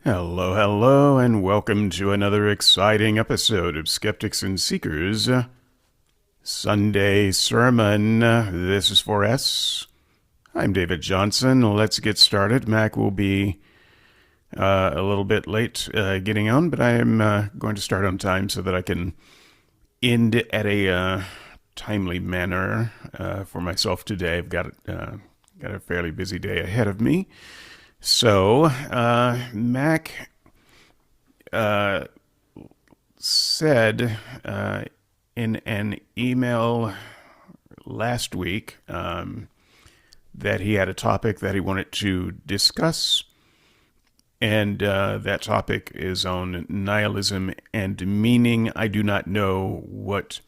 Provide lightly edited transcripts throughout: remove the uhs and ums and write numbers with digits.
Hello, hello, and welcome to another exciting episode of Skeptics and Seekers Sunday Sermon. This is 4S. I'm David Johnson. Let's get started. Mac will be a little bit late getting on, but I am going to start on time so that I can end at a timely manner for myself today. I've got a fairly busy day ahead of me. So, Mac said in an email last week that he had a topic that he wanted to discuss, and that topic is on nihilism and meaning. I do not know what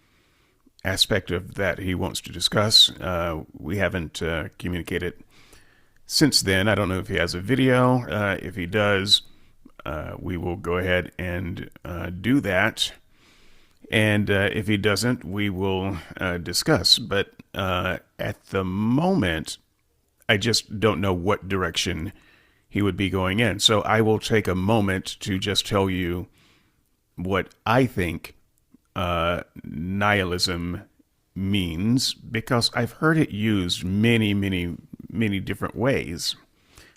aspect of that he wants to discuss. We haven't communicated since then. I don't know if he has a video. If he does, we will go ahead and do that. And if he doesn't, we will discuss. But at the moment, I just don't know what direction he would be going in. So I will take a moment to just tell you what I think nihilism means, because I've heard it used many different ways.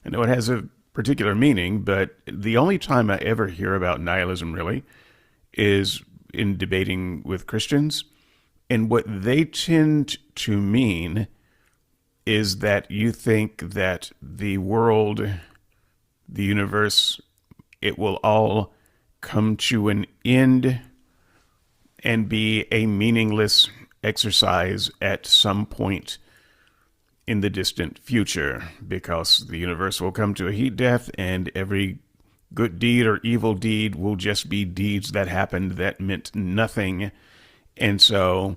I know it has a particular meaning, but the only time I ever hear about nihilism really is in debating with Christians. And what they tend to mean is that you think that the world, the universe, it will all come to an end and be a meaningless exercise at some point in the distant future, because the universe will come to a heat death and every good deed or evil deed will just be deeds that happened that meant nothing. And so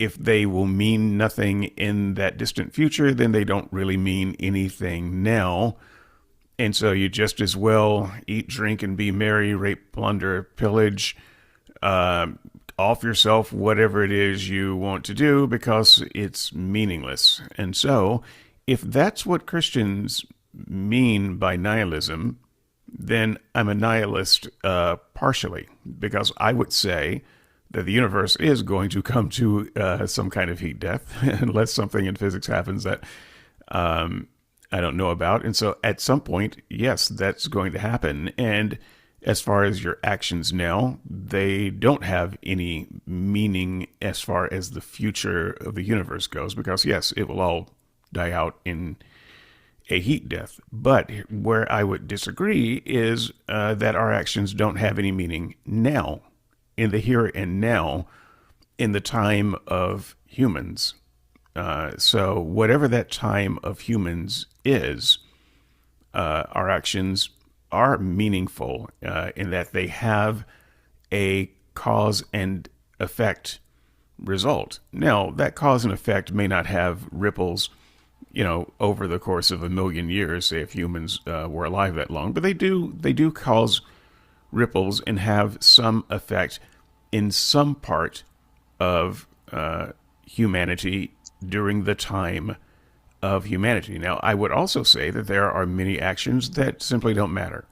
if they will mean nothing in that distant future, then they don't really mean anything now. And so you just as well eat, drink, and be merry, rape, plunder, pillage, off yourself whatever it is you want to do, because it's meaningless. And so if that's what Christians mean by nihilism, then I'm a nihilist partially, because I would say that the universe is going to come to some kind of heat death unless something in physics happens that I don't know about. And so at some point, yes, that's going to happen. And as far as your actions now, they don't have any meaning as far as the future of the universe goes, because yes, it will all die out in a heat death. But where I would disagree is that our actions don't have any meaning now, in the here and now, in the time of humans. So whatever that time of humans is, our actions are meaningful in that they have a cause and effect result. Now, that cause and effect may not have ripples, over the course of a million years, say if humans were alive that long, but they do cause ripples and have some effect in some part of humanity during the time of humanity. Now, I would also say that there are many actions that simply don't matter.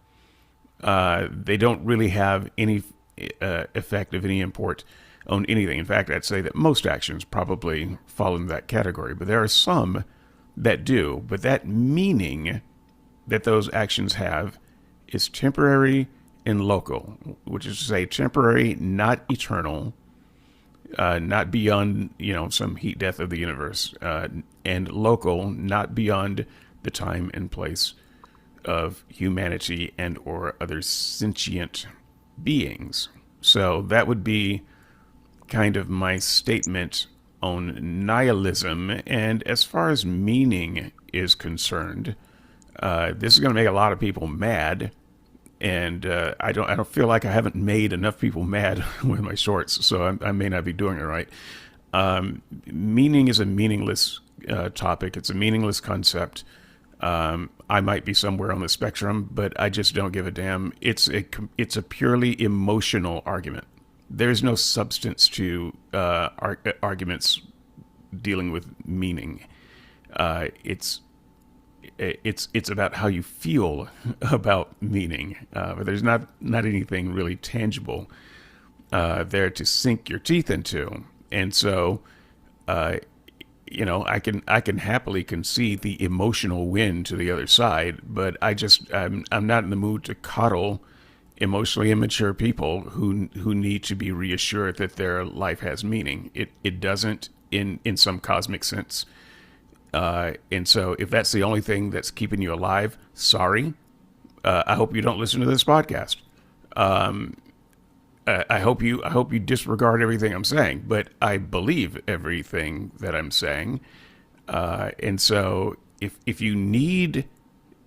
They don't really have any effect of any import on anything. In fact, I'd say that most actions probably fall in that category, but there are some that do. But that meaning that those actions have is temporary and local, which is to say temporary, not eternal, not beyond, some heat death of the universe, and local, not beyond the time and place of humanity and or other sentient beings. So that would be kind of my statement on nihilism. And as far as meaning is concerned, this is going to make a lot of people mad. And I don't feel like I haven't made enough people mad with my shorts, so I may not be doing it right. Meaning is a meaningless topic. It's a meaningless concept. I might be somewhere on the spectrum, but I just don't give a damn. It's a purely emotional argument. There's no substance to arguments dealing with meaning. It's it's about how you feel about meaning. But there's not anything really tangible there to sink your teeth into. And so, uh, I can happily concede the emotional win to the other side, but I'm not in the mood to coddle emotionally immature people who need to be reassured that their life has meaning. It doesn't in some cosmic sense. And so if that's the only thing that's keeping you alive, sorry. I hope you don't listen to this podcast. I hope you disregard everything I'm saying, but I believe everything that I'm saying. And so if you need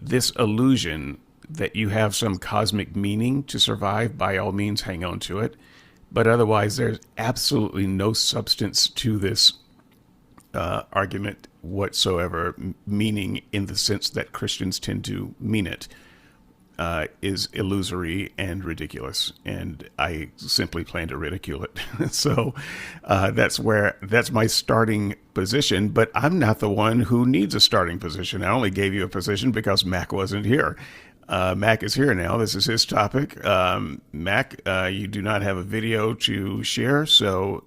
this illusion that you have some cosmic meaning to survive, by all means hang on to it. But otherwise, there's absolutely no substance to this argument whatsoever, meaning in the sense that Christians tend to mean it. Is illusory and ridiculous, and I simply plan to ridicule it. So that's my starting position. But I'm not the one who needs a starting position. I only gave you a position because Mac wasn't here. Mac is here now. This is his topic. Mac, you do not have a video to share, so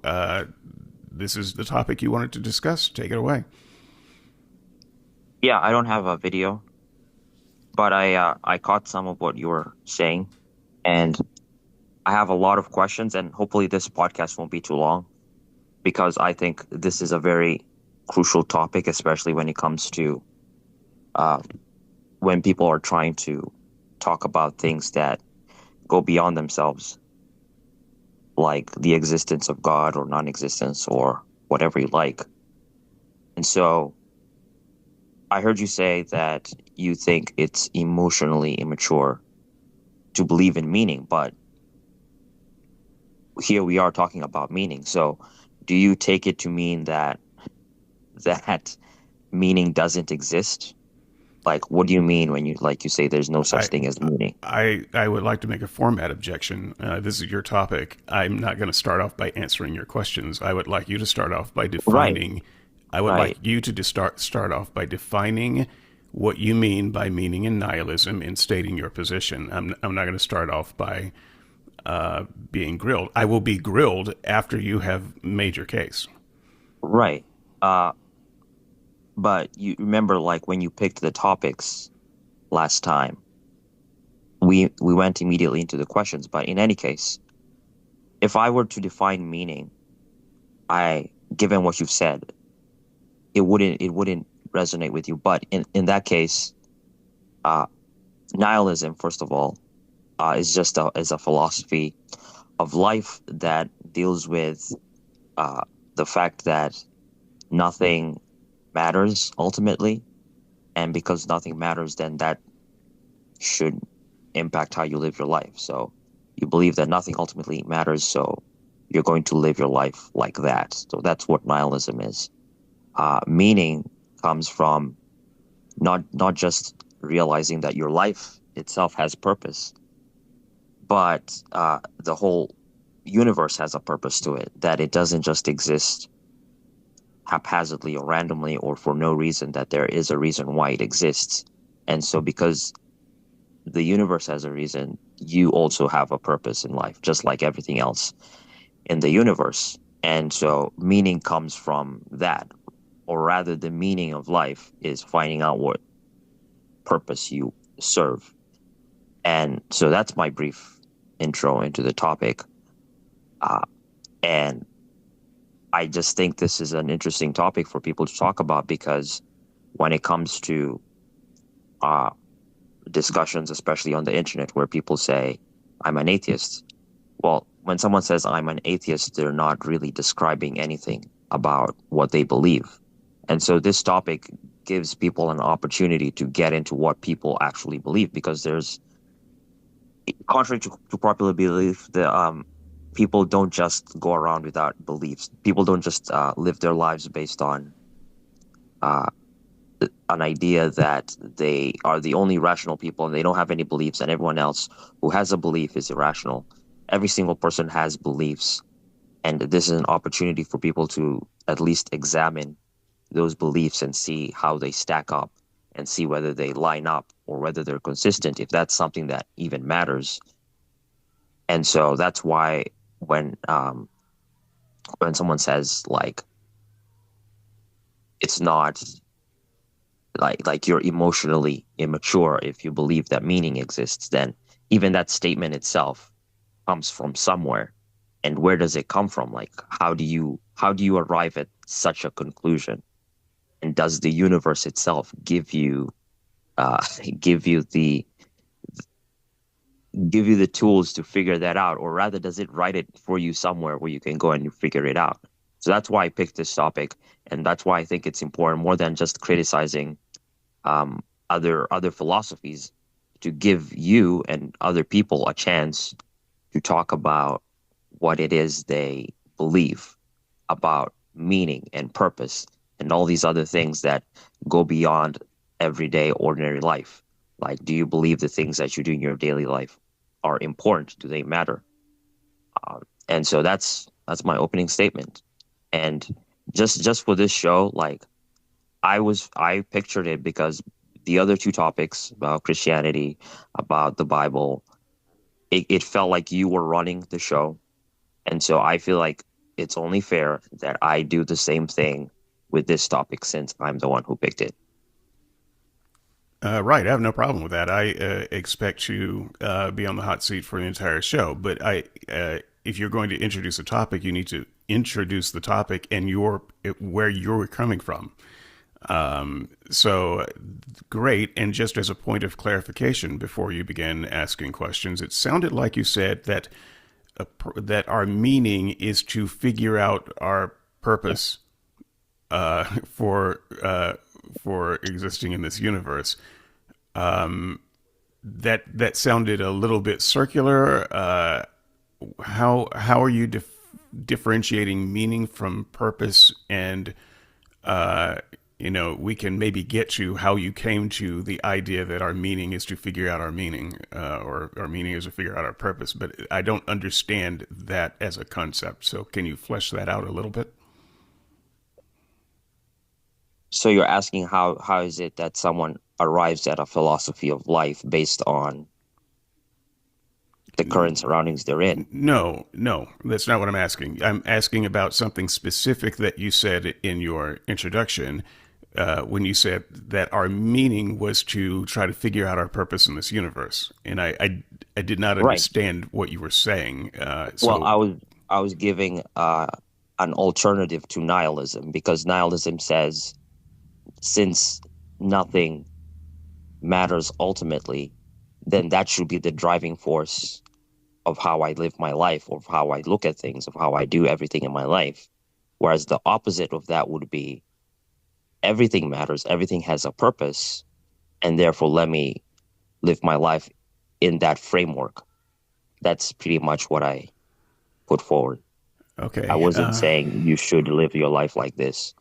this is the topic you wanted to discuss. Take it away. Yeah, I don't have a video, but I caught some of what you were saying, and I have a lot of questions, and hopefully this podcast won't be too long because I think this is a very crucial topic, especially when it comes to uh, when people are trying to talk about things that go beyond themselves, like the existence of God or non-existence or whatever you like. And so I heard you say that you think it's emotionally immature to believe in meaning, but here we are talking about meaning. So do you take it to mean that meaning doesn't exist? Like, what do you mean when you say there's no such I thing as meaning? I would like to make a format objection. This is your topic. I'm not going to start off by answering your questions. I would like you to start off by Right, defining. I would like right. you to start off by defining what you mean by meaning in nihilism and stating your position. I'm not going to start off by being grilled. I will be grilled after you have made your case. Right. Uh, but you remember, like, when you picked the topics last time, we went immediately into the questions. But in any case, if I were to define meaning, given what you've said, it wouldn't resonate with you. But in that case, uh, nihilism, first of all, is a philosophy of life that deals with uh, the fact that nothing matters ultimately, and because nothing matters, then that should impact how you live your life. So you believe that nothing ultimately matters, so you're going to live your life like that. So that's what nihilism is. Meaning comes from not just realizing that your life itself has purpose, but the whole universe has a purpose to it, that it doesn't just exist haphazardly or randomly or for no reason, that there is a reason why it exists. And so because the universe has a reason, you also have a purpose in life, just like everything else in the universe. And so meaning comes from that, or rather, the meaning of life is finding out what purpose you serve. And so that's my brief intro into the topic. Uh, and I just think this is an interesting topic for people to talk about because when it comes to uh, discussions, especially on the internet, where people say, I'm an atheist. Well, when someone says I'm an atheist, they're not really describing anything about what they believe. And so this topic gives people an opportunity to get into what people actually believe because contrary to popular belief, people don't just go around without beliefs. People don't just live their lives based on uh, an idea that they are the only rational people and they don't have any beliefs, and everyone else who has a belief is irrational. Every single person has beliefs, and this is an opportunity for people to at least examine those beliefs and see how they stack up and see whether they line up or whether they're consistent, if that's something that even matters. And so that's why when when someone says like it's not like you're emotionally immature if you believe that meaning exists, then even that statement itself comes from somewhere. And where does it come from? Like how do you arrive at such a conclusion? And does the universe itself uh give you the give you the tools to figure that out, or rather does it write it for you somewhere where you can go and you figure it out? So that's why I picked this topic, and that's why I think it's important more than just criticizing um, other philosophies, to give you and other people a chance to talk about what it is they believe about meaning and purpose and all these other things that go beyond everyday ordinary life. Like, do you believe the things that you do in your daily life are important? Do they matter? And so that's my opening statement. And just for this show, like I pictured it because the other two topics about Christianity, about the Bible, it felt like you were running the show. And so I feel like it's only fair that I do the same thing with this topic since I'm the one who picked it. Right, I have no problem with that. I expect you be on the hot seat for the entire show. But if you're going to introduce a topic, you need to introduce the topic and where you're coming from. So great. And just as a point of clarification, before you begin asking questions, it sounded like you said that that our meaning is to figure out our purpose uh, for uh, for existing in this universe. That sounded a little bit circular. How are you differentiating meaning from purpose? And we can maybe get to how you came to the idea that our meaning is to figure out our meaning, or our meaning is to figure out our purpose. But I don't understand that as a concept. So can you flesh that out a little bit? So you're asking how is it that someone arrives at a philosophy of life based on the current surroundings they're in? No, no, that's not what I'm asking. I'm asking about something specific that you said in your introduction, when you said that our meaning was to try to figure out our purpose in this universe. And I did not Right. understand what you were saying. Well, So, I was giving an alternative to nihilism because nihilism says since nothing matters ultimately, then that should be the driving force of how I live my life, of how I look at things, of how I do everything in my life. Whereas the opposite of that would be everything matters, everything has a purpose, and therefore let me live my life in that framework. That's pretty much what I put forward. I okay. wasn't saying you should live your life like this.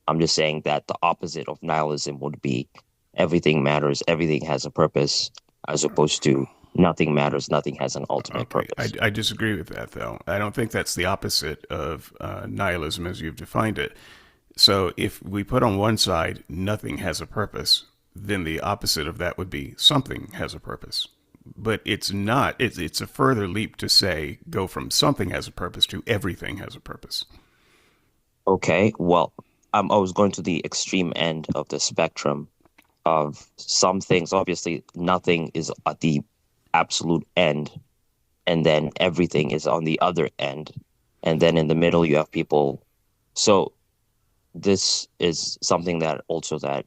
I'm just saying that the opposite of nihilism would be everything matters, everything has a purpose, as opposed to nothing matters, nothing has an ultimate Okay, purpose. I disagree with that, though. I don't think that's the opposite of nihilism as you've defined it. So if we put on one side nothing has a purpose, then the opposite of that would be something has a purpose. But it's not. It's a further leap to say go from something has a purpose to everything has a purpose. Okay, well, I was going to the extreme end of the spectrum of some things. Obviously, nothing is at the absolute end, and then everything is on the other end. And then in the middle, you have people. So this is something that also that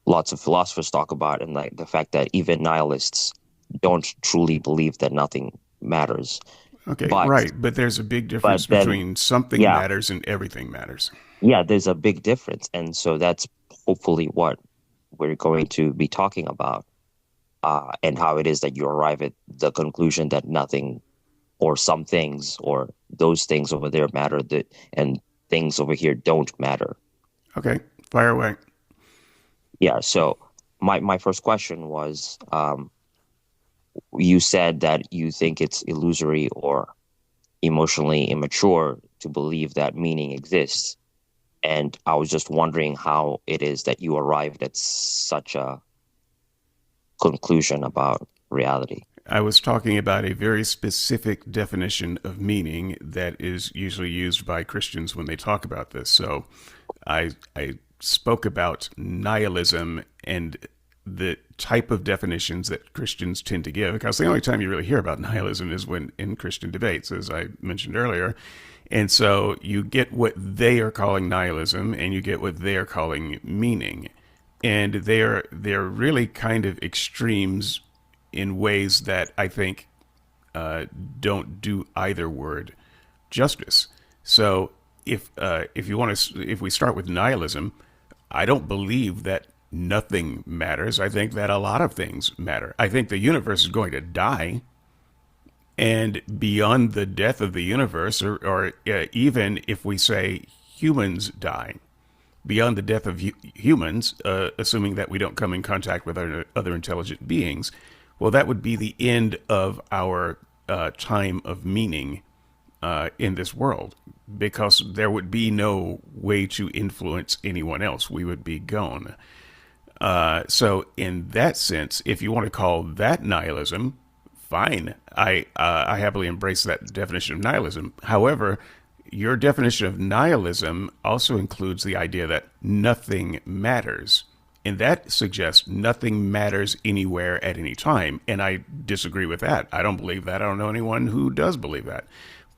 lots of philosophers talk about, and like the fact that even nihilists don't truly believe that nothing matters. Okay, But right. But there's a big difference then, between something yeah, matters and everything matters. yeah, there's a big difference. And so that's hopefully what we're going to be talking about, and how it is that you arrive at the conclusion that nothing or some things or those things over there matter and things over here don't matter. Okay, fire away. Yeah. So my first question was, you said that you think it's illusory or emotionally immature to believe that meaning exists. And I was just wondering how it is that you arrived at such a conclusion about reality. I was talking about a very specific definition of meaning that is usually used by Christians when they talk about this. So I spoke about nihilism and the type of definitions that Christians tend to give, because the only time you really hear about nihilism is when in Christian debates, as I mentioned earlier. And so you get what they are calling nihilism and you get what they are calling meaning. And they're really kind of extremes in ways that I think don't do either word justice. So if you want to, if we start with nihilism, I don't believe that nothing matters. I think that a lot of things matter. I think the universe is going to die, and beyond the death of the universe, or even if we say humans die, beyond the death of humans, assuming that we don't come in contact with other intelligent beings, well, that would be the end of our time of meaning in this world, because there would be no way to influence anyone else. We would be gone. So, in that sense, if you want to call that nihilism, fine. I happily embrace that definition of nihilism. However, your definition of nihilism also includes the idea that nothing matters. And that suggests nothing matters anywhere at any time. And I disagree with that. I don't believe that. I don't know anyone who does believe that.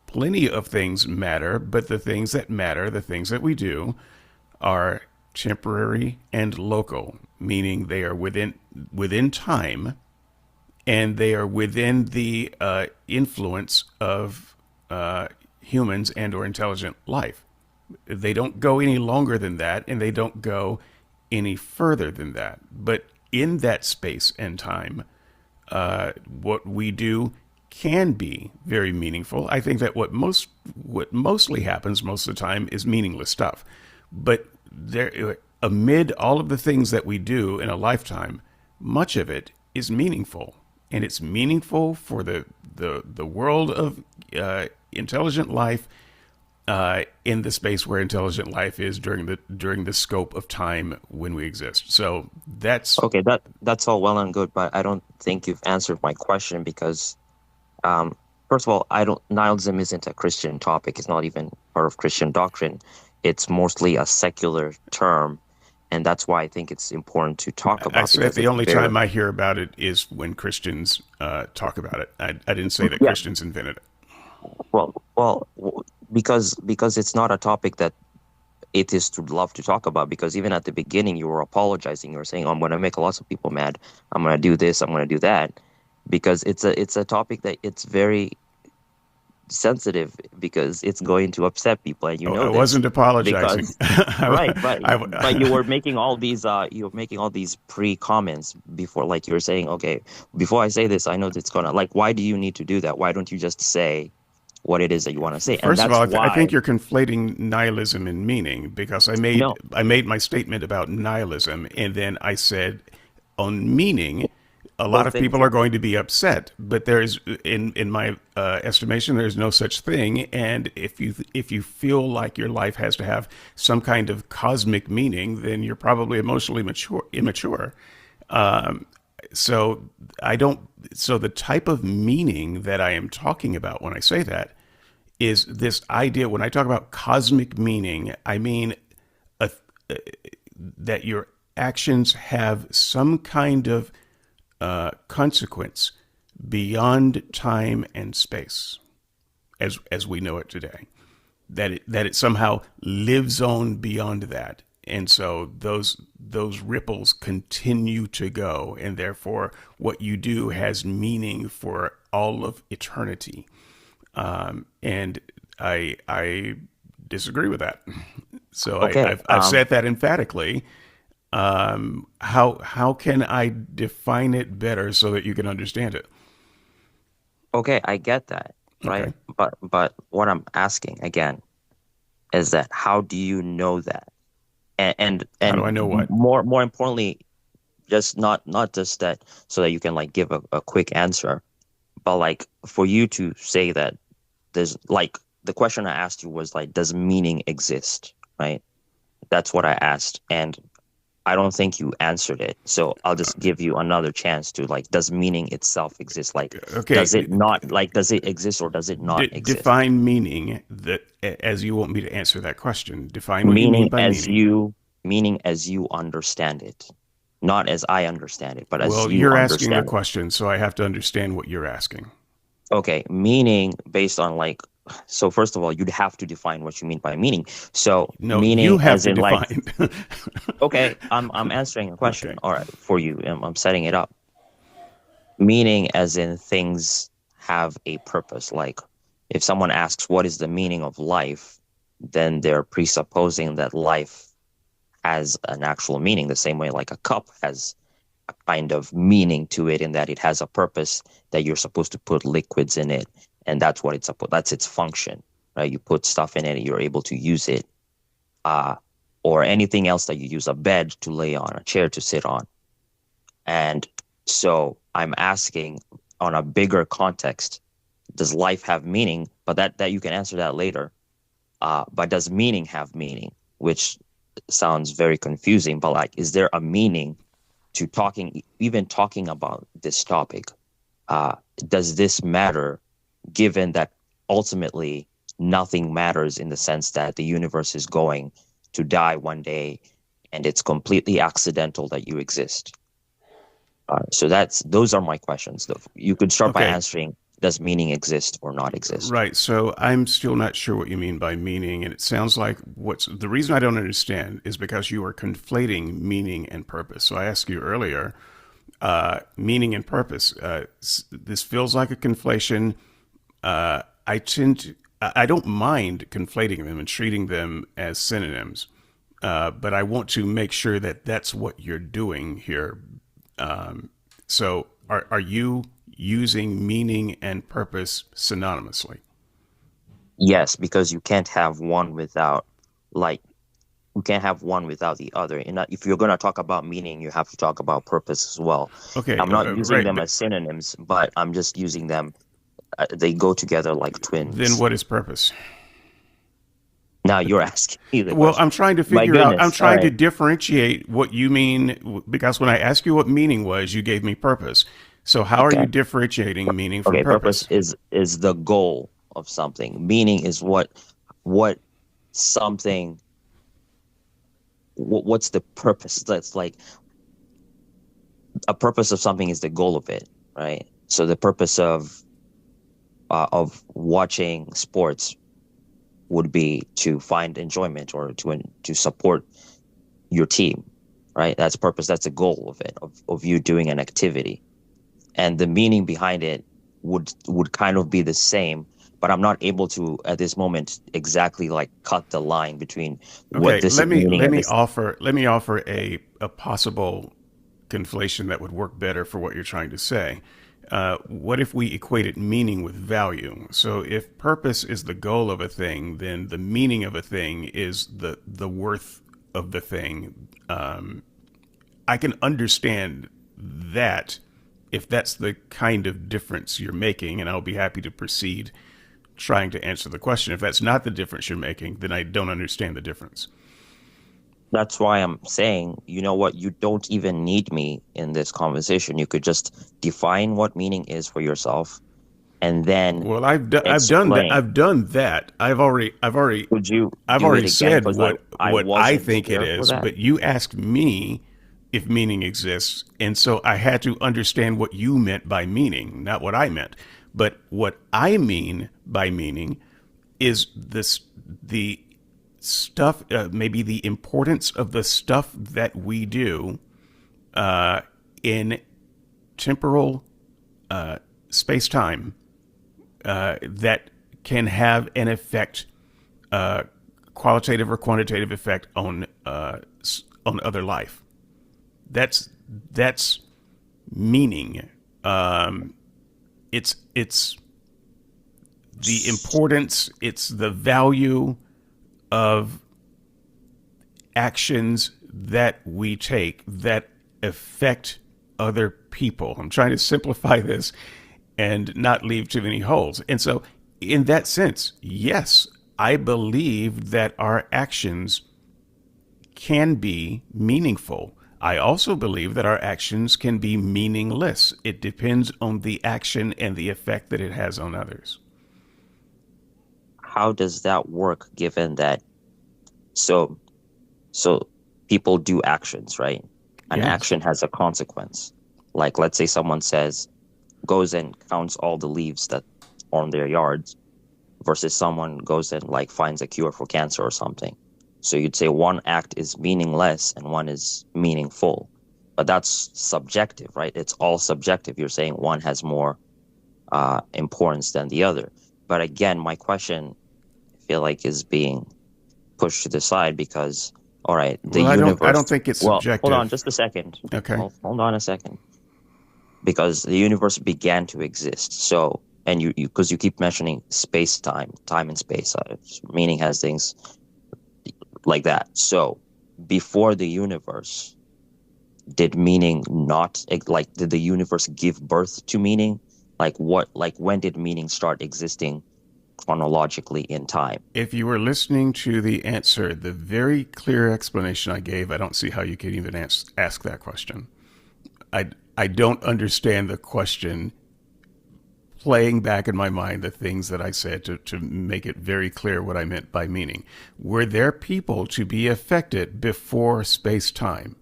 Plenty of things matter, but the things that matter, the things that we do, are temporary and local, meaning they are within time, and they are within the influence of humans and or intelligent life. They don't go any longer than that, and they don't go any further than that. But in that space and time, what we do can be very meaningful. I think that what mostly happens most of the time is meaningless stuff. But there, amid all of the things that we do in a lifetime, much of it is meaningful, and it's meaningful for the world of intelligent life, in the space where intelligent life is during the scope of time when we exist. So that's Okay, that's all well and good, but I don't think you've answered my question because, um, first of all, I don't nihilism isn't a Christian topic. It's not even part of Christian doctrine. It's mostly a secular term, and that's why I think it's important to talk I about said because the it's only very, time I hear about it is when Christians talk about it. I didn't say that yeah, Christians invented it. because it's not a topic that it is to love to talk about because even at the beginning you were apologizing. You were saying, "Oh, I'm going to make lots of people mad. I'm going to do this. I'm going to do that," because it's a topic that it's very sensitive because it's going to upset people, and you Oh, know I this wasn't apologizing. because right, but you I, were making all these pre-comments before, like you were saying, okay, before I say this, I know that it's gonna like. Why do you need to do that? Why don't you just say what it is that you want to say? And First of all, that's I why think you're conflating nihilism and meaning, because no, I made my statement about nihilism, and then I said on meaning, a lot both of things. people are going to be upset, but there's in my estimation, there's no such thing. And if you feel like your life has to have some kind of cosmic meaning, then you're probably emotionally immature. Um, so I don't. So the type of meaning that I am talking about when I say that is this idea. When I talk about cosmic meaning, I mean a, that your actions have some kind of consequence beyond time and space, as we know it today. That it somehow lives on beyond that, and so those ripples continue to go, and therefore what you do has meaning for all of eternity. And I disagree with that. So Okay, I've said that emphatically. How can I define it better so that you can understand it? okay, I get that, right? Okay. But what I'm asking again is that how do you know that? How do And I know what? more importantly, just not just that so that you can like give a quick answer, but like for you to say that there's like the question I asked you was like, does meaning exist, right? That's what I asked, and I don't think you answered it. So I'll just give you another chance to like, does meaning itself exist? Like, Okay, does it not, like, does it exist or does it not exist? define meaning that as you want me to answer that question. Define what you mean Meaning by as meaning. you, meaning as you understand it, not as I understand it, but as Well, you you're asking a understand it. question, so I have to understand what you're asking. Okay, meaning based on like, so first of all, you'd have to define what you mean by meaning. So No, you meaning have as to in like, define. okay, I'm answering a question, Okay. all right, for you. I'm setting it up. Meaning as in things have a purpose. Like if someone asks what is the meaning of life, then they're presupposing that life has an actual meaning, the same way like a cup has a kind of meaning to it in that it has a purpose that you're supposed to put liquids in it, and that's what it's supposed, that's its function, right? You put stuff in it, you're able to use it, uh, or anything else that you use, a bed to lay on, a chair to sit on. And so I'm asking on a bigger context, does life have meaning? But that you can answer that later. But does meaning have meaning? Which sounds very confusing, but like, is there a meaning to talking, even talking about this topic? Does this matter given that ultimately nothing matters in the sense that the universe is going to die one day and it's completely accidental that you exist? So those are my questions. You could start by Okay. answering, does meaning exist or not exist? Right. So I'm still not sure what you mean by meaning. And it sounds like what's the reason I don't understand is because you are conflating meaning and purpose. So I asked you earlier, meaning and purpose. This feels like a conflation. I tend to, I don't mind conflating them and treating them as synonyms. But I want to make sure that that's what you're doing here. So are you using meaning and purpose synonymously? Yes, because you can't have one without, like, you can't have one without the other. And if you're going to talk about meaning, you have to talk about purpose as well. Okay, I'm not using right. them as synonyms, but I'm just using them. They go together like Then twins. what is purpose? Now you're asking me the Well, question. I'm trying to My figure out, I'm goodness. All trying to right. differentiate what you mean because when I asked you what meaning was, you gave me purpose. So how are Okay. you differentiating meaning from Okay. Purpose purpose? is the goal of something. Meaning is what something. What's the purpose? That's like a purpose of something is the goal of it, right? So the purpose of watching sports would be to find enjoyment or to support your team, right? That's purpose. That's the goal of it, of you doing an activity, and the meaning behind it would kind of be the same. But I'm not able to at this moment exactly like cut the line between what Okay, this is meaning and this. let me offer a possible conflation that would work better for what you're trying to say. What if we equated meaning with value? So if purpose is the goal of a thing, then the meaning of a thing is the worth of the thing. I can understand that if that's the kind of difference you're making, and I'll be happy to proceed trying to answer the question. If that's not the difference you're making, then I don't understand the difference. That's why I'm saying, you know what, you don't even need me in this conversation. You could just define what meaning is for yourself and then Well, I've done that. explain. Would you I've do it already again? said Because I what I wasn't think it here for is. that. But you asked me if meaning exists, and so I had to understand what you meant by meaning, not what I meant. But what I mean by meaning is this the stuff, maybe the importance of the stuff that we do in temporal space time that can have an effect, qualitative or quantitative effect on other life. That's that's meaning. It's the importance. It's the value of actions that we take that affect other people. I'm trying to simplify this and not leave too many holes. And so, in that sense, yes, I believe that our actions can be meaningful. I also believe that our actions can be meaningless. It depends on the action and the effect that it has on others. How does that work given that so so people do actions, right? An Yes. action has a consequence. Like let's say someone says goes and counts all the leaves that on their yards versus someone goes and like finds a cure for cancer or something. So you'd say one act is meaningless and one is meaningful. But that's subjective, right? It's all subjective. You're saying one has more importance than the other. But again, my question I feel like is being pushed to the side because, all right, the Well, I universe. don't think it's Well, hold on subjective. just a second. Okay. Hold on a second. Because the universe began to exist. So, and because you keep mentioning space, time and space, meaning has things like that. So, before the universe, did meaning not like did the universe give birth to meaning? Like when did meaning start existing chronologically in time? If you were listening to the answer, the very clear explanation I gave, I don't see how you can even ask that question. I, I don't understand the question playing back in my mind the things that I said to make it very clear what I meant by meaning. Were there people to be affected before space time?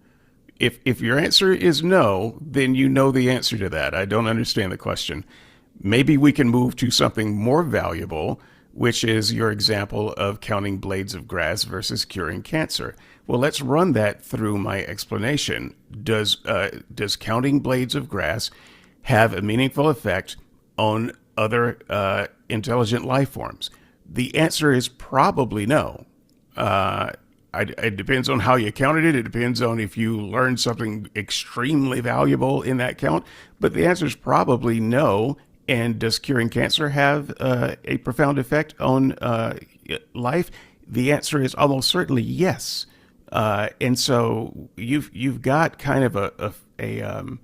If your answer is no, then you know the answer to that. I don't understand the question. Maybe we can move to something more valuable, which is your example of counting blades of grass versus curing cancer. Well, let's run that through my explanation. Does counting blades of grass have a meaningful effect on other intelligent life forms? The answer is probably no. It depends on how you counted it. It depends on if you learned something extremely valuable in that count. But the answer is probably no. And does curing cancer have a profound effect on life? The answer is almost certainly yes. And so you've got kind of a, a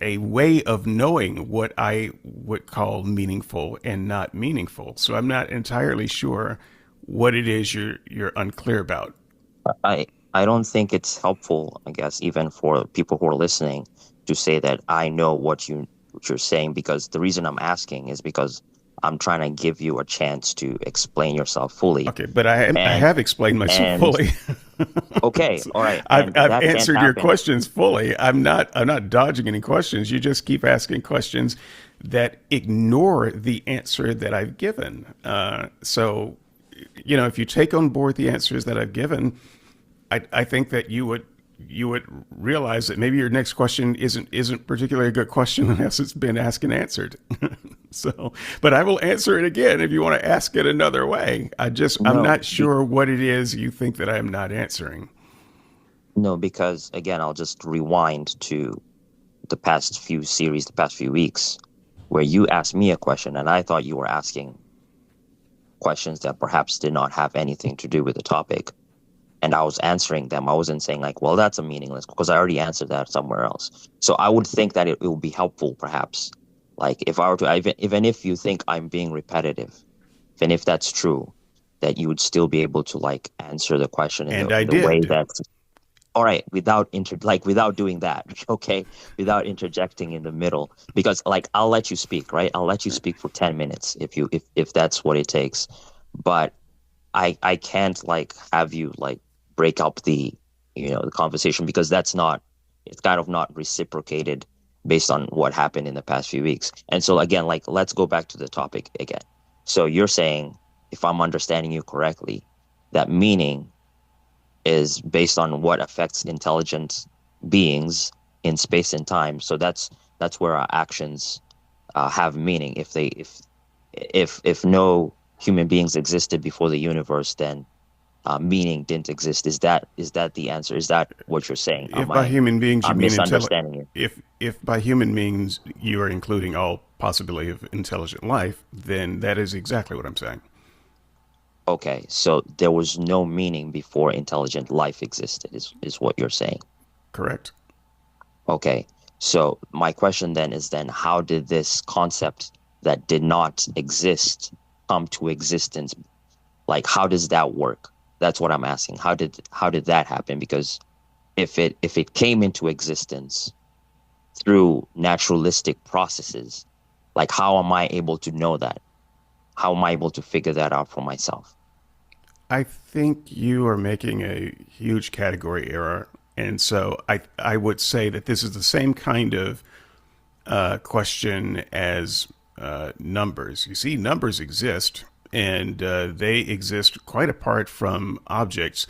a way of knowing what I would call meaningful and not meaningful. So I'm not entirely sure what it is you're unclear about. I don't think it's helpful, I guess, even for people who are listening, to say that I know what you're saying because the reason I'm asking is because I'm trying to give you a chance to explain yourself fully. Okay, but I And have explained myself and fully. okay, all right, and I've that can't answered your happen. questions fully. I'm not dodging any questions. You just keep asking questions that ignore the answer that I've given. So, if you take on board the answers that I've given, I think that you would realize that maybe your next question isn't particularly a good question unless it's been asked and answered. So, but I will answer it again if you want to ask it another way. I'm No, not sure what it is you think that I am not answering. no, because again, I'll just rewind to the past few series, the past few weeks, where you asked me a question, and I thought you were asking questions that perhaps did not have anything to do with the topic. And I was answering them. I wasn't saying like, well, that's a meaningless because I already answered that somewhere else. So I would think that it would be helpful, perhaps. Like if I were to, even if you think I'm being repetitive, even if that's true, that you would still be able to like answer the question in And I the way did. that's all right without doing that, okay, without interjecting in the middle. Because like I'll let you speak, right? I'll let you speak for 10 minutes if that's what it takes. But I can't like have you like break up the conversation because it's kind of not reciprocated based on what happened in the past few weeks. And so again, like let's go back to the topic again. So you're saying, if I'm understanding you correctly, that meaning is based on what affects intelligent beings in space and time. So that's where our actions have meaning. If no human beings existed before the universe, then meaning didn't exist. Is that the answer? Is that what you're saying? If by human beings you I'm mean misunderstanding you? if by human beings you are including all possibility of intelligent life, then that is exactly what I'm saying. Okay, so there was no meaning before intelligent life existed, is what you're saying. Correct. Okay, so my question then how did this concept that did not exist come to existence? Like, how does that work? That's what I'm asking. How did that happen? Because if it came into existence through naturalistic processes, like how am I able to know that? How am I able to figure that out for myself? I think you are making a huge category error. And so I would say that this is the same kind of question as numbers. You see, numbers exist, and they exist quite apart from objects.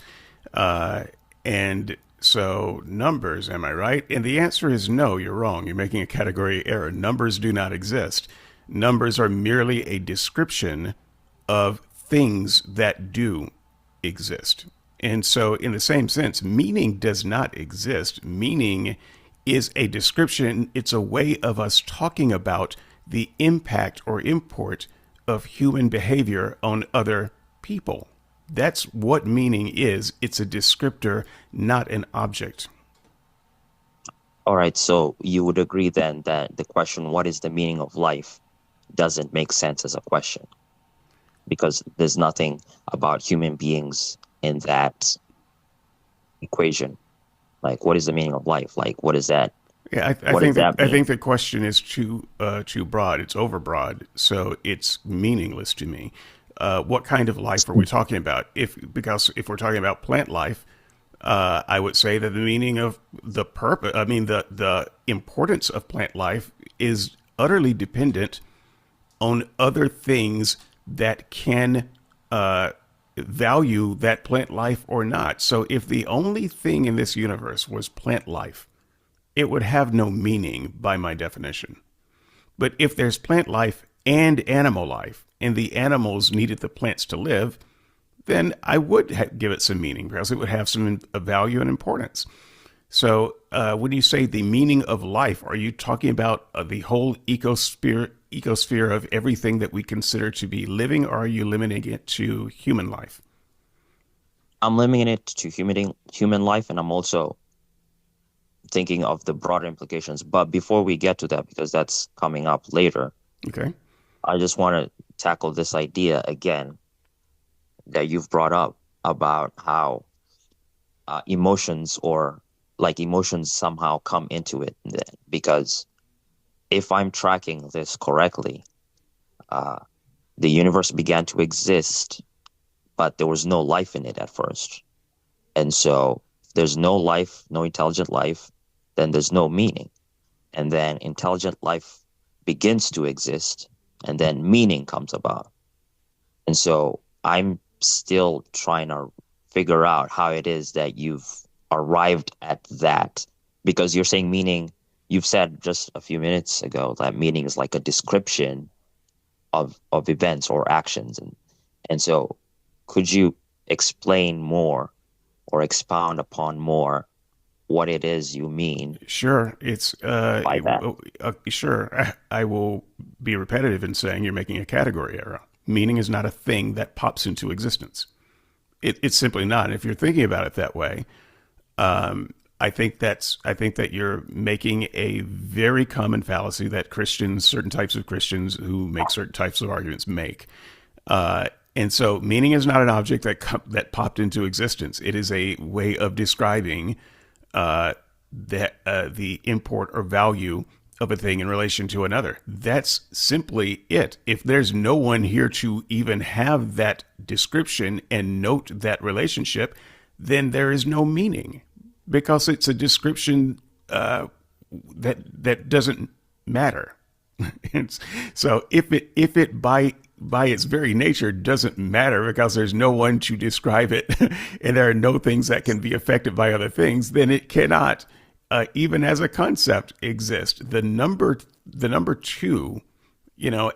Uh, and so, numbers, am I right? And the answer is no, you're wrong. You're making a category error. Numbers do not exist. Numbers are merely a description of things that do exist. And so, in the same sense, meaning does not exist. Meaning is a description, it's a way of us talking about the impact or import of human behavior on other people. That's what meaning is. It's a descriptor, not an object. All right, so you would agree then that the question, what is the meaning of life, doesn't make sense as a question because there's nothing about human beings in that equation. Like, what is the meaning of life? Like, what is that? Yeah, What does that I mean? think the question is too broad. It's overbroad, so it's meaningless to me. What kind of life are we talking about? If we're talking about plant life, I would say that the meaning of the purpose, I mean the importance of plant life is utterly dependent on other things that can value that plant life or not. So if the only thing in this universe was plant life, it would have no meaning by my definition. But if there's plant life and animal life, and the animals needed the plants to live, then I would give it some meaning because it would have some value and importance. So when you say the meaning of life, are you talking about the whole ecosphere of everything that we consider to be living, or are you limiting it to human life? I'm limiting it to human life, and I'm also thinking of the broader implications. But before we get to that, because that's coming up later, Okay. I just want to tackle this idea again that you've brought up about how emotions or like emotions somehow come into it. Because if I'm tracking this correctly, uh, the universe began to exist, but there was no life in it at first. And so if there's no life, no intelligent life, then there's no meaning. And then intelligent life begins to exist, and then meaning comes about. And so I'm still trying to figure out how it is that you've arrived at that. Because you're saying meaning, you've said just a few minutes ago that meaning is like a description of events or actions. And so could you explain more or expound upon more what it is you mean Sure. It's by that? sure. I will be repetitive in saying you're making a category error. Meaning is not a thing that pops into existence. It's simply not. And if you're thinking about it that way, I think that you're making a very common fallacy that Christians, certain types of Christians who make certain types of arguments, make. And so, meaning is not an object that popped into existence. It is a way of describing the import or value of a thing in relation to another. That's simply it. If there's no one here to even have that description and note that relationship, then there is no meaning because it's a description that doesn't matter. So if it by its very nature doesn't matter because there's no one to describe it and there are no things that can be affected by other things, then it cannot, even as a concept, exist. The number two,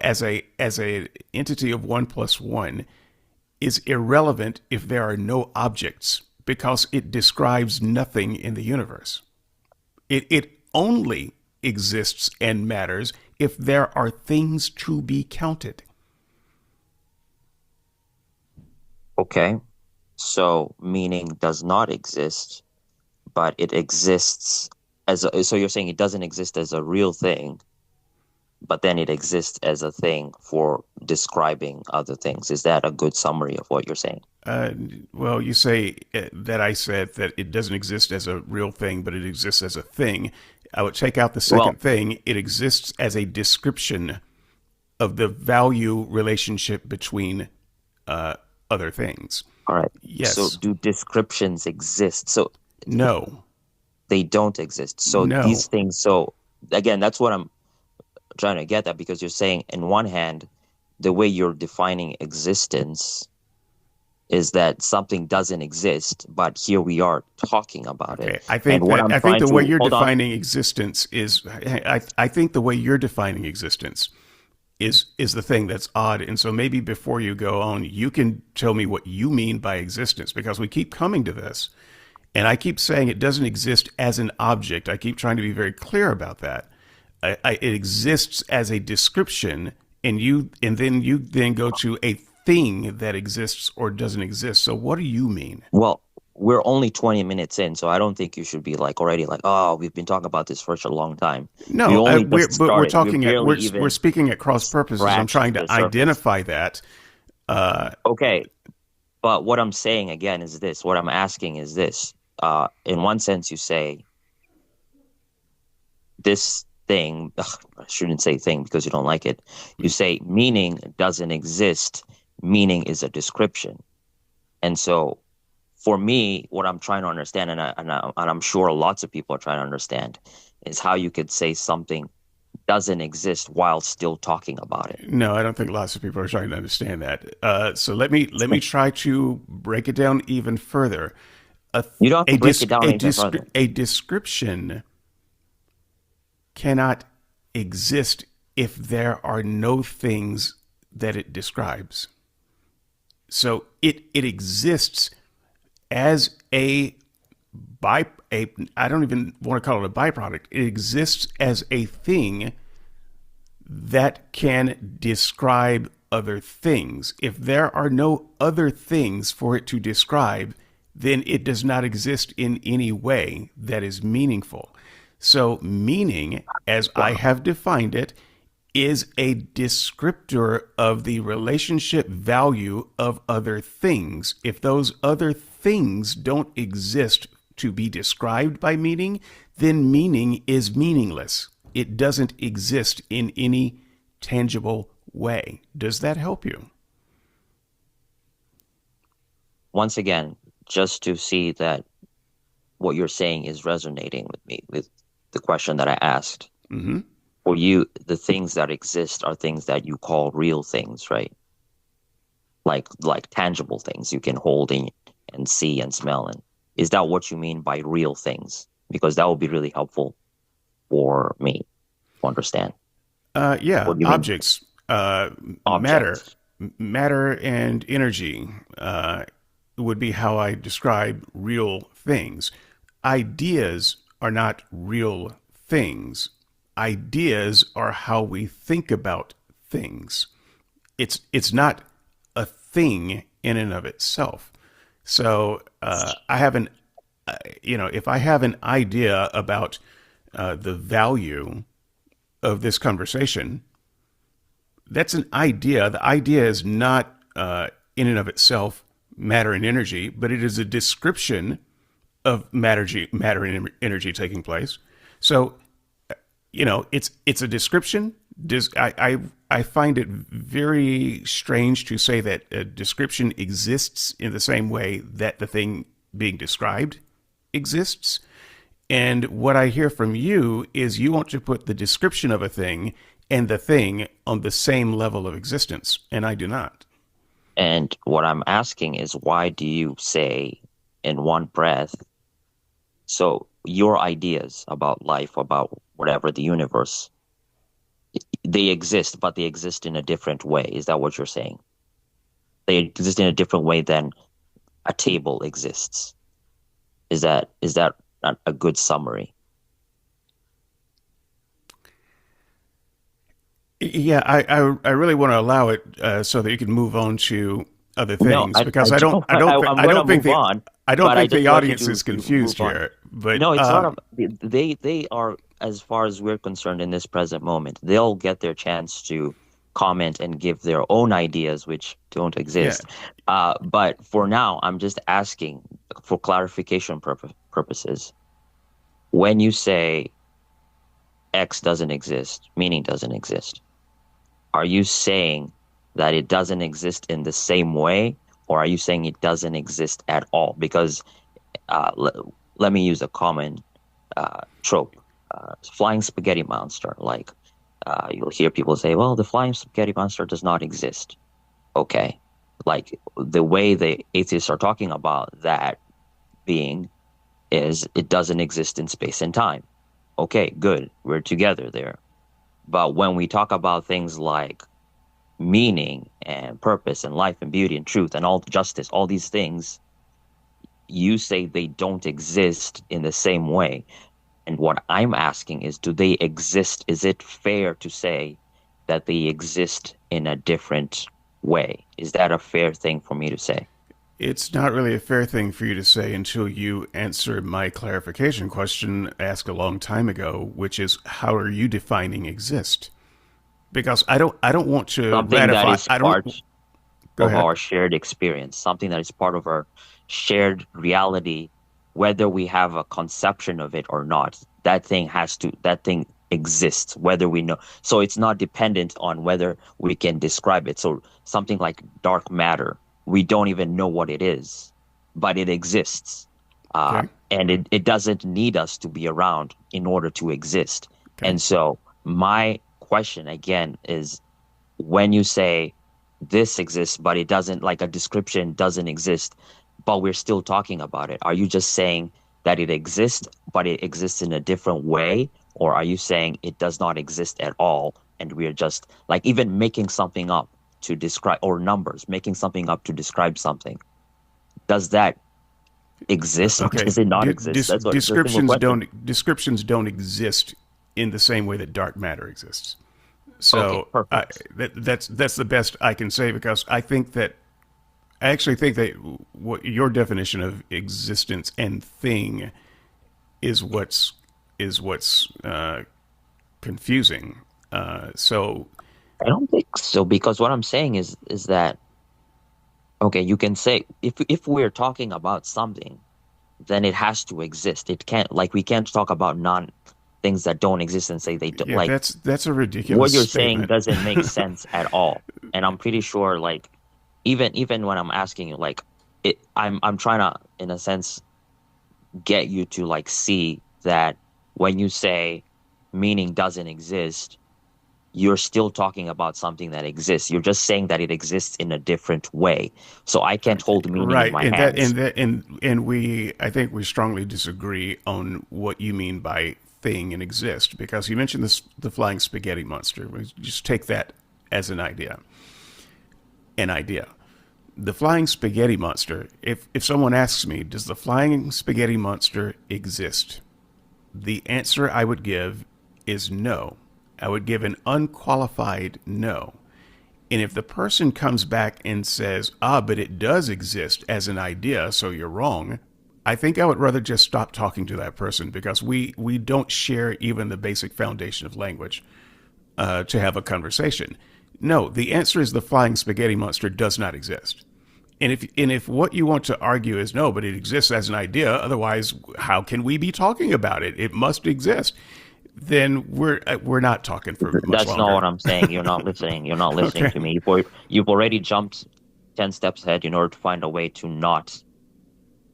as a entity of 1 plus 1, is irrelevant if there are no objects because it describes nothing in the universe. It only exists and matters if there are things to be counted. Okay. So meaning does not exist, but it exists so you're saying it doesn't exist as a real thing, but then it exists as a thing for describing other things. Is that a good summary of what you're saying? Uh, well, you say that I said that it doesn't exist as a real thing, but it exists as a thing. I would take out the Well, second thing. It exists as a description of the value relationship between uh, other things. all right. So Yes. do descriptions exist? So No. they don't exist. So No. these things, so again, that's what I'm trying to get at, because you're saying, in one hand, the way you're defining existence is that something doesn't exist, but here we are talking about it. Okay. I And think what that I'm I think trying the way to you're hold on. defining existence is I think the way you're defining existence is the thing that's odd. And so maybe before you go on, you can tell me what you mean by existence, because we keep coming to this. And I keep saying it doesn't exist as an object. I keep trying to be very clear about that. It exists as a description, and then you then go to a thing that exists or doesn't exist. So what do you mean? Well, we're only 20 minutes in, so I don't think you should be like already like, oh, we've been talking about this for such a long time. We No, only we're just but we're started. We're talking at barely we're even speaking at cross purposes. I'm scratched trying the to surface. identify that. Uh, Okay, but what I'm saying again is this. What I'm asking is this. In one sense, you say this thing, ugh, I shouldn't say thing because you don't like it. You say meaning doesn't exist. Meaning is a description. And so for me, what I'm trying to understand, and I'm sure lots of people are trying to understand, is how you could say something doesn't exist while still talking about it. no, I don't think lots of people are trying to understand that. So let me try to break it down even further. You don't have to break it down even further. A description cannot exist if there are no things that it describes. So it exists as by a I don't even want to call it a byproduct. It exists as a thing that can describe other things. If there are no other things for it to describe, then it does not exist in any way that is meaningful. So, meaning, as I Wow. have defined it, is a descriptor of the relationship value of other things. If those other things don't exist to be described by meaning, then meaning is meaningless. It doesn't exist in any tangible way. Does that help you? Once again, just to see that what you're saying is resonating with me, with the question that I asked. Mm-hmm. For you, the things that exist are things that you call real things, right? Like tangible things you can hold in and see and smell. And is that what you mean by real things? Because that would be really helpful for me to understand. Yeah, What do you mean objects, matter, objects? matter and energy would be how I describe real things. Ideas are not real things. Ideas are how we think about things. It's not a thing in and of itself. So I have an if I have an idea about the value of this conversation, that's an idea. The idea is not in and of itself matter and energy, but it is a description of matter and energy taking place. So it's a description. I find it very strange to say that a description exists in the same way that the thing being described exists. And what I hear from you is you want to put the description of a thing and the thing on the same level of existence, and I do not. And what I'm asking is, why do you say in one breath, so your ideas about life, about whatever the universe, they exist, but they exist in a different way. Is that what you're saying? They exist in a different way than a table exists. Is that a good summary? Yeah, I really want to allow it so that you can move on to other No, things, because I don't. I don't I'm I gonna don't think move on, I don't but I think just the want you audience to is confused move on. here. But No, it's not they are, as far as we're concerned in this present moment, they'll get their chance to comment and give their own ideas which don't yeah, exist. But for now, I'm just asking for clarification purposes. When you say X doesn't exist, meaning doesn't exist, are you saying that it doesn't exist in the same way, or are you saying it doesn't exist at all? Because uh, let me use a common trope, flying spaghetti monster. Like you'll hear people say, well, the flying spaghetti monster does not exist. Okay. Like the way the atheists are talking about that being is it doesn't exist in space and time. Okay, good. We're together there. But when we talk about things like meaning and purpose and life and beauty and truth and all justice, all these things, you say they don't exist in the same way. And what I'm asking is, do they exist? Is it fair to say that they exist in a different way? Is that a fair thing for me to say? it's not really a fair thing for you to say until you answer my clarification question asked a long time ago, which is how are you defining exist? Because I don't want to Something that ratify. is I part don't. Go of ahead. our shared experience, something that is part of our shared reality, whether we have a conception of it or not. That thing exists, whether we know. So it's not dependent on whether we can describe it. So something like dark matter, we don't even know what it is, but it exists. Okay. And it doesn't need us to be around in order to exist. Okay. And so my question again is, when you say this exists, but it doesn't, like a description doesn't exist, but we're still talking about it. Are you just saying that it exists, but it exists in a different way? Or are you saying it does not exist at all? And we're just like even making something up to describe, or numbers, making something up to describe something. Does that exist or Okay. does it not exist? That's a simple question. Descriptions don't exist in the same way that dark matter exists. Okay, So perfect. that's the best I can say because I actually think that what your definition of existence and thing is what's confusing. So I don't think so, because what I'm saying is that okay, you can say if we're talking about something, then it has to exist. It can't, like, we can't talk about non things that don't exist and say they don't, yeah, like that's a ridiculous what you're saying statement. doesn't make sense at all. And I'm pretty sure, like, even when I'm asking you, like, I'm trying to, in a sense, get you to like see that when you say meaning doesn't exist, you're still talking about something that exists. You're just saying that it exists in a different way. So I can't hold meaning in Right, my and hands. we I think we strongly disagree on what you mean by thing and exist because you mentioned the flying spaghetti monster. We just take that as an idea. An idea. The flying spaghetti monster. If someone asks me, does the flying spaghetti monster exist? The answer I would give is no. I would give an unqualified no. And if the person comes back and says, but it does exist as an idea, so you're wrong, I think I would rather just stop talking to that person because we don't share even the basic foundation of language to have a conversation. No, the answer is the flying spaghetti monster does not exist. And if what you want to argue is no, but it exists as an idea, otherwise, how can we be talking about it? It must exist. Then we're not talking for much That's not longer. what I'm saying. You're not listening. You're not listening Okay. to me. You've already jumped 10 steps ahead in order to find a way to not,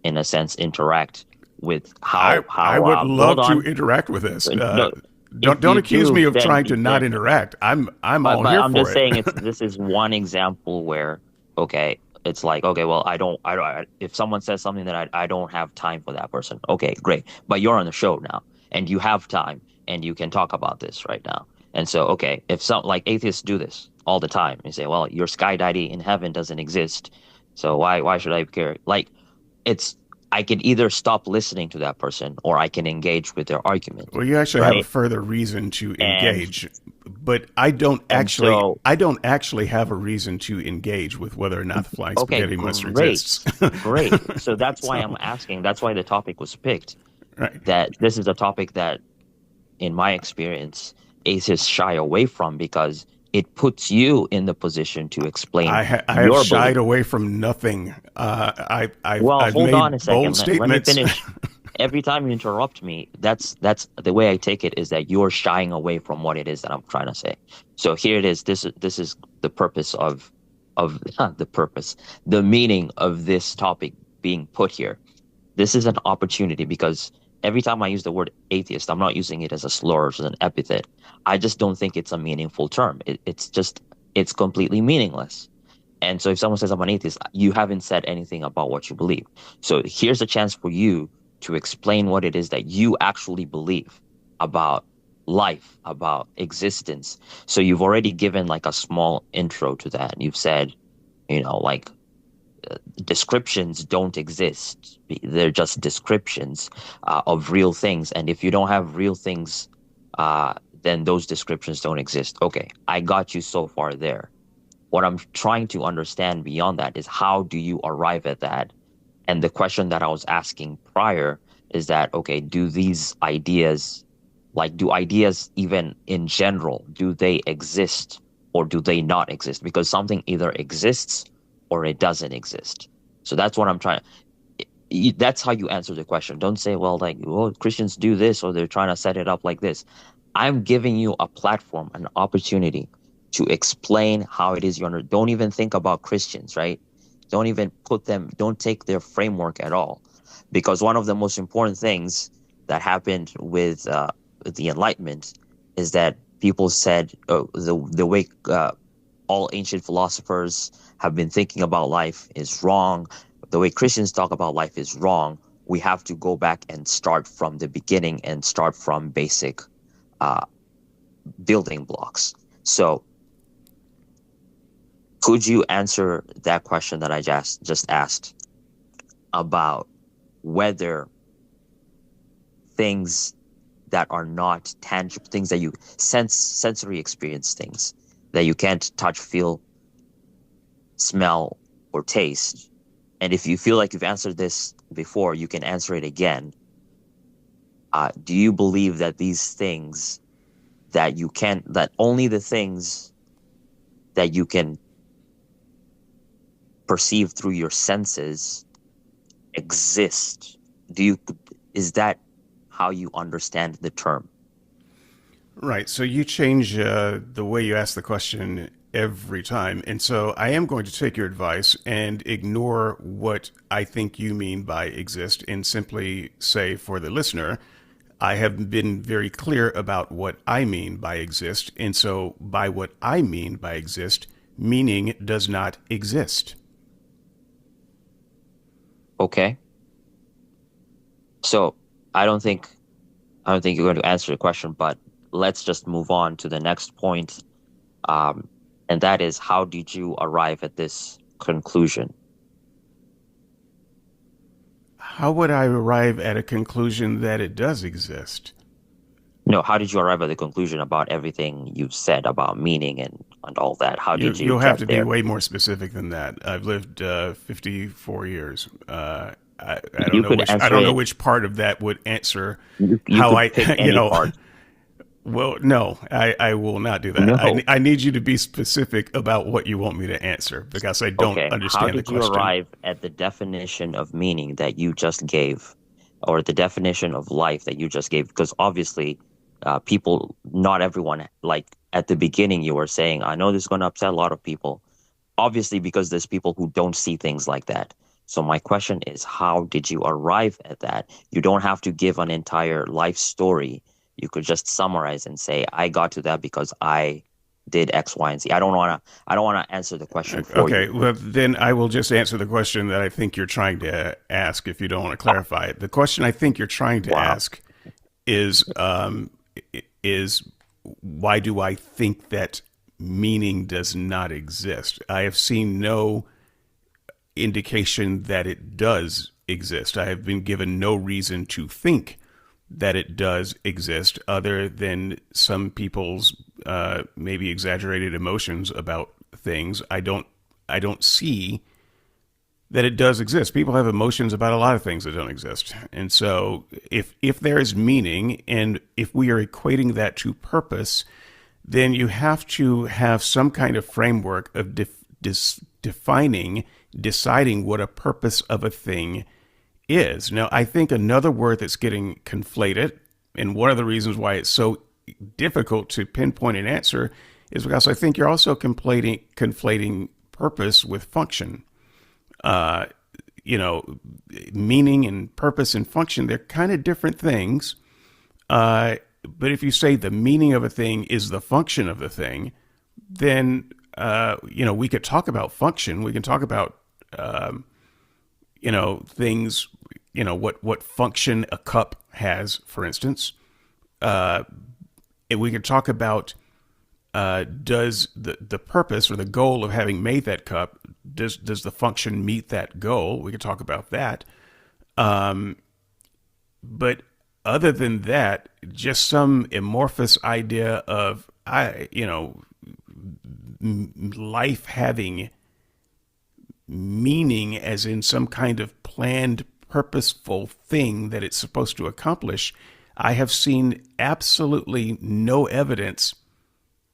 in a sense, interact with I how would hold love to on. interact with this. No, Don't if don't you accuse me do, of trying to not then interact. I'm all but here I'm for just it. saying, this is one example where okay, it's like okay, well, if someone says something that I don't have time for that person. Okay, great. But you're on the show now and you have time and you can talk about this right now. And so okay, if some, like, atheists do this all the time. You say, well, your sky deity in heaven doesn't exist. So why should I care? Like, it's, I can either stop listening to that person or I can engage with their argument, Well, you actually have a right? further reason to And engage, but I don't and actually so I don't actually have a reason to engage with whether or not the flying okay, spaghetti monster exists. great. Great. So that's why I'm So asking. That's why the topic was picked. Right. that this is a topic that, in my experience, atheists shy away from because it puts you in the position to explain I have your shied belief. away from nothing. Well, I've hold on made a bold second. Let me statements. finish. Every time you interrupt me, that's the way I take it is that you're shying away from what it is that I'm trying to say. So here it is. This is the purpose of not the purpose, the meaning of this topic being put here. This is an opportunity because every time I use the word atheist, I'm not using it as a slur or as an epithet. I just don't think it's a meaningful term. It's completely meaningless. And so if someone says I'm an atheist, you haven't said anything about what you believe. So here's a chance for you to explain what it is that you actually believe about life, about existence. So you've already given like a small intro to that. You've said, like descriptions don't exist. They're just descriptions of real things. And if you don't have real things, uh, then those descriptions don't exist. Okay, I got you so far there. What I'm trying to understand beyond that is how do you arrive at that? And the question that I was asking prior is that, okay, do these ideas, like, do ideas even in general, do they exist or do they not exist? Because something either exists or it doesn't exist. So that's what I'm trying. That's how you answer the question. Don't say, well, like, well, Christians do this or they're trying to set it up like this. I'm giving you a platform, an opportunity to explain how it is you under. Don't even think about Christians, right? Don't even don't take their framework at all. Because one of the most important things that happened with the Enlightenment is that people said the way all ancient philosophers have been thinking about life is wrong. The way Christians talk about life is wrong. We have to go back and start from the beginning and start from basic uh, building blocks. So, could you answer that question that I just asked about whether things that are not tangible, things that you sensory experience, things that you can't touch, feel, smell, or taste, and if you feel like you've answered this before, you can answer it again. Do you believe that these things that only the things that you can perceive through your senses exist? Is that how you understand the term? Right. So you change the way you ask the question every time. And so I am going to take your advice and ignore what I think you mean by exist and simply say for the listener, I have been very clear about what I mean by exist. And so by what I mean by exist, meaning does not exist. Okay. So I don't think you're going to answer the question, but let's just move on to the next point. Um, and that is, how did you arrive at this conclusion? How would I arrive at a conclusion that it does exist? No, how did you arrive at the conclusion about everything you've said about meaning and all that? How did you You'll have get to be there? way more specific than that. I've lived 54 years. You could I answer don't know it. which part of that would answer You how could I pick you any know part. well no I will not do that. No. I need you to be specific about what you want me to answer because I don't Okay. How understand the did you question. arrive at the definition of meaning that you just gave, or the definition of life that you just gave? Because obviously, not everyone, like at the beginning, you were saying, I know this is going to upset a lot of people. Obviously, because there's people who don't see things like that. So my question is, how did you arrive at that? You don't have to give an entire life story. You could just summarize and say, I got to that because I did X, Y, and Z. I don't want to answer the question for Okay, you. well then I will just answer the question that I think you're trying to ask if you don't want to clarify it. The question I think you're trying to Wow. ask is is why do I think that meaning does not exist? I have seen no indication that it does exist. I have been given no reason to think that it does exist other than some people's maybe exaggerated emotions about things. I don't see that it does exist. People have emotions about a lot of things that don't exist. And so if there is meaning and if we are equating that to purpose, then you have to have some kind of framework of defining, deciding what a purpose of a thing is. Now, I think another word that's getting conflated, and one of the reasons why it's so difficult to pinpoint an answer, is because I think you're also conflating purpose with function. Uh, you know, meaning and purpose and function, they're kind of different things. But if you say the meaning of a thing is the function of the thing, then, we could talk about function. We can talk about, things, what function a cup has, for instance. Uh, and we could talk about does the purpose or the goal of having made that cup, does the function meet that goal? We could talk about that. But other than that, just some amorphous idea of life having meaning as in some kind of planned, purposeful thing that it's supposed to accomplish, I have seen absolutely no evidence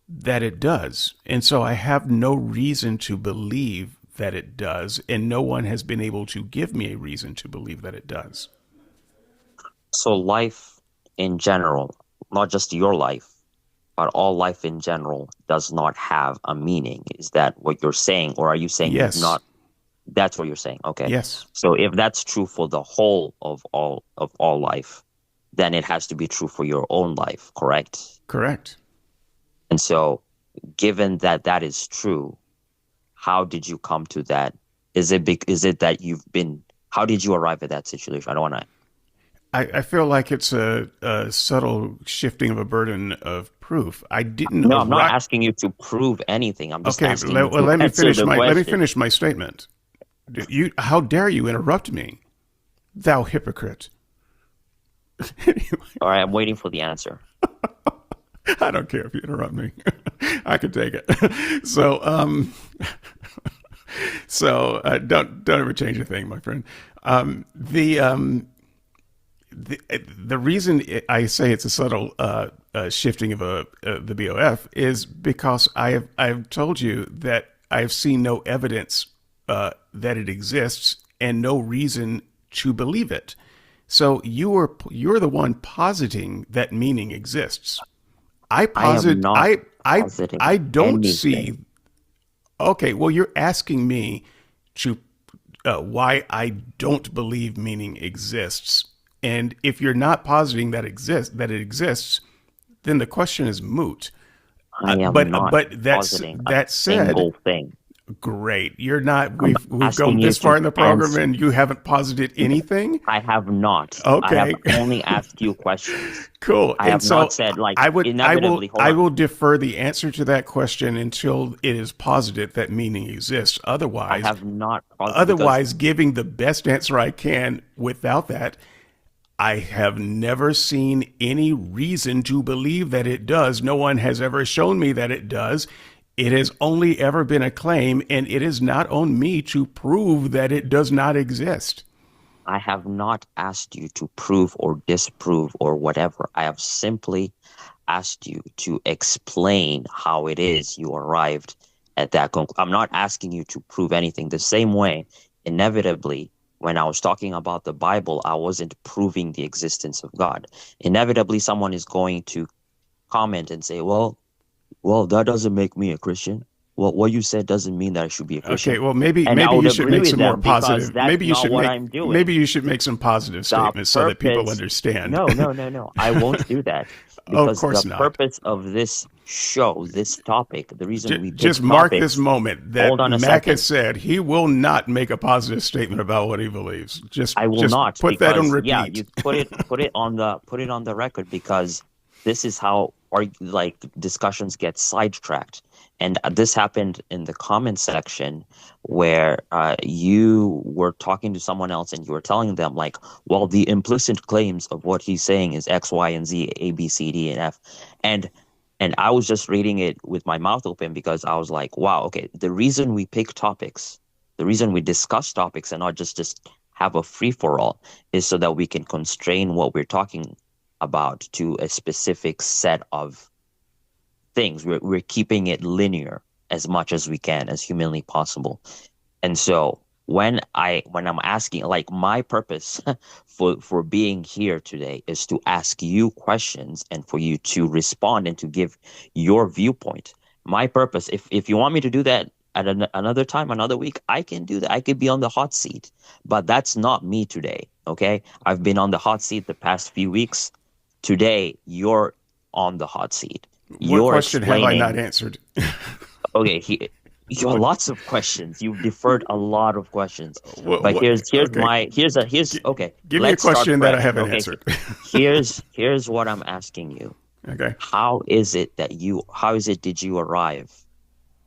that it does. And so I have no reason to believe that it does, and no one has been able to give me a reason to believe that it does. So life in general, not just your life, but all life in general does not have a meaning. Is that what you're saying? Or are you saying Yes. not? That's what you're saying. Okay. Yes. So if that's true for the whole of all life, then it has to be true for your own life, correct? Correct. And so given that that is true, how did you come to that? Is it that how did you arrive at that situation? I don't want to. I feel like it's a subtle shifting of a burden of proof. I didn't No, I'm not arrive. asking you to prove anything. I'm just Okay, asking you well, to answer the let me question. finish my statement. How dare you interrupt me, thou hypocrite? All right, I'm waiting for the answer. I don't care if you interrupt me. I can take it. So, don't ever change a thing, my friend. The reason I say it's a subtle shifting of the BOF is because I've told you that I've seen no evidence that it exists and no reason to believe it. So you're the one positing that meaning exists. I I am posit not positing I don't anything. see. Okay, well, you're asking me to why I don't believe meaning exists, and if you're not positing that it exists, then the question is moot. I am not But positing a that said, single thing. great. You're not. I'm We've asking gone you this far to in the program, answer. and you haven't posited anything. I have not. I have Okay. only asked you questions. Cool. I And have not so said like inevitably. Hold I on. will defer the answer to that question until it is posited that meaning exists. I have not because Otherwise, giving the best answer I can without that, I have never seen any reason to believe that it does. No one has ever shown me that it does. It has only ever been a claim, and it is not on me to prove that it does not exist. I have not asked you to prove or disprove or whatever. I have simply asked you to explain how it is you arrived at that conclusion. I'm not asking you to prove anything. The same way, inevitably, when I was talking about the Bible, I wasn't proving the existence of God. Inevitably, someone is going to comment and say, well, that doesn't make me a Christian. Well, what you said doesn't mean that I should be a Okay, Christian. well, And I maybe would you should agree make with some more them because positive. that's not what I'm doing. Maybe you should make some positive The statements so that people purpose, understand. no. I won't do that Oh, of because the course not. purpose of this show, this topic, the reason we Just pick mark this topics, moment hold that on a Mac has second. said he will not make a positive statement about what he believes. I will Just not put that on because yeah, repeat. you put it on the record because this is how like discussions get sidetracked. And this happened in the comment section where you were talking to someone else and you were telling them like, well, the implicit claims of what he's saying is X, Y, and Z, A, B, C, D, and F. And and I was just reading it with my mouth open because I was like, wow, okay, the reason we pick topics The reason we discuss topics and not just have a free for all is so that we can constrain what we're talking about to a specific set of things. We're keeping it linear as much as we can, as humanly possible. And so when I'm asking, like, my purpose for being here today is to ask you questions and for you to respond and to give your viewpoint. My purpose, if you want me to do that at another time, another week, I can do that. I could be on the hot seat, but that's not me today. Okay, I've been on the hot seat the past few weeks. Today, you're on the hot seat. What You're question have I not explaining. answered? Okay, you have lots of questions. You've deferred a lot of questions. But What? Okay, here's okay. give me a Let's start question that I fresh. haven't Okay, answered. here's what I'm asking you. Okay. How is it did you arrive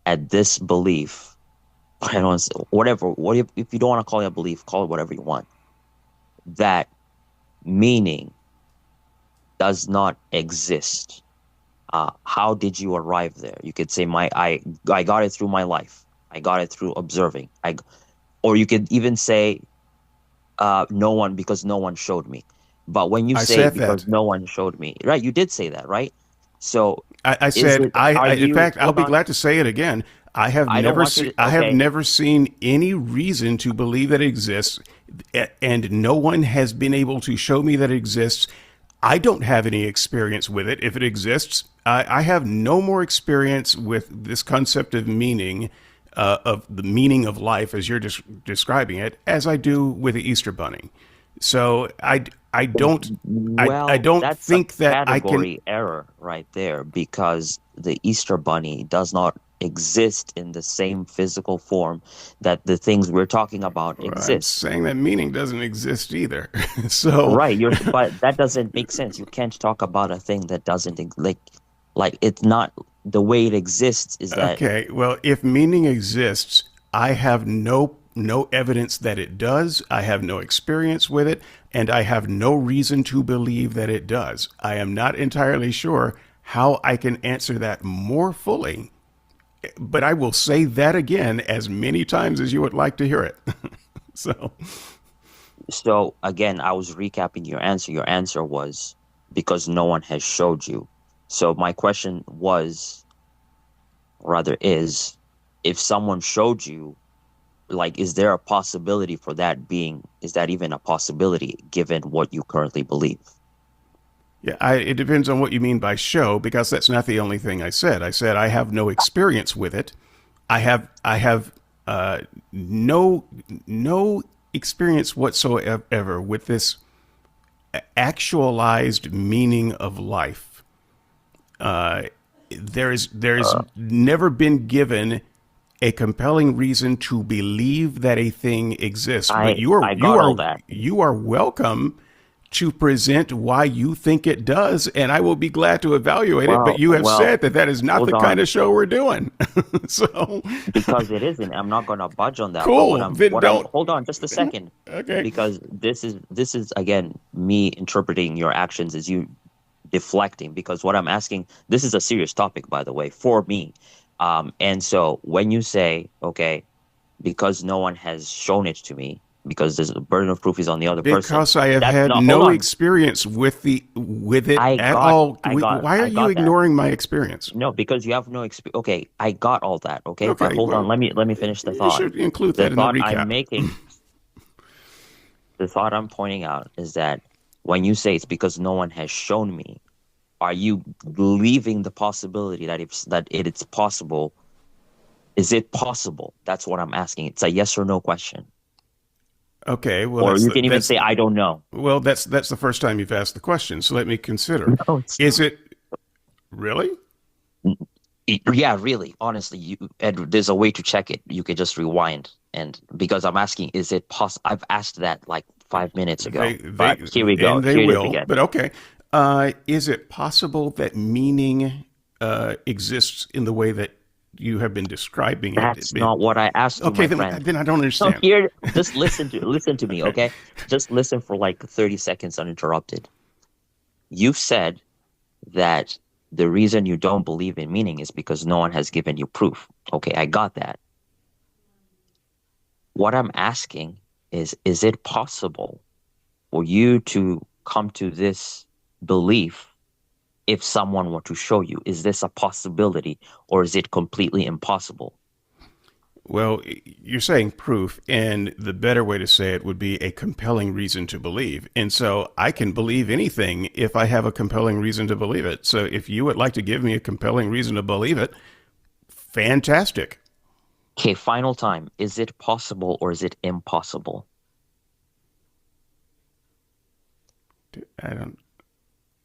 at this belief? I don't want to whatever. What if you don't want to call it a belief, call it whatever you want. That meaning does not exist. How did you arrive there? You could say I got it through my life. I got it through observing. Or you could even say no one, because no one showed me. But when you I say said because that. no one showed me, right? You did say that, right? So I is said it, are in you, fact, I'll hold be on, glad to say it again. I don't want you to, I have okay, never seen any reason to believe that it exists, and no one has been able to show me that it exists. I don't have any experience with it. If it exists, I have no more experience with this concept of meaning, of the meaning of life as you're describing it, as I do with the Easter Bunny. So I well, don't that's a think that I can. category error right there, because the Easter Bunny does not exist in the same physical form that the things we're talking about I'm exist. saying that meaning doesn't exist either. So, Right, but that doesn't make sense. You can't talk about a thing that doesn't like it's not the way it exists is that okay, well, if meaning exists, I have no evidence that it does. I have no experience with it, and I have no reason to believe that it does. I am not entirely sure how I can answer that more fully, but I will say that again as many times as you would like to hear it. So, so again, I was recapping your answer. Your answer was because no one has showed you. So my question was, rather is, if someone showed you, like, is there a possibility for that being, is that even a possibility given what you currently believe? yeah, it depends on what you mean by show, because that's not the only thing I said. I said I have no experience with it. I have no experience whatsoever with this actualized meaning of life. Uh, there's Uh, never been given a compelling reason to believe that a thing exists. But I got all that. you are welcome to present why you think it does, and I will be glad to evaluate it. But you have Well, said that that is not hold the kind on. of show we're doing. So Because it isn't. I'm not gonna budge on that. But cool. Then what I'm don't. hold on just a second. Okay. Because this is again me interpreting your actions as you deflecting, because what I'm asking, this is a serious topic, by the way, for me. And so when you say, okay, because no one has shown it to me, because there's a burden of proof is on the other person, Because I have that's had not, hold no on. experience with it at all. Why are I you got that. ignoring my experience? No, because you have no experience. Okay, I got all that. Okay, but Okay, hold on. well, Let me finish the you thought. should include The that in the thought I'm recap. making, the thought I'm pointing out is that when you say it's because no one has shown me, are you leaving the possibility that if that it's possible? Is it possible? That's what I'm asking. It's a yes or no question. Okay, well Or you can even say I don't know. that's the first time you've asked the question. So let me consider. No, it's Is not. it really? Yeah, really. Honestly, there's a way to check it. You could just rewind, and because I'm asking, is it possible? I've asked that like 5 minutes ago, They but here we go. and they Here it is will. again. But okay, is it possible that meaning exists in the way that you have been describing it? That's not what I asked you, Okay, my friend. then I don't No, understand. here, just listen to me, Okay. okay? Just listen for like 30 seconds uninterrupted. You've said that the reason you don't believe in meaning is because no one has given you proof. Okay, I got that. What I'm asking is it possible for you to come to this belief if someone were to show you? Is this a possibility or is it completely impossible? Well, you're saying proof, and the better way to say it would be a compelling reason to believe. And so I can believe anything if I have a compelling reason to believe it. So if you would like to give me a compelling reason to believe it, fantastic. Okay, final time. Is it possible or is it impossible? I don't.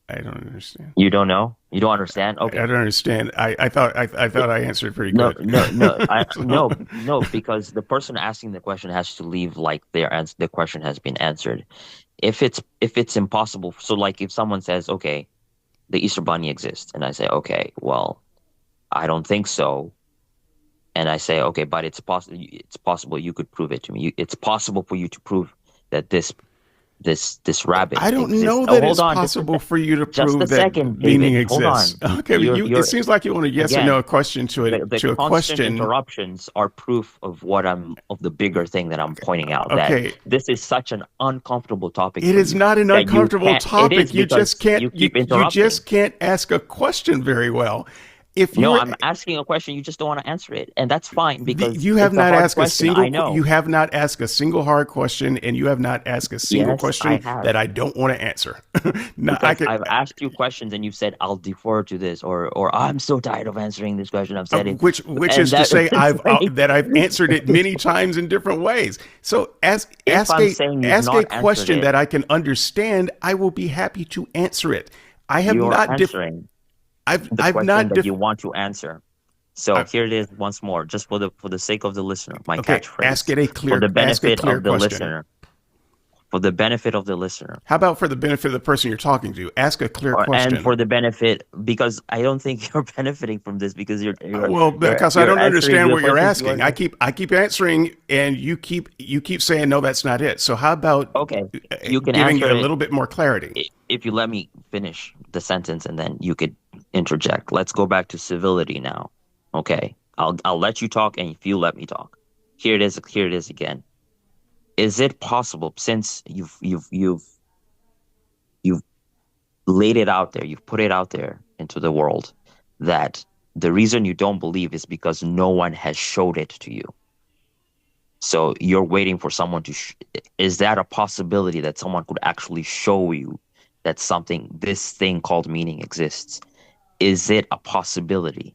I don't understand. You don't know? You don't understand? I Okay. don't understand. I thought I answered pretty No, good. no, no. So, No, because the person asking the question has to leave like the question has been answered. If it's impossible, so like if someone says, okay, the Easter Bunny exists, and I say, okay, well, I don't think so, and I say, okay, but it's possible you could prove it to me. It's possible for you to prove that this rabbit I don't exists. know Oh, that hold it's on, possible for you to just a prove that second, meaning David. Hold exists. on. Okay, but it You're seems like you want a yes or no again. question The to a constant question. interruptions are proof of of the bigger thing that I'm pointing out, that Okay, this is such an uncomfortable topic it for is you not an that you uncomfortable can't. It is topic. because you keep You interrupting. just can't ask a question very well. If you No, were I'm asking a question, you just don't want to answer it, and that's fine because you have it's a not hard asked a question. single I know. you have not asked a single hard question, and you have not asked a single Yes, I question have. that I don't want to answer. No, I Because could. I've asked you questions and you've said I'll defer to this, or I'm so tired of answering this question. I've said it, Which and is to that say it's like that I've answered it many times in different ways. So if I'm saying you've ask a not answered question it, that I can understand. I will be happy to answer it. I have you're not answering the I've question not that you want to answer. So I, here it is once more, just for the sake of the listener, my okay. catchphrase, Ask a clear question. for the benefit of the listener, How about for the benefit of the person you're talking to? Ask a clear and question. for the benefit, because I don't think you're benefiting from this because Well, because I you're don't answering understand the what you're questions you asking. already. I keep answering, and you keep saying no, that's not it. So how about Okay, you can giving answer a it little bit more clarity? if you let me finish the sentence, and then you could interject. Let's go back to civility now. Okay, I'll let you talk, and if you let me talk, here it is. Here it is again. Is it possible, since you've laid it out there, you've put it out there into the world, that the reason you don't believe is because no one has showed it to you. So you're waiting for someone to. Is that a possibility that someone could actually show you that this thing called meaning exists? Is it a possibility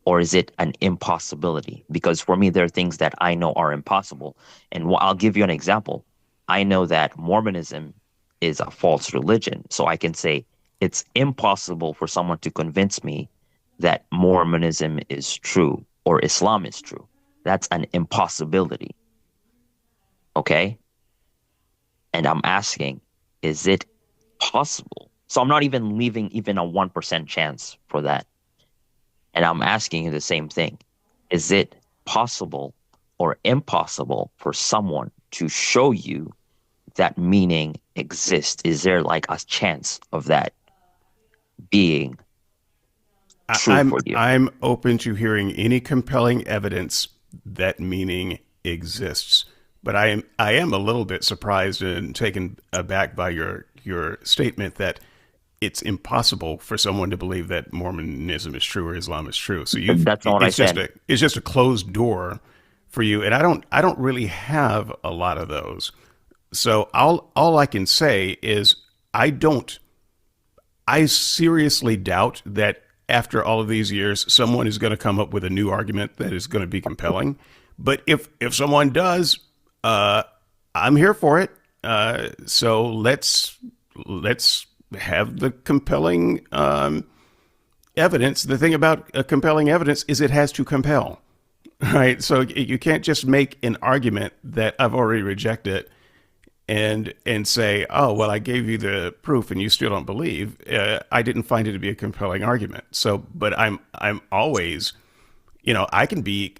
or is it an impossibility? Because for me, there are things that I know are impossible. And I'll give you an example. I know that Mormonism is a false religion. So I can say it's impossible for someone to convince me that Mormonism is true or Islam is true. That's an impossibility. Okay. And I'm asking, is it possible? So I'm not even leaving even a 1% chance for that. And I'm asking you the same thing. Is it possible or impossible for someone to show you that meaning exists? Is there like a chance of that being true for you? I'm open to hearing any compelling evidence that meaning exists. But I am a little bit surprised and taken aback by your statement that it's impossible for someone to believe that Mormonism is true or Islam is true. So That's not what I said. it's just a closed door for you, and I don't really have a lot of those. So all I can say is I don't I seriously doubt that after all of these years, someone is going to come up with a new argument that is going to be compelling. But if someone does, uh, I'm here for it. So let's have the compelling evidence. The thing about compelling evidence is it has to compel, right? So you can't just make an argument that I've already rejected and say, oh well, I gave you the proof and you still don't believe. I didn't find it to be a compelling argument. So, but I'm always, I can be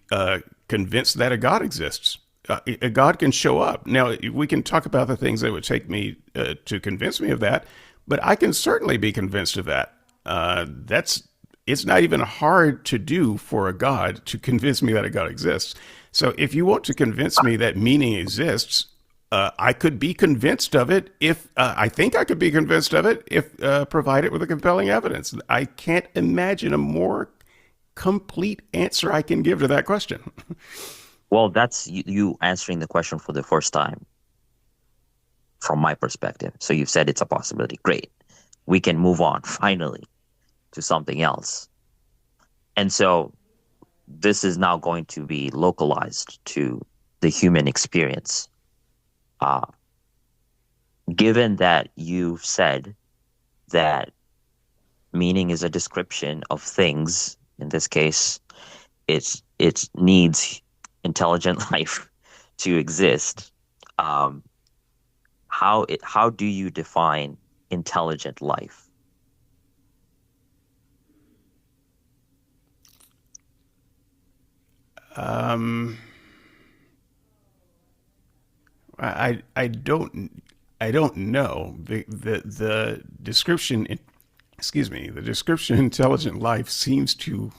convinced that a God exists. A God can show up. Now we can talk about the things that would take me to convince me of that, but I can certainly be convinced of that. That's it's not even hard to do for a God to convince me that a God exists. So if you want to convince me that meaning exists, I could be convinced of it if I think I could be convinced of it if provided with a compelling evidence. I can't imagine a more complete answer I can give to that question. Well, that's you answering the question for the first time from my perspective. So you've said it's a possibility. Great. We can move on finally to something else. And so this is now going to be localized to the human experience. Uh, Given that you've said that meaning is a description of things, in this case, it needs intelligent life to exist. Um, how do you define intelligent life? Um, I don't know the description. Excuse me. The description intelligent life seems to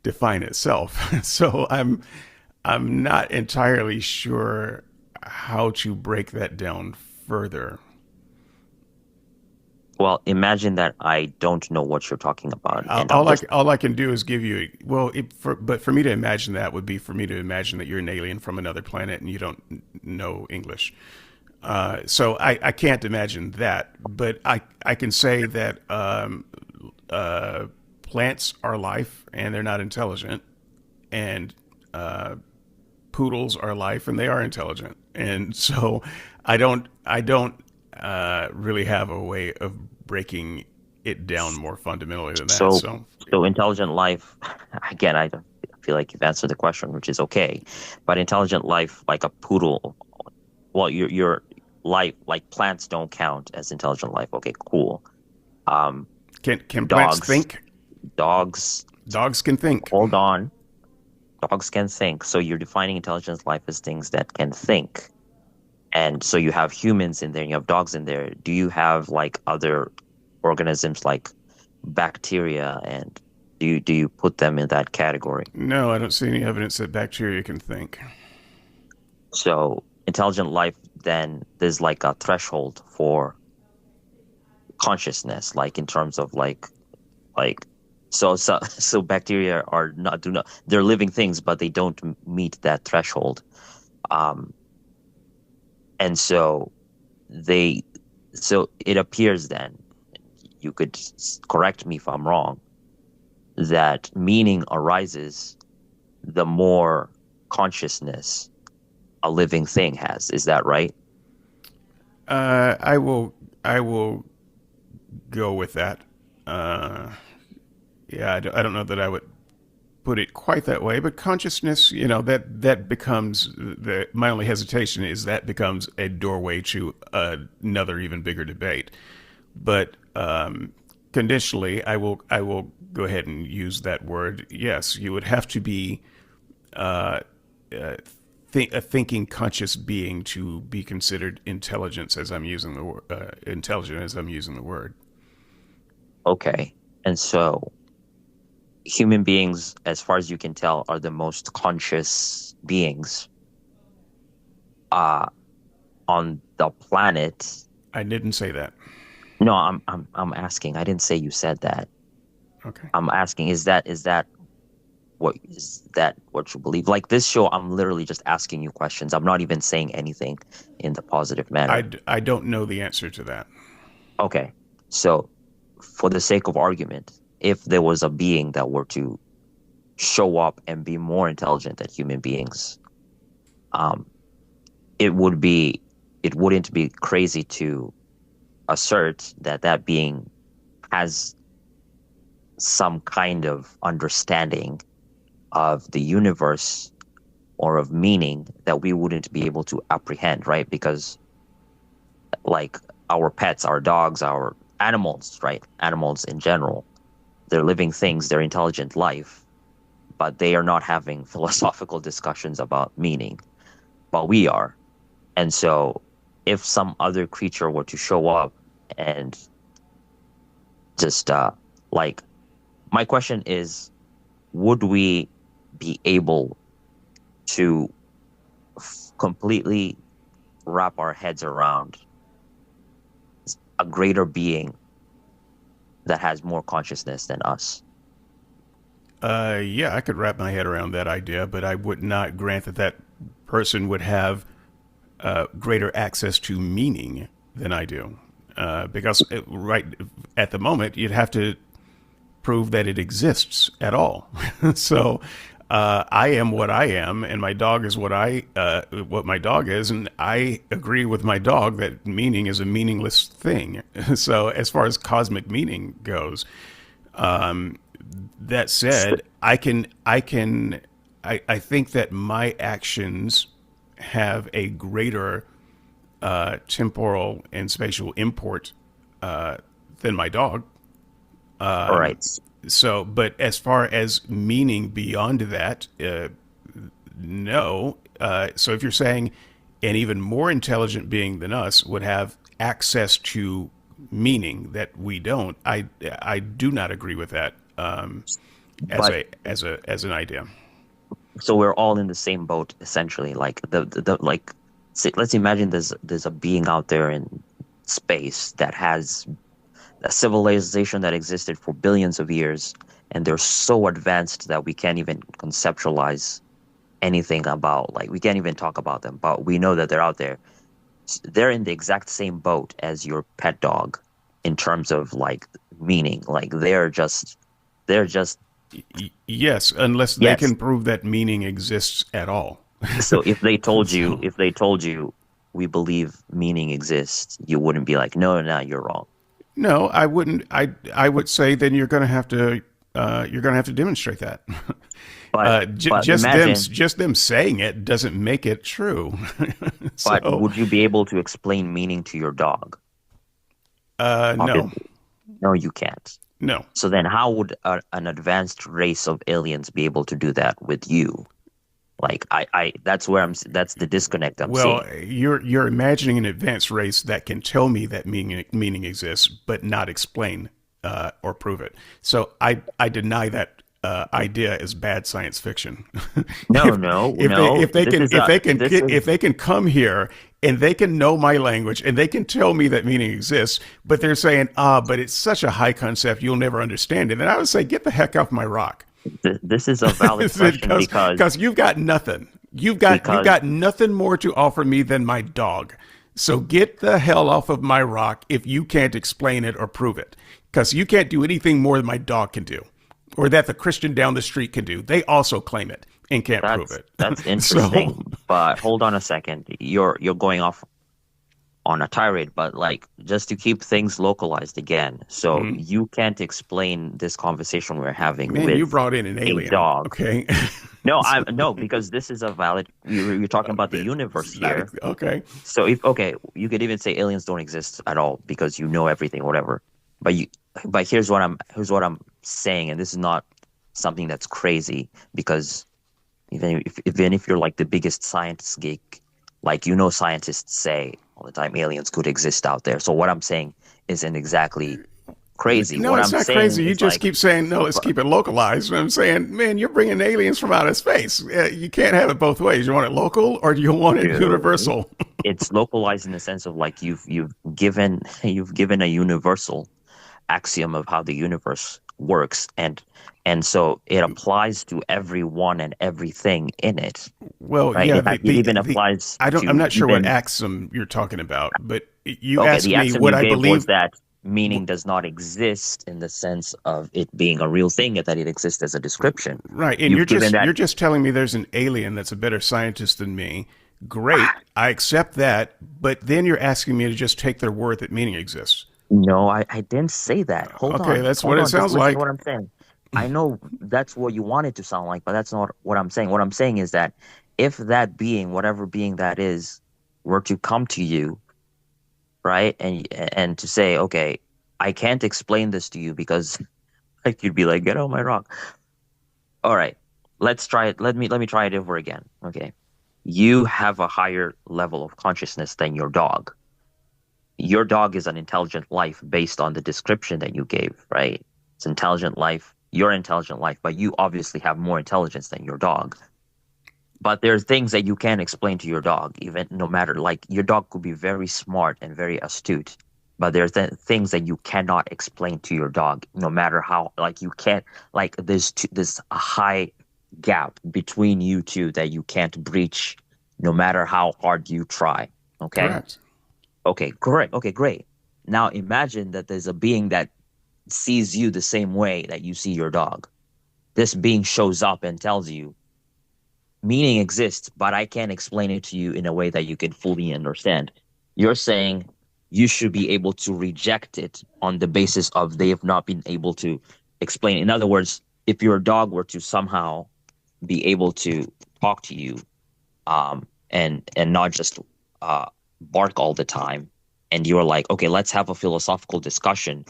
define itself. So I'm not entirely sure how to break that down further. Well, imagine that I don't know what you're talking about, All, and I'm all I just all I can do is give you well, but for me to imagine that would be for me to imagine that you're an alien from another planet and you don't know English. So I can't imagine that, but I can say that plants are life and they're not intelligent, and poodles are life and they are intelligent, and so I don't really have a way of breaking it down more fundamentally than that. so So so intelligent life. Again, I don't feel like you've answered the question, which is okay. But intelligent life, like a poodle, well, your life, like plants don't count as intelligent life. Okay, cool. Um, can plants dogs, think? dogs, Dogs can think. hold on. Dogs can think. So you're defining intelligent life as things that can think. And so you have humans in there, and you have dogs in there. Do you have like other organisms like bacteria, and do you put them in that category? No, I don't see any evidence that bacteria can think. So intelligent life, then there's like a threshold for consciousness, like in terms of like so bacteria are not do not they're living things, but they don't meet that threshold. Um, and they so it appears then, you could correct me if I'm wrong, that meaning arises the more consciousness a living thing has. Is that right? I will go with that. Uh, yeah, I don't know that I would put it quite that way, but consciousness, that becomes my only hesitation is that becomes a doorway to another even bigger debate. But conditionally, I will go ahead and use that word. Yes, you would have to be uh, uh, a thinking, conscious being to be considered intelligence, as I'm using the word, intelligent as I'm using the word. Okay. And so human beings, as far as you can tell, are the most conscious beings uh on the planet. I didn't say that. No, I'm asking. I didn't say you said that. Okay. I'm asking, is that what you believe? Like this show, I'm literally just asking you questions. I'm not even saying anything in the positive manner. I don't know the answer to that. Okay. So for the sake of argument, if there was a being that were to show up and be more intelligent than human beings, um, it would be it wouldn't be crazy to assert that that being has some kind of understanding of the universe or of meaning that we wouldn't be able to apprehend, right? Because like our pets, our dogs, our animals, right? Animals in general, they're living things, they're intelligent life, but they are not having philosophical discussions about meaning, but we are. And so if some other creature were to show up and just like my question is, would we be able to completely wrap our heads around a greater being that has more consciousness than us? Yeah, I could wrap my head around that idea, but I would not grant that that person would have greater access to meaning than I do. Because right at the moment, you'd have to prove that it exists at all. So I am what I am, and my dog is what my dog is, and I agree with my dog that meaning is a meaningless thing. So as far as cosmic meaning goes, that said, I think that my actions have a greater temporal and spatial import than my dog. All right. So, but as far as meaning beyond that, no. So if you're saying an even more intelligent being than us would have access to meaning that we don't, I do not agree with that as But as an idea. so we're all in the same boat essentially. Like like let's imagine there's a being out there in space that has a civilization that existed for billions of years, and they're so advanced that we can't even conceptualize anything about, like, we can't even talk about them, but we know that they're out there. They're in the exact same boat as your pet dog in terms of like meaning. Like they're just Yes, unless they yes. can prove that meaning exists at all. So So if they told you we believe meaning exists, you wouldn't be like, no, no, you're wrong. no, I wouldn't. I would say then you're going to have to demonstrate that. But imagine, Just them saying it doesn't make it true. but So would you be able to explain meaning to your dog? no, Obviously, no, you can't. no. So then how would an advanced race of aliens be able to do that with you? Like that's where that's the disconnect I'm Well, seeing. you're imagining an advanced race that can tell me that meaning exists, but not explain or prove it. So I deny that idea as bad science fiction. No, if no, no. if they can come here and they can know my language and they can tell me that meaning exists, but they're saying but it's such a high concept you'll never understand it, then I would say get the heck off my rock. This is a valid question Because you've got nothing. You've because got nothing more to offer me than my dog. So get the hell off of my rock if you can't explain it or prove it. Because you can't do anything more than my dog can do, or that the Christian down the street can do. They also claim it and can't prove it. that's So interesting. But hold on a second. You're going off on a tirade, but like just to keep things localized again. So you can't explain this conversation we're having man, you with brought in an a alien. dog. Okay. No, So, no, because this is a valid. You're talking about the universe it's not here. okay. So if okay, you could even say aliens don't exist at all because you know everything, whatever. But you, but here's what I'm saying, and this is not something that's crazy because even if you're like the biggest science geek, like scientists say all the time aliens could exist out there. So what I'm saying isn't exactly crazy. No, What it's I'm not saying crazy. You is just like, keep saying, no, let's but, keep it localized. And I'm saying, man, you're bringing aliens from outer space. You can't have it both ways. You want it local or do you want it dude, universal? it's localized in the sense of like you've given a universal axiom of how the universe works, and so it applies to everyone and everything in it, Well, right? yeah, It even applies I'm to not sure what even axiom you're talking about, but you okay, asked the me axiom what you I gave was believe. that meaning does not exist in the sense of it being a real thing, that it exists as a description. Right, and You've given that. you're just telling me there's an alien that's a better scientist than me. Great, I accept that, but then you're asking me to just take their word that meaning exists. No, I didn't say that. Hold Okay, on. that's what Hold it on. Just sounds listen to like. what I'm saying. I know that's what you want it to sound like, but that's not what I'm saying. What I'm saying is that if that being, whatever being that is, were to come to you, right, and to say, okay, I can't explain this to you because like you'd be like, get on my rock. All right, let's try it. Let me try it over again. Okay. You have a higher level of consciousness than your dog. Your dog is an intelligent life based on the description that you gave, right? It's an intelligent life. your intelligent life, but you obviously have more intelligence than your dog. But there's things that you can't explain to your dog, even no matter like your dog could be very smart and very astute, but there's things that you cannot explain to your dog, no matter how like you can't like there's a high gap between you two that you can't breach, no matter how hard you try. Okay. Correct. Okay. Correct. Okay. Great. Now imagine that there's a being that sees you the same way that you see your dog. This being shows up and tells you meaning exists, but I can't explain it to you in a way that you can fully understand. You're saying you should be able to reject it on the basis of they have not been able to explain it. In other words, if your dog were to somehow be able to talk to you, and not just bark all the time, and you're like, okay, let's have a philosophical discussion,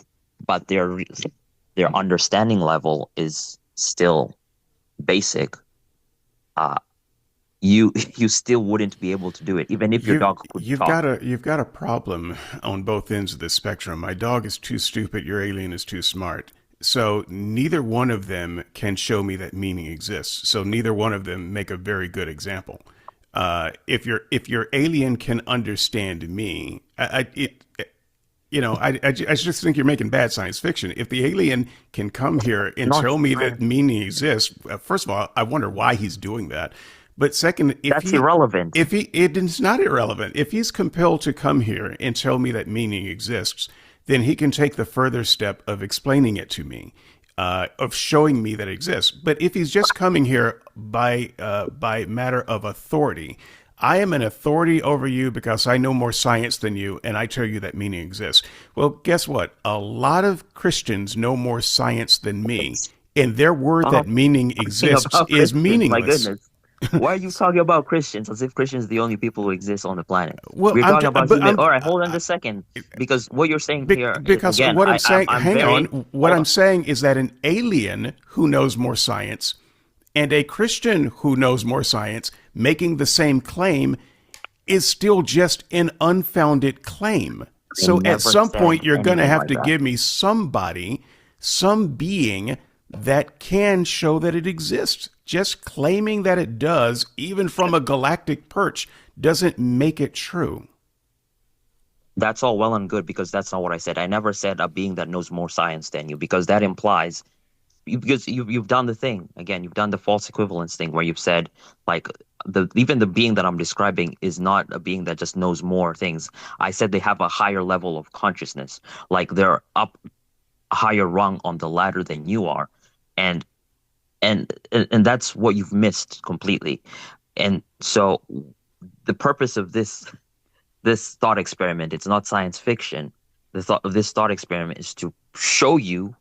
but their understanding level is still basic. Uh, you still wouldn't be able to do it, even if your You've dog could talk. you've got a problem on both ends of the spectrum. My dog is too stupid, your alien is too smart. So neither one of them can show me that meaning exists. So neither one of them make a very good example. If your alien can understand me, I just think you're making bad science fiction. If the alien can come here and Not tell me that science. meaning exists, first of all, I wonder why he's doing that. But second, That's irrelevant. if he, it is not irrelevant. If he's compelled to come here and tell me that meaning exists, then he can take the further step of explaining it to me, of showing me that it exists. But if he's just coming here by matter of authority, I am an authority over you because I know more science than you, and I tell you that meaning exists. Well, guess what? A lot of Christians know more science than me, and their word Oh, that meaning talking exists about is Christians, my meaningless. goodness. Why are you talking about Christians as if Christians are the only people who exist on the planet? Well, We're talking about but human. All right, hold on a second, because what you're saying here is because again, what I'm saying, I'm hang on, very what hold I'm on. saying is that an alien who knows more science and a Christian who knows more science making the same claim is still just an unfounded claim. I So at never some said point, you're going to anything have like to that. give me somebody, some being that can show that it exists. Just claiming that it does, even from a galactic perch, doesn't make it true. That's all well and good because that's not what I said. I never said a being that knows more science than you because that implies because you've done the thing again. You've done the false equivalence thing where you've said like the even the being that I'm describing is not a being that just knows more things. I said they have a higher level of consciousness, like they're up a higher rung on the ladder than you are, and and that's what you've missed completely. And so the purpose of this thought experiment, it's not science fiction. The thought of this thought experiment is to show you,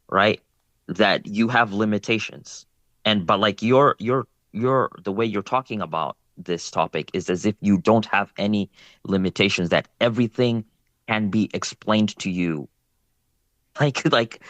right, that you have limitations. And but like your the way you're talking about this topic is as if you don't have any limitations, that everything can be explained to you. Like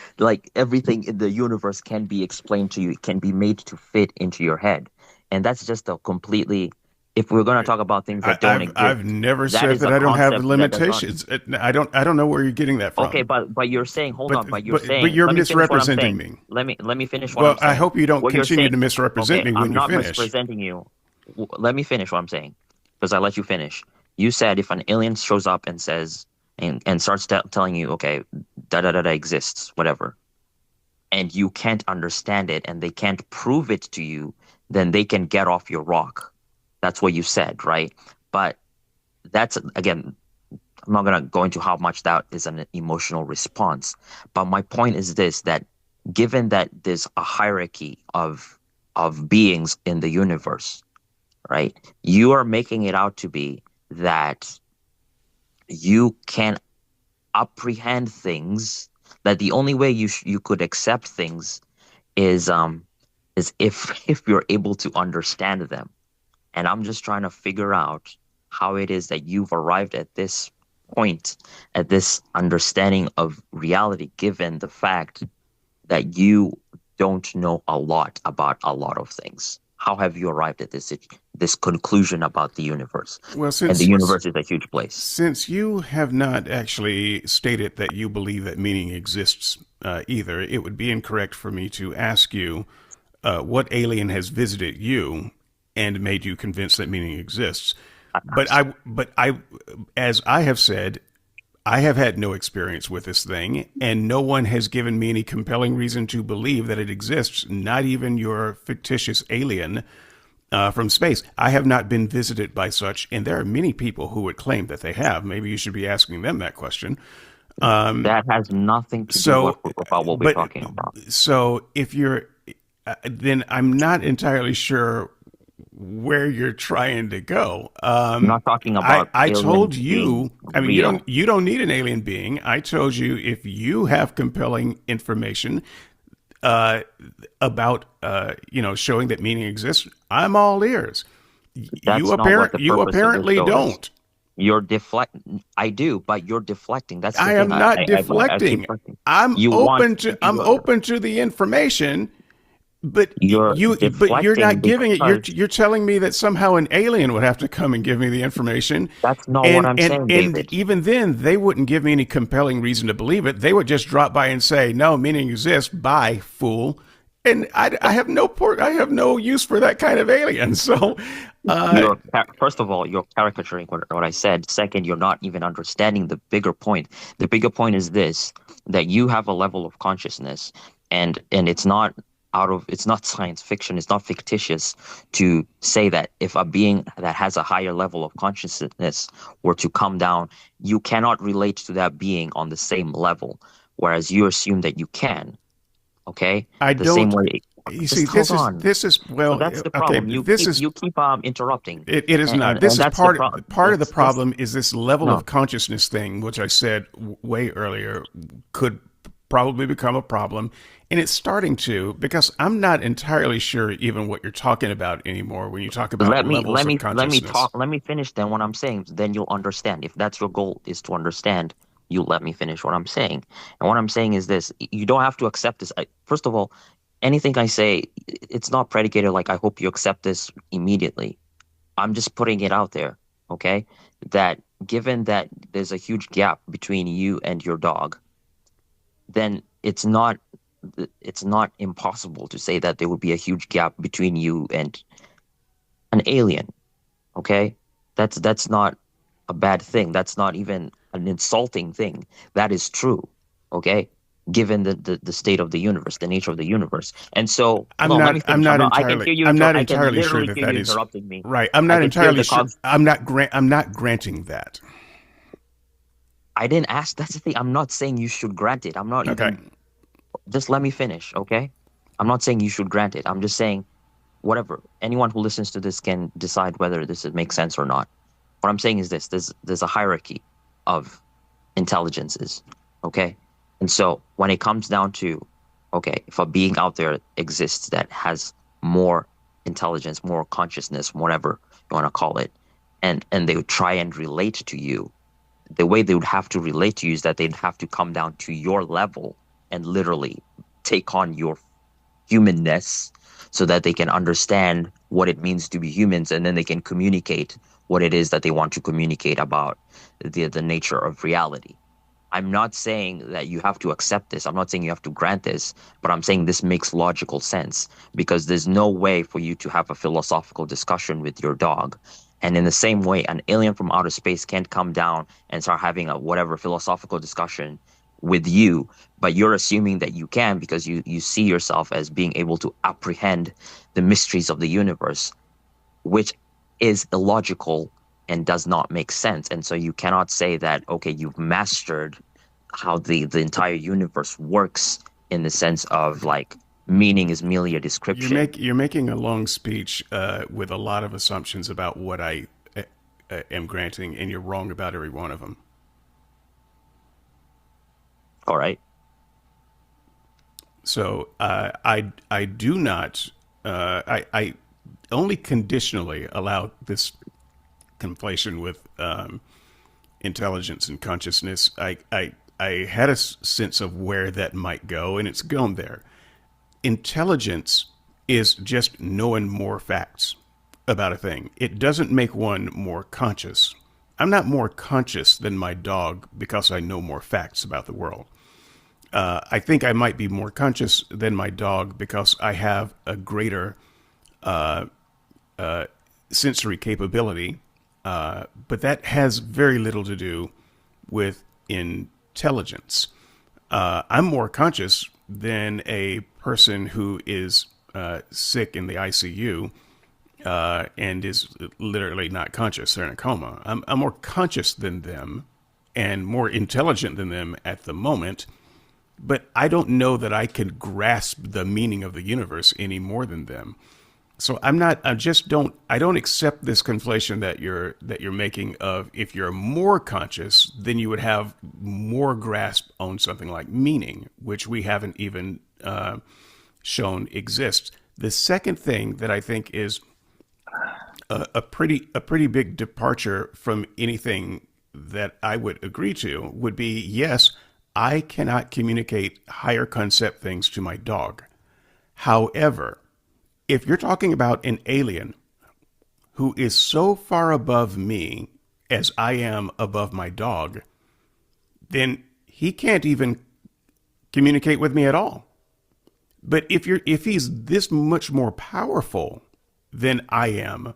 everything in the universe can be explained to you. It can be made to fit into your head. And that's just a completely if we're going to talk about things that don't I've exist, never that said is that a I don't have concept that does not. limitations. I don't know where you're getting that Okay, from. but you're saying, hold on, but you're But saying, you're let me finish what I'm misrepresenting saying. me. Let me finish what Well, I'm I saying. hope you don't What you're continue saying, to misrepresent okay, me when I'm you not finish. misrepresenting you. Let me finish what I'm saying, because I let you finish. You said if an alien shows up and says and starts telling you, okay, da da da da exists, whatever, and you can't understand it and they can't prove it to you, then they can get off your rock. That's what you said, right? But that's again, I'm not gonna go into how much that is an emotional response. But my point is this, that given that there's a hierarchy of beings in the universe, right? You are making it out to be that you can apprehend things, that the only way you could accept things is if if you're able to understand them. And I'm just trying to figure out how it is that you've arrived at this point, at this understanding of reality, given the fact that you don't know a lot about a lot of things. How have you arrived at this conclusion about the universe? Well, And the universe is a huge place. since you have not actually stated that you believe that meaning exists either, it would be incorrect for me to ask you what alien has visited you and made you convinced that meaning exists. As I have said, I have had no experience with this thing, and no one has given me any compelling reason to believe that it exists, not even your fictitious alien from space. I have not been visited by such, and there are many people who would claim that they have. Maybe you should be asking them that question. That has nothing to do So, about what we're but talking about. so if you're, then I'm not entirely sure where you're trying to go. I'm not talking about I told aliens being you. I mean, real. you don't need an alien being. I told you if you have compelling information uh, about showing that meaning exists, I'm all ears. That's not what the You purpose of this apparently show is. don't. You're deflect. I do, but you're deflecting. That's the I thing. am not I keep deflecting. deflecting. You want I'm open to the information, but you're you're deflecting not giving it. because You're telling me that somehow an alien would have to come and give me the information, that's not what I'm saying, and David. even then they wouldn't give me any compelling reason to believe it. They would just drop by and say, "No, meaning exists." Bye, fool. And I have I have no use for that kind of alien. So, uh, First of all, you're caricaturing what I said. Second, you're not even understanding the bigger point. The bigger point is this: that you have a level of consciousness, and it's not science fiction. It's not fictitious to say that if a being that has a higher level of consciousness were to come down, you cannot relate to that being on the same level, whereas you assume that you can. Okay, I the same don't. way. You see, Just hold on. this is So well, that's the okay. problem. This is You keep interrupting, it is not. This and is that's the part of the that's problem is this level no. of consciousness thing, which I said way earlier could probably become a problem, and it's starting to because I'm not entirely sure even what you're talking about anymore when you talk about levels of consciousness. Let me finish then what I'm saying. Then you'll understand. If that's your goal is to understand, you let me finish what I'm saying. And what I'm saying is this: you don't have to accept this. First of all, anything I say, it's not predicated like I hope you accept this immediately. I'm just putting it out there, okay? That given that there's a huge gap between you and your dog, then it's not impossible to say that there would be a huge gap between you and an alien, okay? That's not a bad thing. That's not even an insulting thing. That is true, okay? Given the state of the universe, the nature of the universe. And so, no, let me finish. I can hear you I'm not I can entirely sure literally that hear that you is interrupting me. right. I'm I not can hear entirely the sure. cogs. I'm not granting that. I didn't ask. That's the thing. I'm not saying you should grant it. I'm not Okay. even. Just let me finish, okay? I'm not saying you should grant it. I'm just saying whatever. Anyone who listens to this can decide whether makes sense or not. What I'm saying is this: there's a hierarchy of intelligences, okay? And so when it comes down to, okay, if a being out there exists that has more intelligence, more consciousness, whatever you want to call it, and they would try and relate to you, the way they would have to relate to you is that they'd have to come down to your level and literally take on your humanness so that they can understand what it means to be humans, and then they can communicate what it is that they want to communicate about the nature of reality. I'm not saying that you have to accept this. I'm not saying you have to grant this, but I'm saying this makes logical sense because there's no way for you to have a philosophical discussion with your dog. And in the same way, an alien from outer space can't come down and start having a whatever philosophical discussion with you, but you're assuming that you can because you see yourself as being able to apprehend the mysteries of the universe, which is illogical and does not make sense. And so you cannot say that, okay, you've mastered how the entire universe works in the sense of like meaning is merely a description. You're making a long speech with a lot of assumptions about what I am granting, and you're wrong about every one of them. All right. So I do not I only conditionally allow this conflation with intelligence and consciousness. I had a sense of where that might go, and it's gone there. Intelligence is just knowing more facts about a thing. It doesn't make one more conscious. I'm not more conscious than my dog because I know more facts about the world. I think I might be more conscious than my dog because I have a greater sensory capability, but that has very little to do with intelligence. I'm more conscious than a person who is sick in the ICU and is literally not conscious. They're in a coma. I'm more conscious than them and more intelligent than them at the moment, but I don't know that I can grasp the meaning of the universe any more than them. So I'm not. I just don't. I don't accept this conflation that you're making of if you're more conscious, then you would have more grasp on something like meaning, which we haven't even shown exists. The second thing that I think is a pretty big departure from anything that I would agree to would be yes, I cannot communicate higher concept things to my dog. However, if you're talking about an alien who is so far above me as I am above my dog, then he can't even communicate with me at all. But if he's this much more powerful than I am,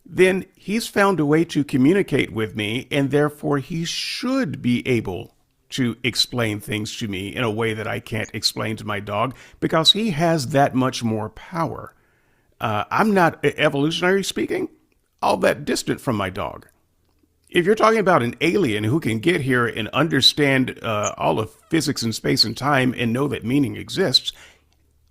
then he's found a way to communicate with me, and therefore he should be able to explain things to me in a way that I can't explain to my dog because he has that much more power. I'm not, evolutionary speaking, all that distant from my dog. If you're talking about an alien who can get here and understand all of physics and space and time and know that meaning exists,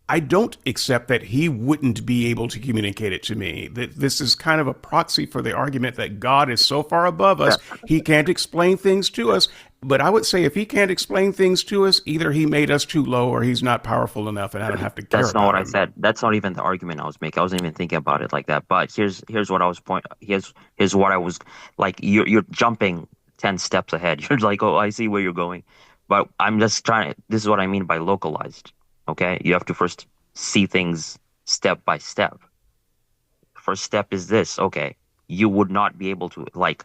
I don't accept that he wouldn't be able to communicate it to me. That this is kind of a proxy for the argument that God is so far above us, he can't explain things to us. But I would say if he can't explain things to us, either he made us too low or he's not powerful enough and I don't have to care That's not what about I him. said. That's not even the argument I was making. I wasn't even thinking about it like that. But here's what I was point. Here's what I was like. You're jumping 10 steps ahead. You're like, oh, I see where you're going. But I'm just trying to. This is what I mean by localized. Okay, you have to first see things step by step. First step is this. Okay, you would not be able to like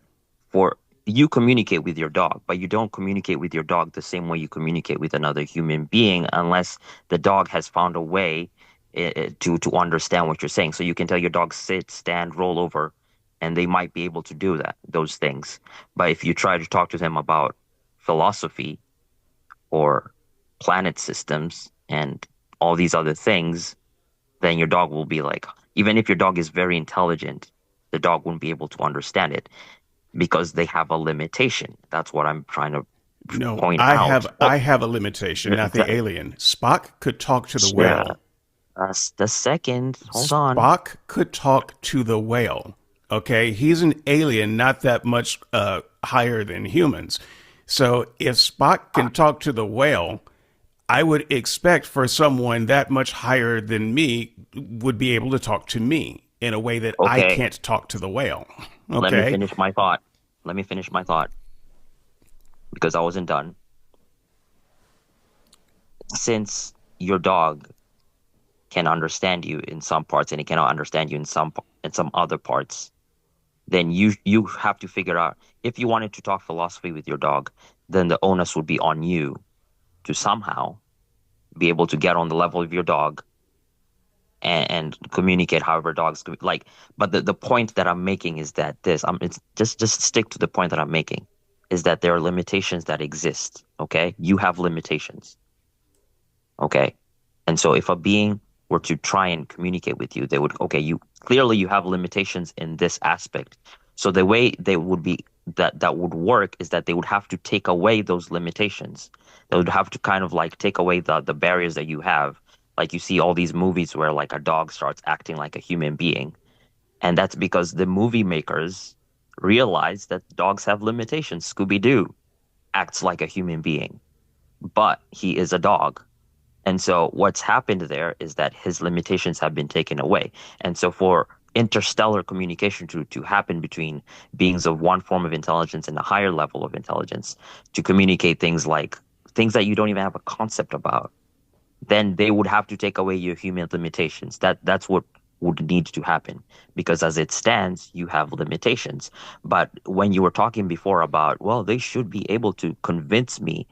for you communicate with your dog, but you don't communicate with your dog the same way you communicate with another human being unless the dog has found a way to understand what you're saying. So you can tell your dog sit, stand, roll over, and they might be able to do those things. But if you try to talk to them about philosophy or planet systems and all these other things, then your dog will be like, even if your dog is very intelligent, the dog wouldn't be able to understand it because they have a limitation. That's what I'm trying to No, point I out. have I have a limitation, not the alien. Spock could talk to the Yeah, whale. the second, hold on. Spock could talk to the whale. Okay, he's an alien, not that much higher than humans. So if Spock Uh, can talk to the whale, I would expect for someone that much higher than me would be able to talk to me in a way that I Okay, can't talk to the whale. let me Okay, finish my thought. Let me finish my thought because I wasn't done. Since your dog can understand you in some parts and it cannot understand you in some other parts, then you have to figure out if you wanted to talk philosophy with your dog, then the onus would be on you to somehow be able to get on the level of your dog and communicate however dogs like. But the point that I'm making is that it's just stick to the point that I'm making is that there are limitations that exist. Okay, you have limitations. Okay, and so if a being were to try and communicate with you, they would, okay, you clearly you have limitations in this aspect. So the way they would be that would work is that they would have to take away those limitations. They would have to kind of like take away the barriers that you have. Like you see all these movies where like a dog starts acting like a human being. And that's because the movie makers realize that dogs have limitations. Scooby-Doo acts like a human being, but he is a dog. And so what's happened there is that his limitations have been taken away. And so for interstellar communication to happen between beings of one form of intelligence and a higher level of intelligence, to communicate things like things that you don't even have a concept about, then they would have to take away your human limitations. That's what would need to happen because as it stands, you have limitations. But when you were talking before about, well, they should be able to convince me,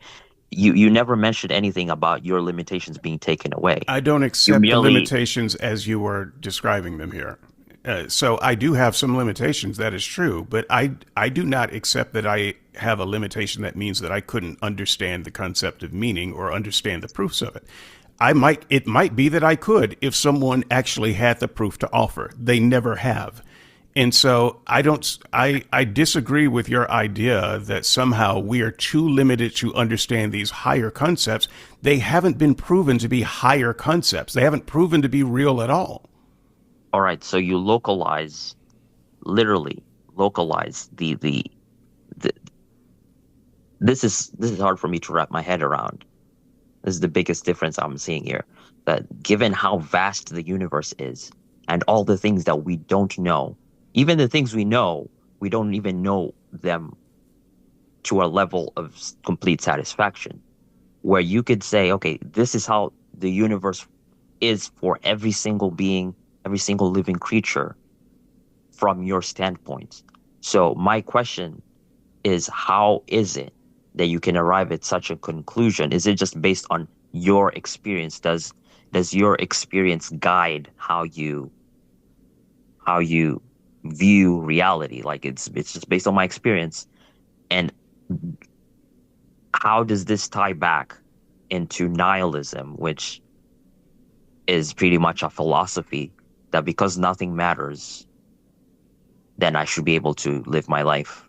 you never mentioned anything about your limitations being taken away. I don't You accept the merely, limitations as you are describing them here. So I do have some limitations. That is true, but I do not accept that I have a limitation that means that I couldn't understand the concept of meaning or understand the proofs of it. It might be that I could if someone actually had the proof to offer. They never have. And so I disagree with your idea that somehow we are too limited to understand these higher concepts. They haven't been proven to be higher concepts. They haven't proven to be real at all. all right, so you localize, literally localize the this is hard for me to wrap my head around. This is the biggest difference I'm seeing here. That given how vast the universe is and all the things that we don't know, even the things we know, we don't even know them to a level of complete satisfaction. Where you could say, okay, this is how the universe is for every single being, every single living creature from your standpoint. So my question is, how is it that you can arrive at such a conclusion? Is it just based on your experience? Does your experience guide how you view reality? Like it's just based on my experience. And how does this tie back into nihilism, which is pretty much a philosophy that because nothing matters, then I should be able to live my life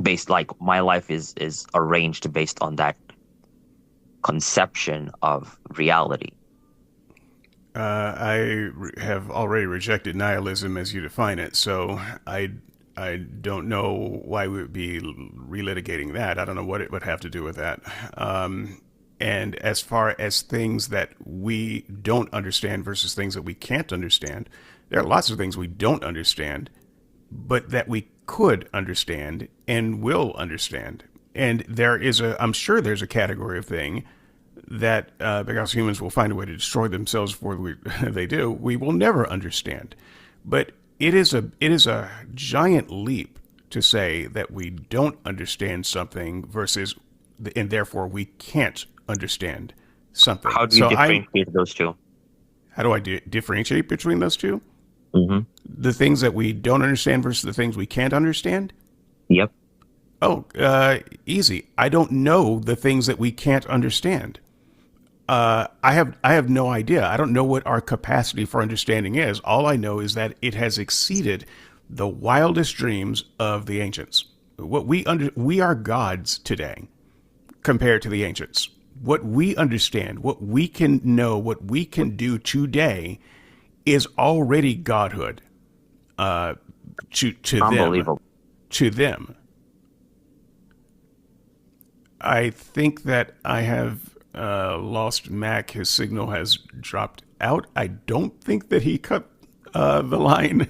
based like my life is arranged based on that conception of reality. Have already rejected nihilism as you define it, so I don't know why we would be relitigating that. I don't know what it would have to do with that. And as far as things that we don't understand versus things that we can't understand, there are lots of things we don't understand, but that we could understand and will understand. And I'm sure there's a category of thing that because humans will find a way to destroy themselves before they do, we will never understand. But it is a giant leap to say that we don't understand something versus and therefore we can't understand something. How do you So differentiate those two? how do I differentiate between those two? Hmm. The things that we don't understand versus the things we can't understand? Yep. Oh, easy. I don't know the things that we can't understand. I have no idea. I don't know what our capacity for understanding is. All I know is that it has exceeded the wildest dreams of the ancients. We are gods today compared to the ancients. What we understand, what we can know, what we can do today is already godhood to them. Unbelievable. To them, I think that I have lost Mac. His signal has dropped out. I don't think that he cut the line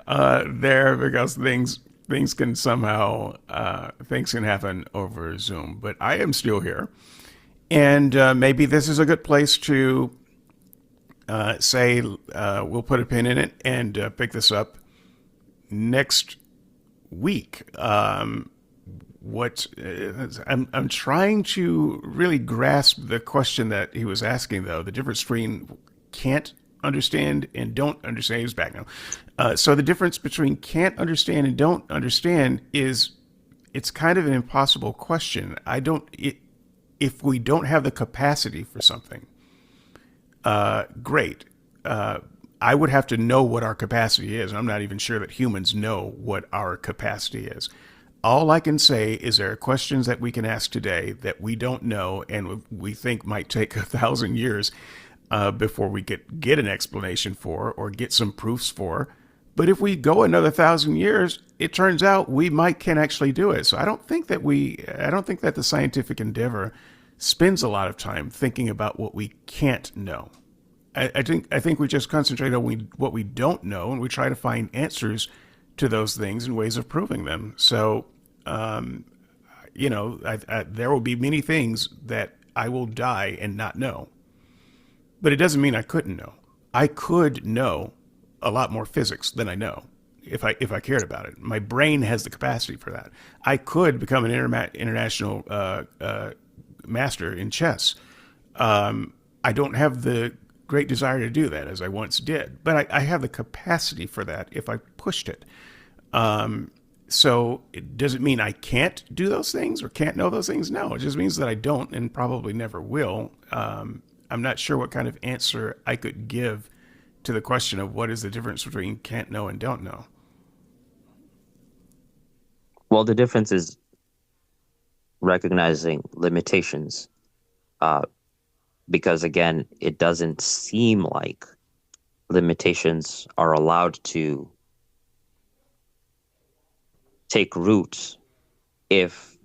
there because things can somehow things can happen over Zoom. But I am still here, and maybe this is a good place to say we'll put a pin in it and pick this up next week. What I'm trying to really grasp the question that he was asking, though, the difference between can't understand and don't understand. He's back now. So the difference between can't understand and don't understand is it's kind of an impossible question. If we don't have the capacity for something, great. I would have to know what our capacity is, and I'm not even sure that humans know what our capacity is. All I can say is there are questions that we can ask today that we don't know and we think might take 1,000 years before we get an explanation for or get some proofs for. But if we go another 1,000 years, it turns out we can actually do it. So I don't think that the scientific endeavor spends a lot of time thinking about what we can't know. I think we just concentrate on what we don't know, and we try to find answers to those things and ways of proving them. So, there will be many things that I will die and not know. But it doesn't mean I couldn't know. I could know a lot more physics than I know if I cared about it. My brain has the capacity for that. I could become an international master in chess. I don't have the great desire to do that as I once did, but I have the capacity for that if I pushed it. So does it mean I can't do those things or can't know those things? No, it just means that I don't and probably never will. I'm not sure what kind of answer I could give to the question of what is the difference between can't know and don't know. Well, the difference is recognizing limitations, uh, because again, it doesn't seem like limitations are allowed to take root if,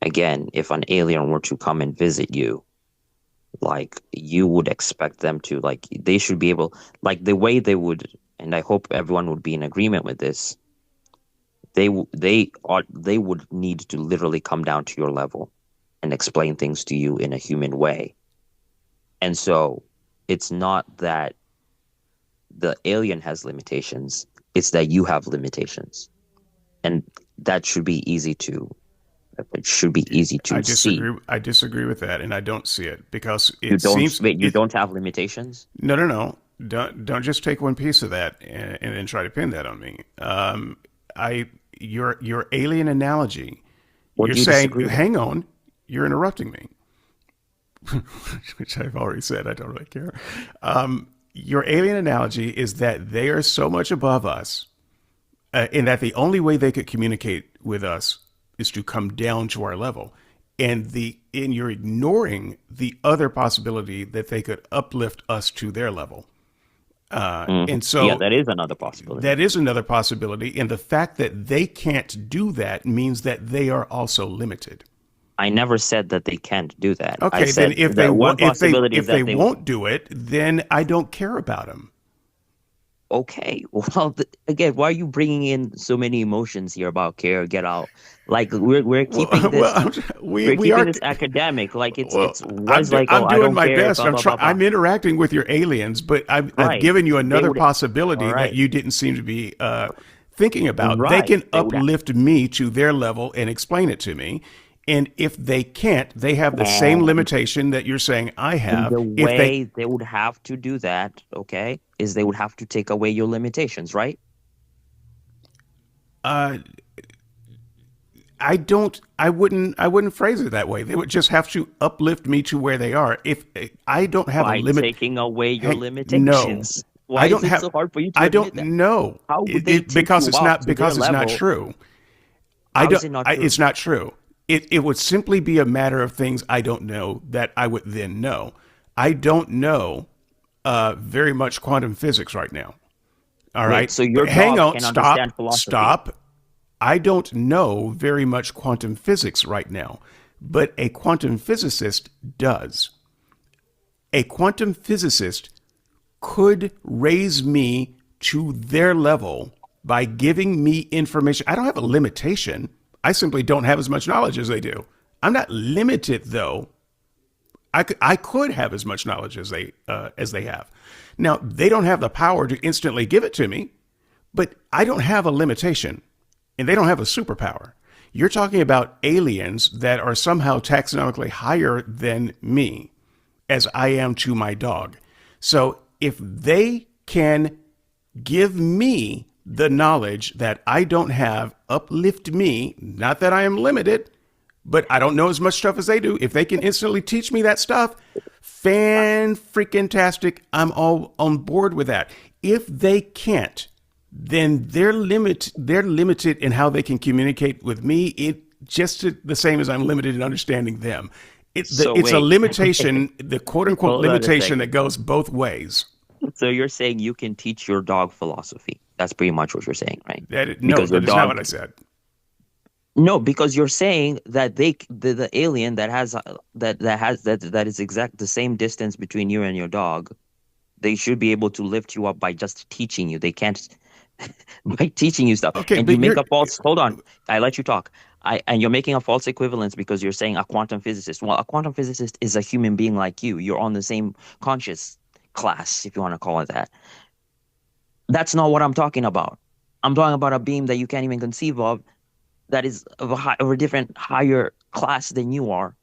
again, if an alien were to come and visit you, like you would expect them to, like they should be able, like the way they would, and I hope everyone would be in agreement with this. They would need to literally come down to your level and explain things to you in a human way. And so it's not that the alien has limitations, it's that you have limitations. And that should be easy to it should be easy I to see. disagree. I disagree with that, and I don't see it because You it don't seems wait, you it. don't have limitations? No, no, no. Don't just take one piece of that and then try to pin that on me. I your alien analogy. What You're do you saying, disagree with? hang on, you're interrupting me, which I've already said I don't really care. Your alien analogy is that they are so much above us, in that the only way they could communicate with us is to come down to our level, and you're ignoring the other possibility that they could uplift us to their level. And Yeah, so that is another possibility. that is another possibility, and the fact that they can't do that means that they are also limited. I never said that they can't do that. I Okay, then said that one possibility is if they that they won't do it, then I don't care about them. okay. Well, again, why are you bringing in so many emotions here about care, get out? Like Well, well, we're we keeping are. this academic. Like Well, it's was like, oh, I'm I doing don't my care, best. blah blah blah blah. I'm interacting with your aliens, but I've Right. given you They another would, all possibility that right. you didn't seem to be thinking about. They Right. can uplift me to their level and explain it to me. And if they can't, they have the same And limitation that you're saying I and have. the If they, way they would have to do that, okay, is they would have to take away your limitations, right? uh, I wouldn't phrase it that way. They would just have to uplift me to where they are. If I don't have a By limit, taking away your no, limitations. Why I is don't it have. so hard for you to I don't admit that? know How would they take because you it's up not to their level? true. I How is don't. it not true? It's not true. It would simply be a matter of things I don't know that I would then know. I don't know very much quantum physics right now. All Wait, right, so your but hang dog on, can understand philosophy. stop. I don't know very much quantum physics right now, but a quantum physicist does. A quantum physicist could raise me to their level by giving me information. I don't have a limitation. I simply don't have as much knowledge as they do. I'm not limited, though. I could have as much knowledge as they have. Now, they don't have the power to instantly give it to me, but I don't have a limitation, and they don't have a superpower. You're talking about aliens that are somehow taxonomically higher than me, as I am to my dog. So if they can give me the knowledge that I don't have, uplift me, not that I am limited, but I don't know as much stuff as they do. If they can instantly teach me that stuff, fan freaking tastic. I'm all on board with that. If they can't, then they're limited in how they can communicate with me. It just the same as I'm limited in understanding them. So It's a wait, limitation, the quote unquote hold on a limitation second. that goes both ways. So you're saying you can teach your dog philosophy. That's pretty much what you're saying, right? No, Because your that is not dog what I said. No, because you're saying that the alien that has that is exact the same distance between you and your dog, they should be able to lift you up by just teaching you. They can't by teaching you stuff, Okay, and you but make you're a false. Hold on, I let you talk. And you're making a false equivalence because you're saying a quantum physicist. Well, a quantum physicist is a human being like you. You're on the same conscious class, if you want to call it that. That's not what I'm talking about. I'm talking about a being that you can't even conceive of, that is of a different higher class than you are.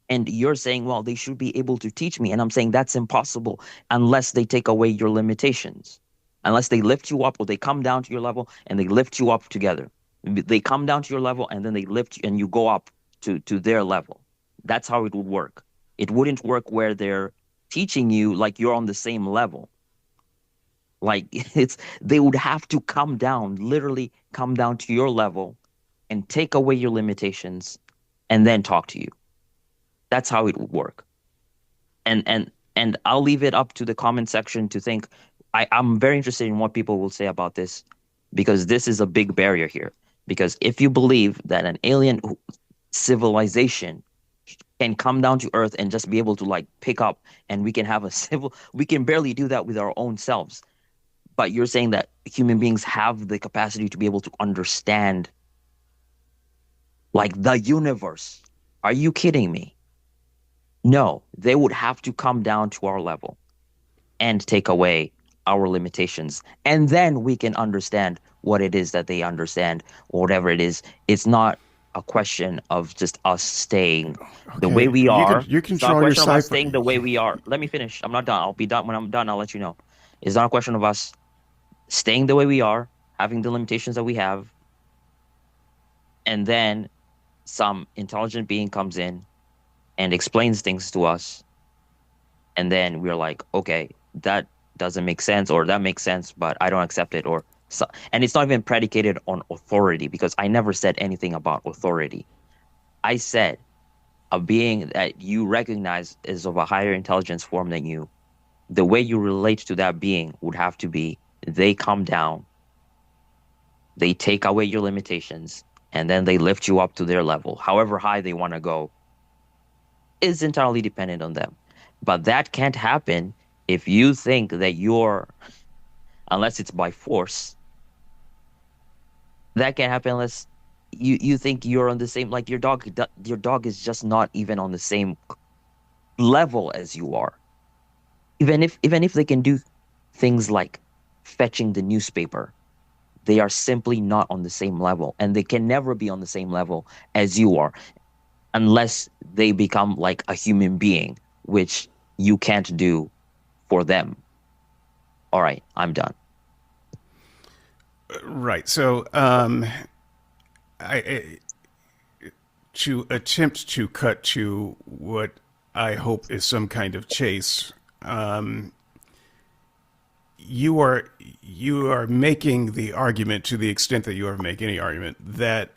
And you're saying, well, they should be able to teach me. And I'm saying that's impossible unless they take away your limitations, unless they lift you up, or they come down to your level and they lift you up together. They come down to your level and then they lift you and you go up to their level. That's how it would work. It wouldn't work where they're teaching you like you're on the same level. Like it's they would have to come down, literally come down to your level and take away your limitations and then talk to you. That's how it would work. And I'll leave it up to the comment section to think. I'm very interested in what people will say about this, because this is a big barrier here. Because if you believe that an alien civilization can come down to Earth and just be able to like pick up, and we can have a civil, we can barely do that with our own selves. But you're saying that human beings have the capacity to be able to understand like the universe. Are you kidding me? No, they would have to come down to our level and take away our limitations. And then we can understand what it is that they understand, or whatever it is. It's not a question of just us staying the way okay. we are. You It's not a control your question of us cipher. staying the way we are. Let me finish. I'm not done. I'll be done when I'm done. I'll let you know. It's not a question of us staying the way we are, having the limitations that we have, and then some intelligent being comes in and explains things to us, and then we're like, okay, that doesn't make sense, or that makes sense, but I don't accept it, or so, and it's not even predicated on authority, because I never said anything about authority. I said a being that you recognize is of a higher intelligence form than you, the way you relate to that being would have to be they come down, they take away your limitations, and then they lift you up to their level. However high they want to go is entirely dependent on them. But that can't happen if you think that unless it's by force, that can't happen unless you think you're on the same, like your dog is just not even on the same level as you are. Even if they can do things like fetching the newspaper, they are simply not on the same level, and they can never be on the same level as you are unless they become like a human being, which you can't do for them. All right, I'm done. Right. So, I to attempt to cut to what I hope is some kind of chase. You are making the argument, to the extent that you ever make any argument, that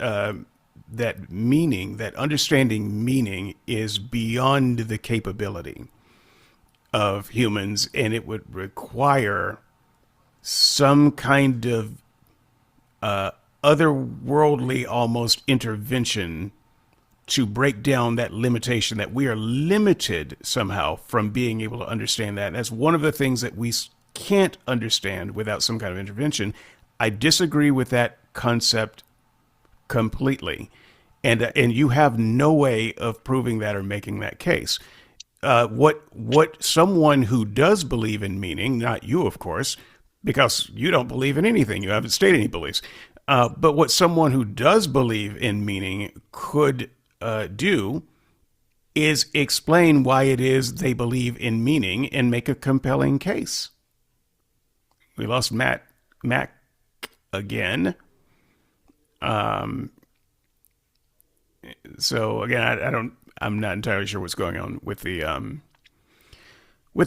that meaning, that understanding meaning, is beyond the capability of humans, and it would require some kind of otherworldly, almost, intervention to break down that limitation, that we are limited somehow from being able to understand that. And that's one of the things that we can't understand without some kind of intervention. I disagree with that concept completely. And you have no way of proving that or making that case. What someone who does believe in meaning, not you, of course, because you don't believe in anything, you haven't stated any beliefs. But what someone who does believe in meaning could do is explain why it is they believe in meaning and make a compelling case. We lost Mac again. So again, I don't. I'm not entirely sure what's going on with the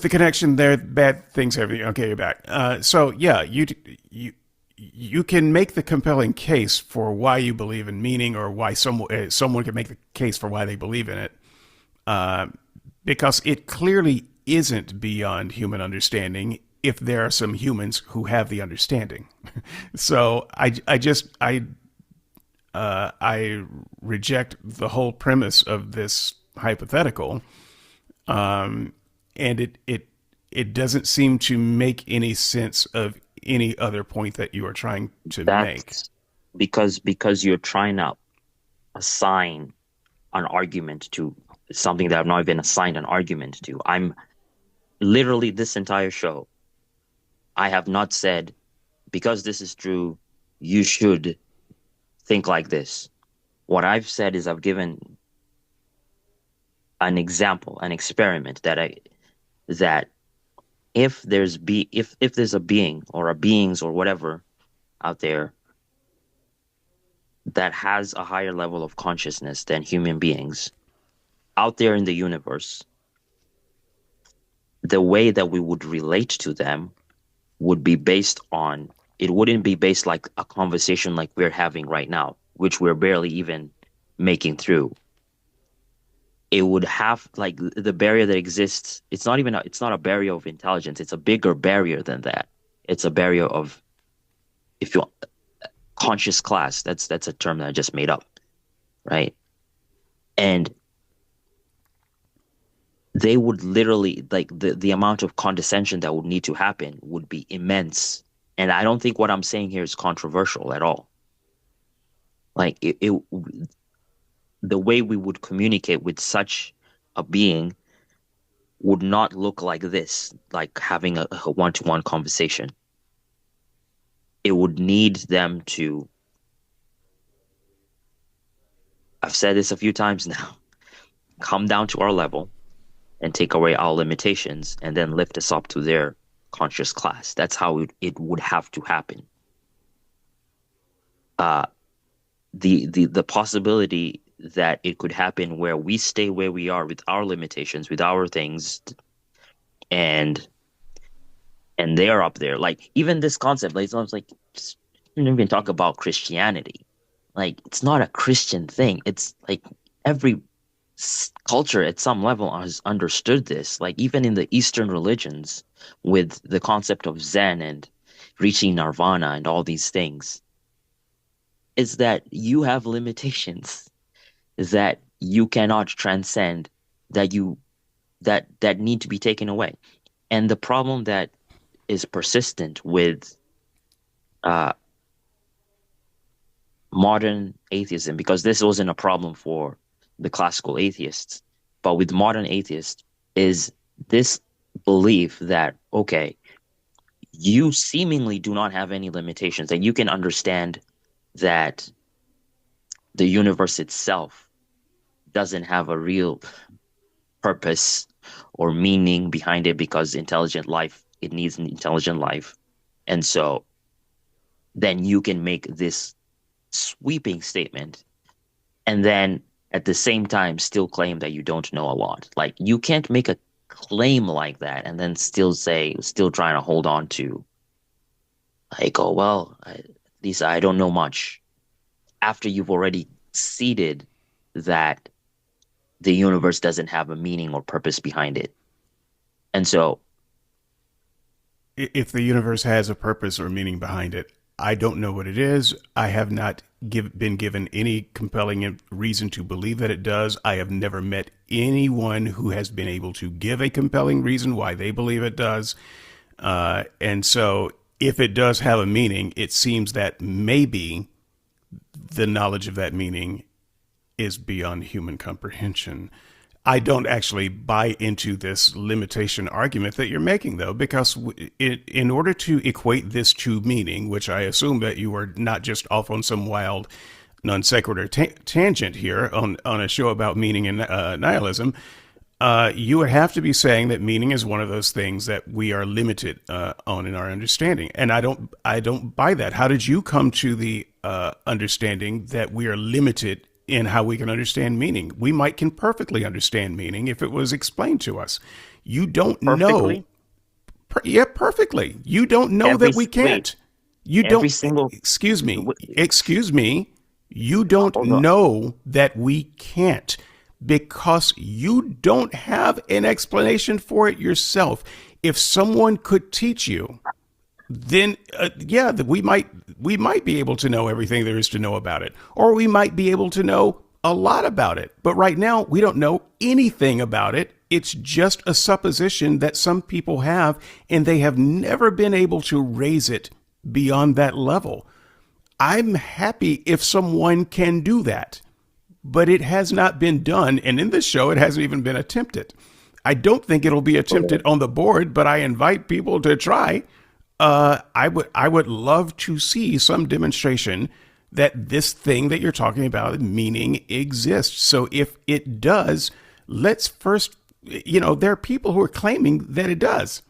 connection there. Bad things, everything. Okay, you're back. So yeah, you can make the compelling case for why you believe in meaning, or why someone can make the case for why they believe in it, because it clearly isn't beyond human understanding if there are some humans who have the understanding. So I reject the whole premise of this hypothetical, and it doesn't seem to make any sense of any other point that you are trying to make. That's because you're trying to assign an argument to something that I've not even assigned an argument to. I'm literally this entire show, I have not said because this is true, you should think like this. What I've said is I've given an example, an experiment that if there's a being or a beings or whatever out there that has a higher level of consciousness than human beings out there in the universe, the way that we would relate to them would be based on, it wouldn't be based like a conversation like we're having right now, which we're barely even making through. It would have like the barrier that exists. It's not a barrier of intelligence. It's a bigger barrier than that. It's a barrier of, if you conscious class. That's a term that I just made up, right? And they would literally like the amount of condescension that would need to happen would be immense. And I don't think what I'm saying here is controversial at all. Like the way we would communicate with such a being would not look like this, like having a one-to-one conversation. It would need them to, I've said this a few times now, come down to our level and take away our limitations and then lift us up to their conscious class. That's how it would have to happen. The possibility that it could happen where we stay where we are with our limitations, with our things, and they're up there. Like even this concept, like it's like just, you don't even talk about Christianity. Like it's not a Christian thing. It's like every culture at some level has understood this. Like even in the Eastern religions, with the concept of Zen and reaching nirvana and all these things, is that you have limitations that you cannot transcend, that need to be taken away. And the problem that is persistent with modern atheism, because this wasn't a problem for the classical atheists, but with modern atheists, is this belief that, okay, you seemingly do not have any limitations, and you can understand that the universe itself doesn't have a real purpose or meaning behind it because it needs an intelligent life. And so then you can make this sweeping statement and then at the same time still claim that you don't know a lot. Like you can't make a claim like that and then still trying to hold on to like, oh, well, at least I don't know much, after you've already ceded that the universe doesn't have a meaning or purpose behind it. And so If the universe has a purpose or meaning behind it, I don't know what it is. I have not been given any compelling reason to believe that it does. I have never met anyone who has been able to give a compelling reason why they believe it does. And so if it does have a meaning, it seems that maybe the knowledge of that meaning is beyond human comprehension. I don't actually buy into this limitation argument that you're making, though, because in order to equate this to meaning, which I assume that you are not just off on some wild non sequitur tangent here on a show about meaning and nihilism, you would have to be saying that meaning is one of those things that we are limited on in our understanding, and I don't buy that. How did you come to the understanding that we are limited in how we can understand meaning? We can perfectly understand meaning if it was explained to us. You don't perfectly, know. Yeah, perfectly. You don't know that we can't. You every don't. single, Excuse me. Excuse me. You don't hold on. know that we can't because you don't have an explanation for it yourself. If someone could teach you, then yeah, we might be able to know everything there is to know about it, or we might be able to know a lot about it. But right now, we don't know anything about it. It's just a supposition that some people have, and they have never been able to raise it beyond that level. I'm happy if someone can do that, but it has not been done. And in this show, it hasn't even been attempted. I don't think it'll be attempted on the board, but I invite people to try. I would love to see some demonstration that this thing that you're talking about, meaning, exists. So if it does, let's first, there are people who are claiming that it does.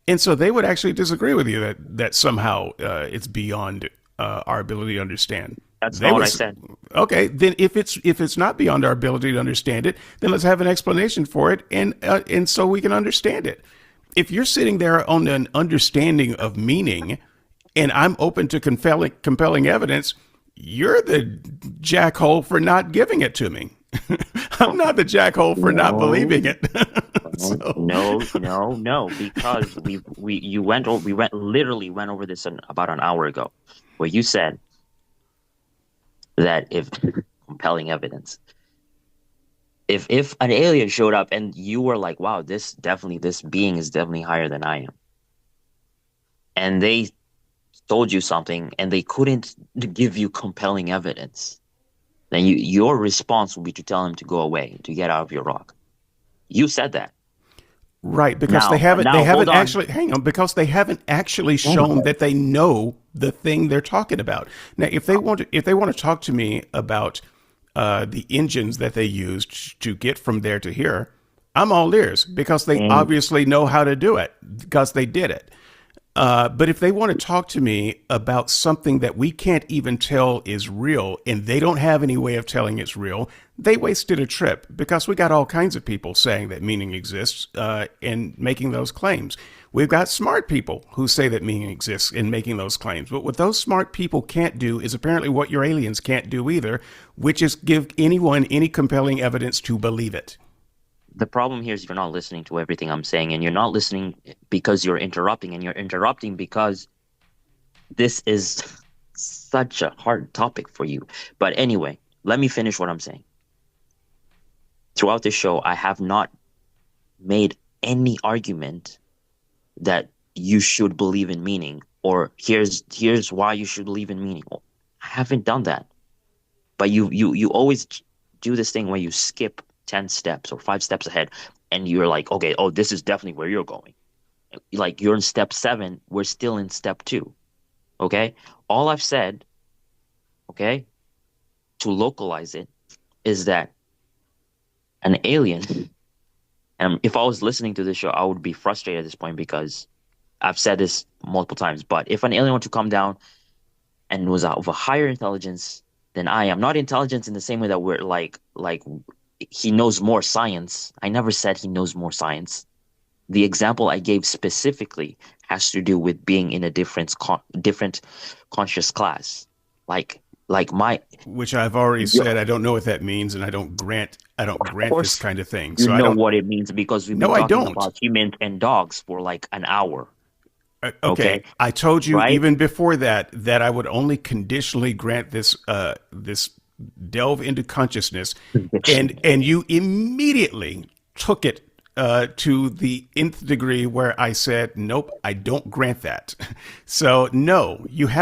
And so they would actually disagree with you that somehow it's beyond our ability to understand. That's They not what would I said. okay. Then if it's not beyond our ability to understand it, then let's have an explanation for it, and so we can understand it. If you're sitting there on an understanding of meaning, and I'm open to compelling evidence, you're the jackhole for not giving it to me. I'm not the jackhole for not No, believing it. So no, because we literally went over this about an hour ago, where you said that if compelling evidence, if an alien showed up and you were like, wow, this being is definitely higher than I am, and they told you something and they couldn't give you compelling evidence, then your response would be to tell him to go away, to get out of your rock. You said that. right, because they Now, haven't they now hold haven't on. actually hang on because they haven't actually shown that they know the thing they're talking about. Now, if they want to talk to me about the engines that they used to get from there to here, I'm all ears because they And obviously know how to do it because they did it. But if they want to talk to me about something that we can't even tell is real and they don't have any way of telling it's real, they wasted a trip because we got all kinds of people saying that meaning exists and making those claims. We've got smart people who say that meaning exists and making those claims. But what those smart people can't do is apparently what your aliens can't do either, which is give anyone any compelling evidence to believe it. the problem here is you're not listening to everything I'm saying, and you're not listening because you're interrupting, and you're interrupting because this is such a hard topic for you. But anyway, let me finish what I'm saying. Throughout this show, I have not made any argument that you should believe in meaning, or here's why you should believe in meaning. I haven't done that. But you always do this thing where you skip 10 steps or 5 steps ahead, and you're like, okay, oh, this is definitely where you're going. Like, you're in step 7, we're still in step 2. Okay? All I've said, okay, to localize it, is that an alien, and if I was listening to this show, I would be frustrated at this point because I've said this multiple times. But if an alien were to come down and was of a higher intelligence than I am, not intelligence in the same way that we're like he knows more science. I never said he knows more science. The example I gave specifically has to do with being in a different conscious class. Like my, Which I've already yo, said I don't know what that means, and I don't of grant this course kind of thing. you So I know don't. what it means because we've been No, I talking don't. about humans and dogs for like an hour. Okay, Okay, I told you right? even before that I would only conditionally grant this delve into consciousness, and you immediately took it to the nth degree where I said nope, I don't grant that. So no, you've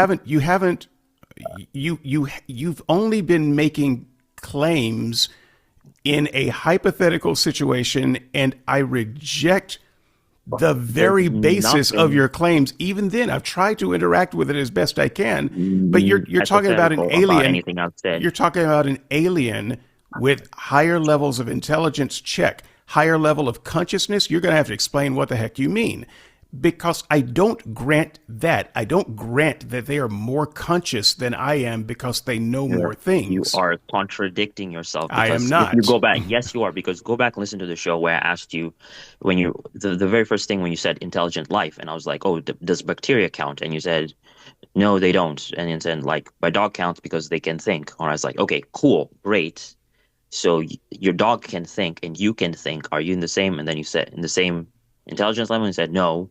only been making claims in a hypothetical situation, and I reject the There's very basis of nothing your claims. Even then, I've tried to interact with it as best I can, but you're talking about an hypothetical about alien. anything I've said. You're talking about an alien with higher levels of intelligence. Check. Higher level of consciousness. You're going to have to explain what the heck you mean, because I don't grant that. I don't grant that they are more conscious than I am because they know more You things. are contradicting yourself I am because if you not. go back, yes, you are, because go back and listen to the show where I asked you when the very first thing when you said intelligent life, and I was like, oh, does bacteria count? And you said, no, they don't. And you said, like, my dog counts because they can think. And I was like, okay, cool, great. So your dog can think and you can think. Are you in the same? And then you said, in the same intelligence level? And you said, no.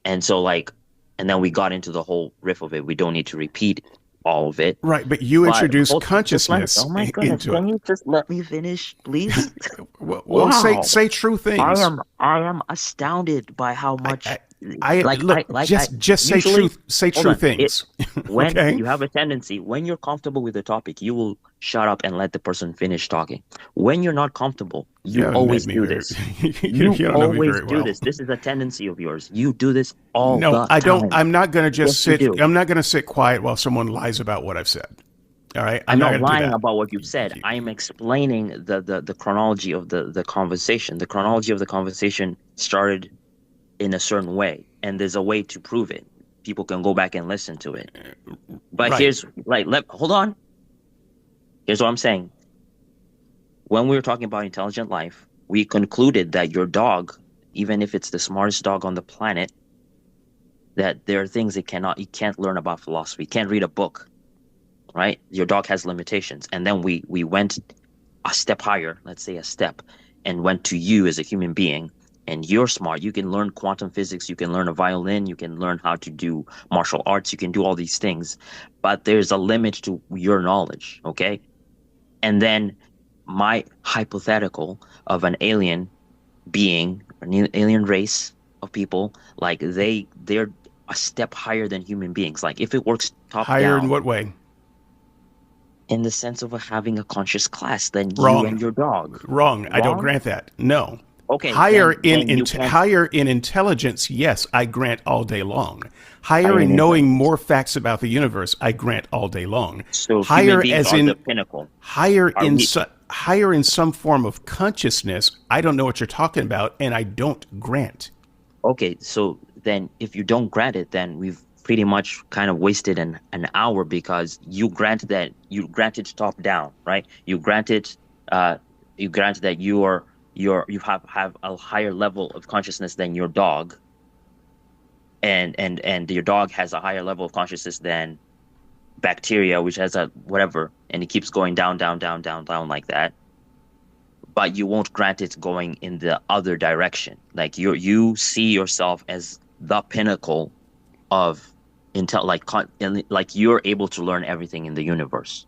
And so, like, and then we got into the whole riff of it. We don't need to repeat all of it. Right, but you But introduce hold, just let me, consciousness oh my goodness, into it. can you just let me finish, please? Well, say Wow. say true things. I am astounded by how I, I, much I look, I just say usually truth. Say hold true on. It things. when Okay. you have a tendency, when you're comfortable with the topic, you will shut up and let the person finish talking. When you're not comfortable, You you haven't met always me do very. this. You You don't know me always very do well. this. This is a tendency of yours. You do this all No, the I don't. time. I'm not going to Yes, just you sit. do. I'm not going to sit quiet while someone lies about what I've said. All right. I'm I'm not not going to do lying that. about what you've said. I am explaining the chronology of the conversation. The chronology of the conversation started in a certain way, and there's a way to prove it. People can go back and listen to it. But Right. here's hold on. Here's what I'm saying. When we were talking about intelligent life, we concluded that your dog, even if it's the smartest dog on the planet, that there are things it can't learn about philosophy, can't read a book, right? Your dog has limitations. And then we went a step higher, let's say a step, and went to you as a human being. And you're smart. You can learn quantum physics. You can learn a violin. You can learn how to do martial arts. You can do all these things. But there's a limit to your knowledge, okay? And then my hypothetical of an alien being, an alien race of people, like they're a step higher than human beings. Like if it works top Higher in down, what way? in the sense of having a conscious class than you Wrong. and your dog. Wrong. I don't Wrong? grant that. No. Okay, then you can't. Higher in intelligence, yes, I grant all day long. Higher Higher in in knowing intelligence. more facts about the universe, I grant all day long. So human Higher beings as are the in pinnacle. higher Are we? higher in some form of consciousness, I don't know what you're talking about, and I don't grant. Okay, so then if you don't grant it, then we've pretty much kind of wasted an hour because you grant it top down, right? Uh you grant that you have a higher level of consciousness than your dog, and your dog has a higher level of consciousness than bacteria, which has a whatever, and it keeps going down, down, down, down, down like that. But you won't grant it going in the other direction. Like you see yourself as the pinnacle of intel, like you're able to learn everything in the universe.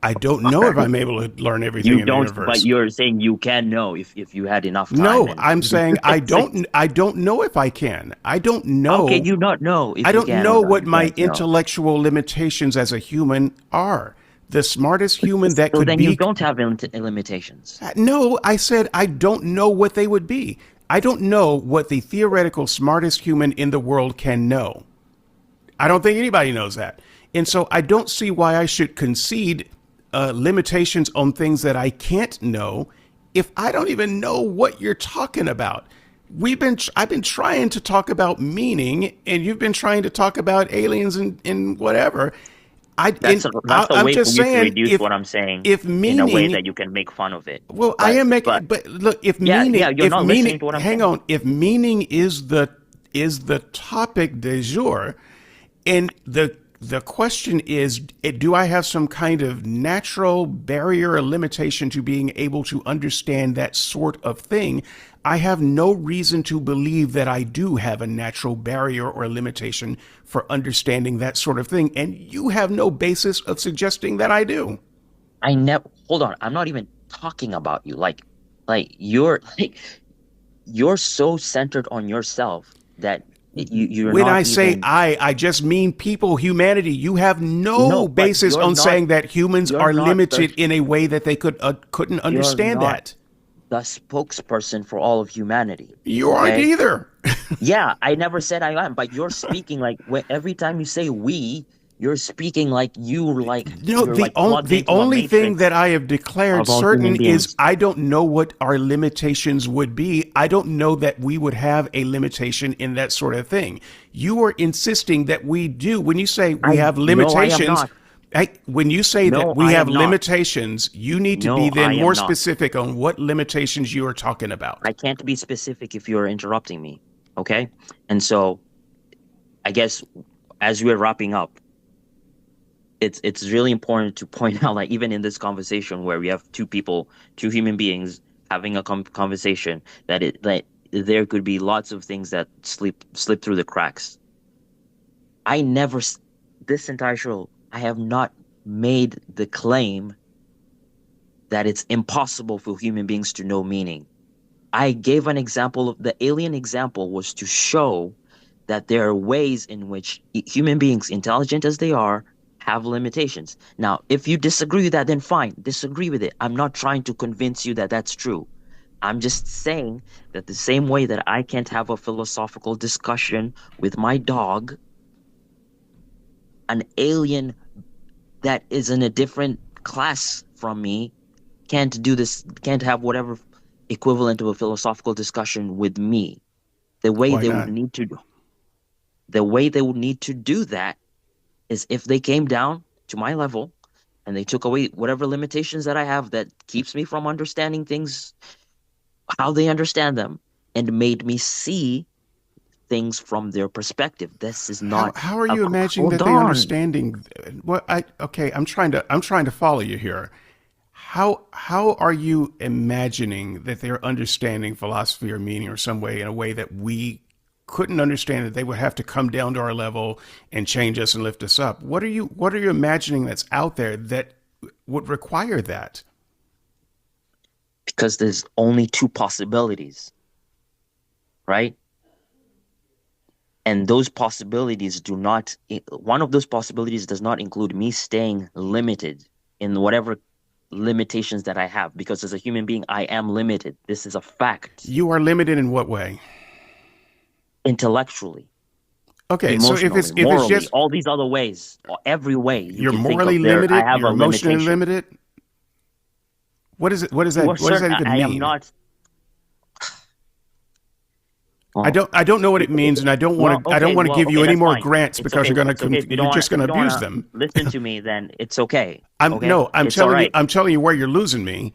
I don't know if I'm able to learn everything You in the don't, but universe. you're saying you can know if you had enough time No, and I'm saying I it's like, don't. I don't know if I can. I don't how can know. you not know I if you don't can or know not? what You my can't know. intellectual limitations as a human are. The smartest human that So could then you be. don't have limitations. No, I said I don't know what they would be. I don't know what the theoretical smartest human in the world can know. I don't think anybody knows that. And so I don't see why I should concede limitations on things that I can't know if I don't even know what you're talking about. I've been trying to talk about meaning, and you've been trying to talk about aliens and whatever. That's a I'm way for just you to saying, reduce what I'm saying if in a way meaning, that you can make fun of it. well, I But am but making, but look, yeah, yeah, you're not listening to what I'm hang saying. on, if meaning is the topic du jour, and the question is, do I have some kind of natural barrier or limitation to being able to understand that sort of thing? I have no reason to believe that I do have a natural barrier or limitation for understanding that sort of thing, and you have no basis of suggesting that I do. I never hold on. I'm not even talking about you. Like you're you're so centered on yourself that you're When not I say even I just mean people, humanity. You have no no, but basis on saying that humans you're are not the limited in a way that they couldn't you're understand not that. the spokesperson for all of humanity. You aren't Okay? either. Yeah, I never said I am, but you're speaking like every time you say we, you're speaking like No, you're like plugged the into a only thing that matrix I have declared of all certain human is beings. I don't know what our limitations would be. I don't know that we would have a limitation in that sort of thing. You are insisting that we do. When you say we I have No, I am limitations, not. when you say that No, we I have am not. limitations, you need to be No, then I am more not. specific on what limitations you are talking about. I can't be specific if you're interrupting me. Okay? And so I guess as we're wrapping up, it's really important to point out, like even in this conversation where we have two people, two human beings having a conversation, that there could be lots of things that slip through the cracks. I never this entire show, I have not made the claim that it's impossible for human beings to know meaning. I gave an example of the alien example was to show that there are ways in which human beings, intelligent as they are, have limitations. Now, if you disagree with that, then fine, disagree with it. I'm not trying to convince you that that's true. I'm just saying that the same way that I can't have a philosophical discussion with my dog, an alien that is in a different class from me can't do this, can't have whatever equivalent of a philosophical discussion with me. The way Why they would not? need to, the way they would need to do that is if they came down to my level and they took away whatever limitations that I have that keeps me from understanding things how they understand them and made me see things from their perspective. This is not How are a you imagining hold that they on. understanding? What I okay, I'm trying to follow you here. How are you imagining that they're understanding philosophy or meaning or some way in a way that we couldn't understand, that they would have to come down to our level and change us and lift us up? What are you imagining that's out there that would require that? Because there's only two possibilities, right? And those possibilities do not, one of those possibilities does not include me staying limited in whatever limitations that I have. Because as a human being, I am limited. This is a fact. You are limited in what way? Intellectually, Okay, so emotionally, if it's morally, just all these other ways, every way you you're can think morally of there, I limited, have you're a emotionally limitation. limited, what is it? To a What does certain, that even I am mean? not, oh, I don't know what it means, and I don't want to give you any that's more fine. grants It's because okay. It's okay you're just going if to you don't abuse want to them. listen to me, then it's okay. Okay. I'm It's all telling you, right. where you're losing me,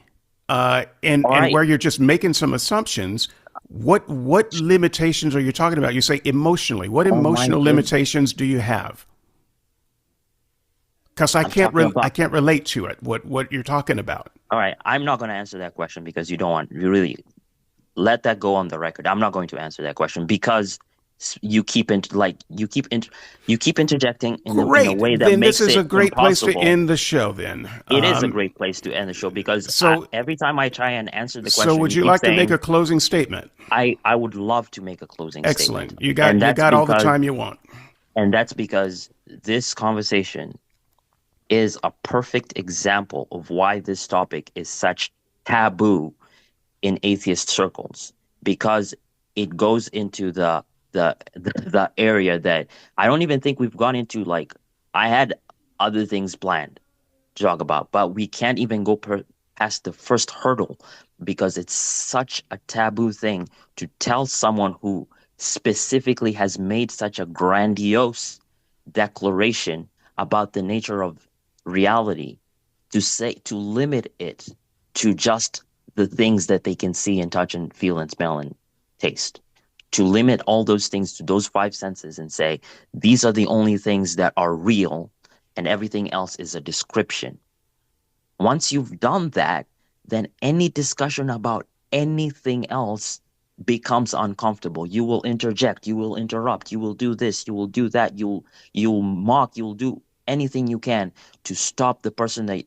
All and right. where you're just making some assumptions. What limitations are you talking about? You say emotionally. What Oh my emotional goodness. limitations do you have? Because I'm talking I about, can't relate to it. What you're talking about? all right. I'm not going to answer that question because you don't want, you really let that go on the record. I'm not going to answer that question because you keep you keep interjecting in a Great. way that Then this makes is a it great place to impossible. end the show. Then, It is a great place to end the show because so every time I try and answer the so question, would you you keep like to make saying, a closing statement? I would love to make a closing statement. Excellent. And You that's got all the because time you want. this conversation is a perfect example of why this topic is such taboo in atheist circles because it goes into the area that I don't even think we've gone into. Like I had other things planned to talk about, but we can't even go past the first hurdle because it's such a taboo thing to tell someone who specifically has made such a grandiose declaration about the nature of reality to limit it to just the things that they can see and touch and feel and smell and taste. To limit all those things to those five senses and say, these are the only things that are real and everything else is a description. Once you've done that, then any discussion about anything else becomes uncomfortable. You will interject, you will interrupt, you will do this, you will do that, you'll mock, you'll do anything you can to stop the person that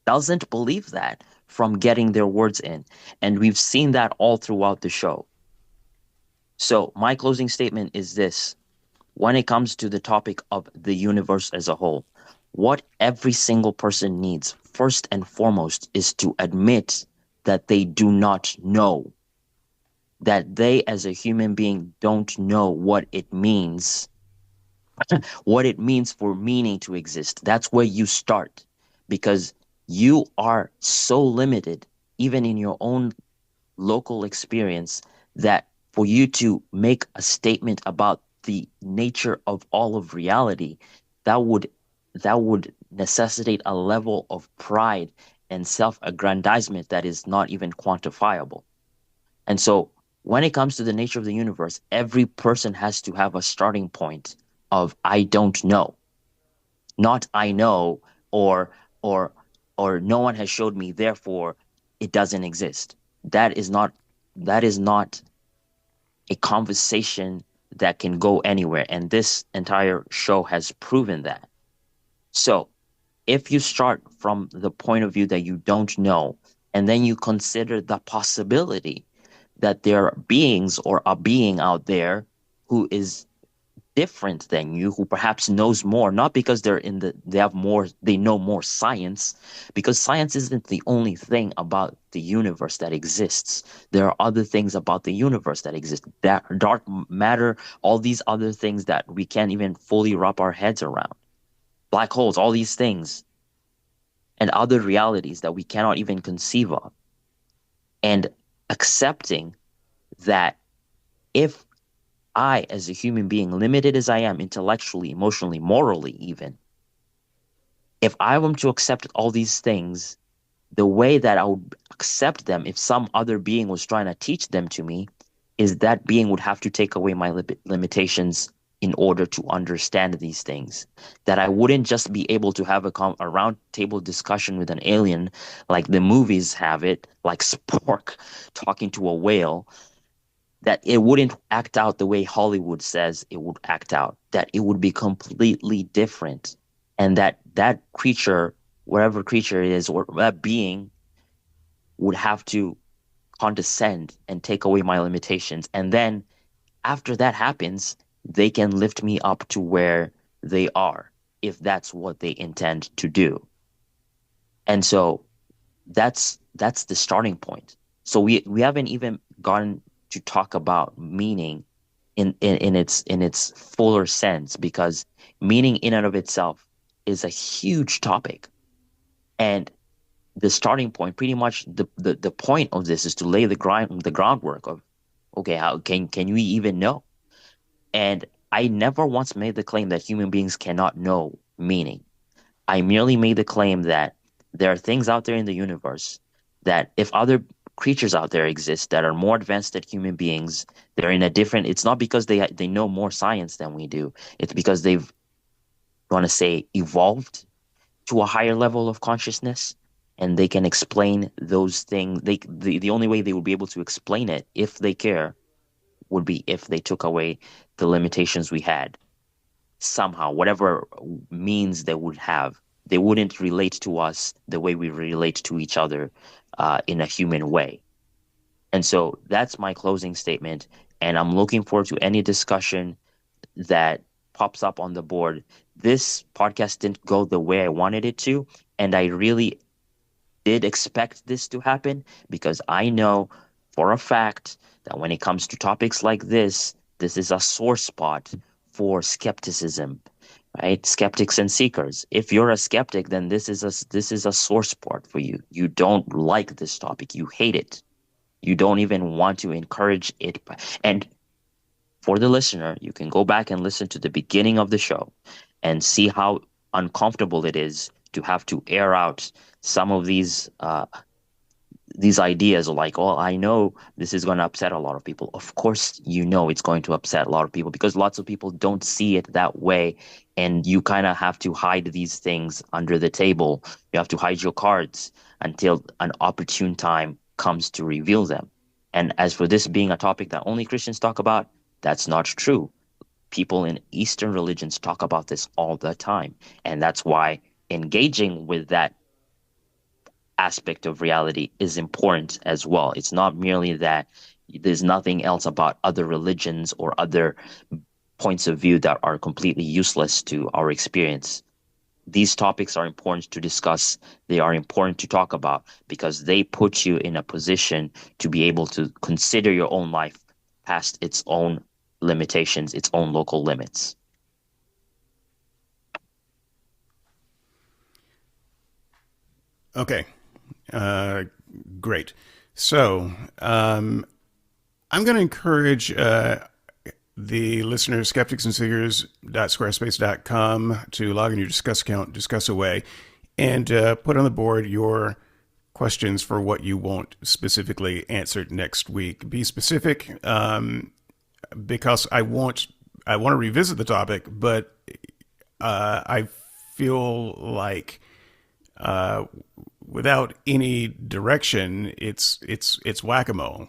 doesn't believe that from getting their words in. And we've seen that all throughout the show. So, my closing statement is this: when it comes to the topic of the universe as a whole, what every single person needs, first and foremost, is to admit that they do not know, that they as a human being don't know what it means for meaning to exist. That's where you start because you are so limited, even in your own local experience, that for you to make a statement about the nature of all of reality, that would that would necessitate a level of pride and self-aggrandizement that is not even quantifiable. And so when it comes to the nature of the universe, every person has to have a starting point of I don't know, not I know, or or or no one has showed me, therefore it doesn't exist. That is not that is not a conversation that can go anywhere. And this entire show has proven that. So if you start from the point of view that you don't know, and then you consider the possibility that there are beings or a being out there who is different than you, who perhaps knows more, not because they have more, they know more science, because science isn't the only thing about the universe that exists. There are other things about the universe that exist, that dark matter, all these other things that we can't even fully wrap our heads around. Black holes, all these things, and other realities that we cannot even conceive of. And accepting that if I, as a human being, limited as I am intellectually, emotionally, morally, even, if I were to accept all these things, the way that I would accept them if some other being was trying to teach them to me is that being would have to take away my limitations in order to understand these things. That I wouldn't just be able to have a round table discussion with an alien like the movies have it, like Spork talking to a whale, that it wouldn't act out the way Hollywood says it would act out, that it would be completely different. And that that creature, whatever creature it is, or that being would have to condescend and take away my limitations. And then after that happens, they can lift me up to where they are, if that's what they intend to do. And so that's the starting point. So we haven't even gotten to talk about meaning in its fuller sense, because meaning in and of itself is a huge topic. And the starting point, pretty much the point of this is to lay the groundwork of, okay, how can you even know? And I never once made the claim that human beings cannot know meaning. I merely made the claim that there are things out there in the universe that if other creatures out there exist that are more advanced than human beings, they're in a different, it's not because they know more science than we do. It's because they've, want to say, evolved to a higher level of consciousness, and they can explain those things. The only way they would be able to explain it, if they care, would be if they took away the limitations we had somehow, whatever means they would have. They wouldn't relate to us the way we relate to each other in a human way. And so that's my closing statement. And I'm looking forward to any discussion that pops up on the board. This podcast didn't go the way I wanted it to. And I really did expect this to happen, because I know for a fact that when it comes to topics like this is a sore spot for skepticism, right? Skeptics and seekers. If you're a skeptic, then this is a sore spot for you. You don't like this topic. You hate it. You don't even want to encourage it. And for the listener, you can go back and listen to the beginning of the show and see how uncomfortable it is to have to air out some of these ideas, like, oh, I know this is going to upset a lot of people. Of course, you know it's going to upset a lot of people, because lots of people don't see it that way. And you kind of have to hide these things under the table. You have to hide your cards until an opportune time comes to reveal them. And as for this being a topic that only Christians talk about, that's not true. People in Eastern religions talk about this all the time. And that's why engaging with that aspect of reality is important as well. It's not merely that there's nothing else about other religions or other points of view that are completely useless to our experience. These topics are important to discuss. They are important to talk about, because they put you in a position to be able to consider your own life past its own limitations, its own local limits. Okay, uh, great. So I'm going to encourage the listeners, skeptics and seekers.squarespace.com, to log in your Discuss account, discuss away, and put on the board your questions for what you want specifically answered next week. Be specific, because I want to revisit the topic, but I feel like uh, without any direction, it's whack a mole.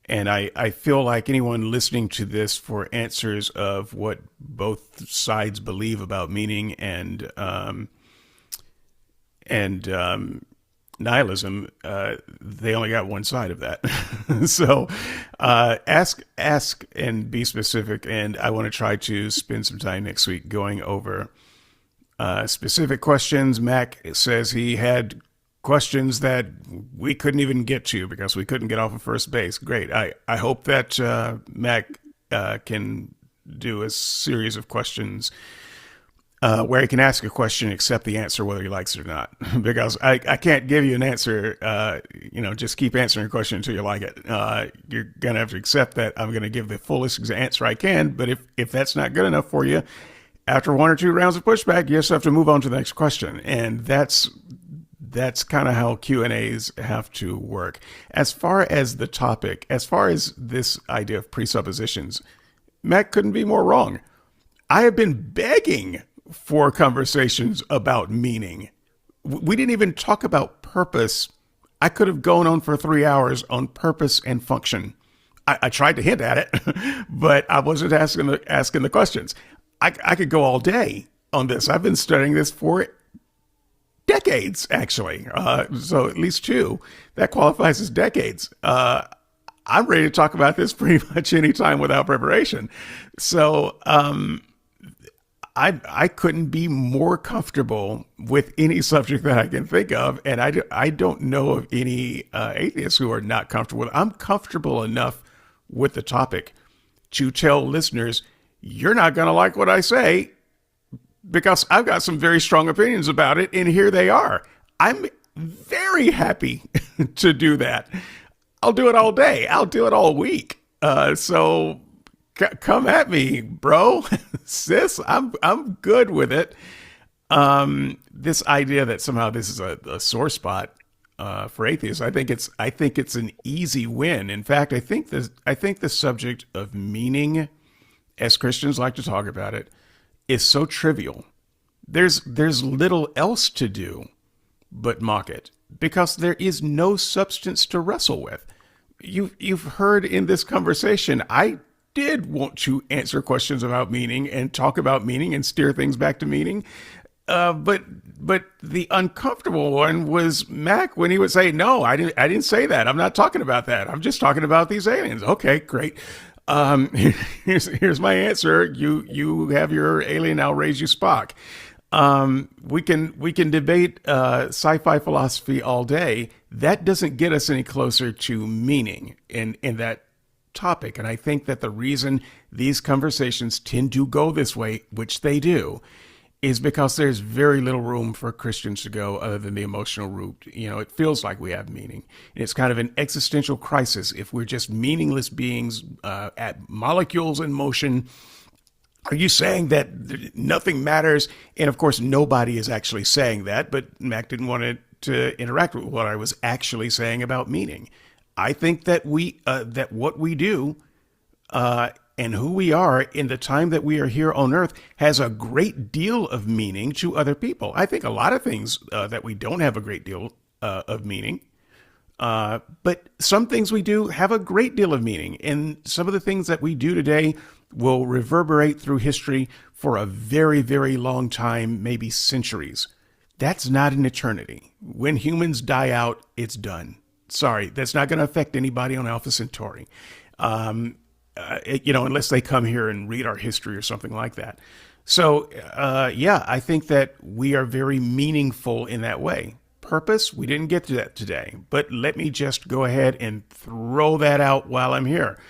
And I feel like anyone listening to this for answers of what both sides believe about meaning and And nihilism, they only got one side of that. So ask and be specific. And I want to try to spend some time next week going over specific questions. Mac says he had questions that we couldn't even get to because we couldn't get off of first base. Great. I hope that Mac can do a series of questions where he can ask a question, accept the answer whether he likes it or not. Because I can't give you an answer, just keep answering a question until you like it. You're going to have to accept that I'm going to give the fullest answer I can. But if that's not good enough for you, after one or two rounds of pushback, you just have to move on to the next question. And that's kind of how Q&As have to work. As far as the topic, as far as this idea of presuppositions, Matt couldn't be more wrong. I have been begging for conversations about meaning. We didn't even talk about purpose. I could have gone on for 3 hours on purpose and function. I tried to hint at it, but I wasn't asking the questions. I could go all day on this. I've been studying this for decades, actually. So at least 2. That qualifies as decades. I'm ready to talk about this pretty much any time without preparation. So I couldn't be more comfortable with any subject that I can think of. And I don't know of any atheists who are not comfortable with it. I'm comfortable enough with the topic to tell listeners, you're not going to like what I say because I've got some very strong opinions about it. And here they are. I'm very happy to do that. I'll do it all day. I'll do it all week. So come at me, bro, sis. I'm good with it. This idea that somehow this is a sore spot for atheists, I think it's an easy win. In fact, I think the subject of meaning, as Christians like to talk about it, is so trivial. There's little else to do but mock it because there is no substance to wrestle with. You've heard in this conversation, I did want to answer questions about meaning and talk about meaning and steer things back to meaning. But the uncomfortable one was Mac when he would say, no, I didn't say that. I'm not talking about that. I'm just talking about these aliens. Okay, great. Here's my answer. You have your alien. I'll raise you Spock. We can debate sci-fi philosophy all day. That doesn't get us any closer to meaning in that topic. And I think that the reason these conversations tend to go this way, which they do, is because there's very little room for Christians to go other than the emotional route. It feels like we have meaning. And it's kind of an existential crisis if we're just meaningless beings at molecules in motion. Are you saying that nothing matters? And of course, nobody is actually saying that, but Mac didn't want to interact with what I was actually saying about meaning. I think that that what we do and who we are in the time that we are here on Earth has a great deal of meaning to other people. I think a lot of things that we don't have a great deal of meaning. But some things we do have a great deal of meaning. And some of the things that we do today will reverberate through history for a very, very long time, maybe centuries. That's not an eternity. When humans die out, it's done. Sorry, that's not going to affect anybody on Alpha Centauri. Unless they come here and read our history or something like that. So, I think that we are very meaningful in that way. Purpose, we didn't get to that today, but let me just go ahead and throw that out while I'm here.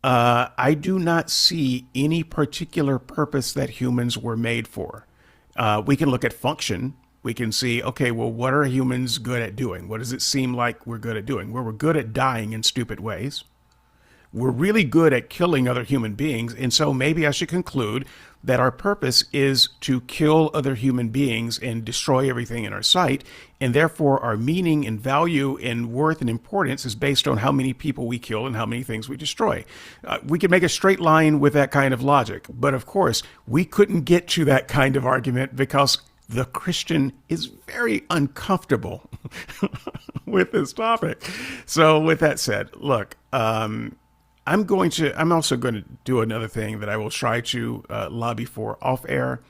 I do not see any particular purpose that humans were made for. We can look at function. We can see, okay, well, what are humans good at doing? What does it seem like we're good at doing? Well, we're good at dying in stupid ways. We're really good at killing other human beings. And so maybe I should conclude that our purpose is to kill other human beings and destroy everything in our sight. And therefore, our meaning and value and worth and importance is based on how many people we kill and how many things we destroy. We could make a straight line with that kind of logic. But of course, we couldn't get to that kind of argument because the Christian is very uncomfortable with this topic. So with that said, look, I'm also going to do another thing that I will try to lobby for off air,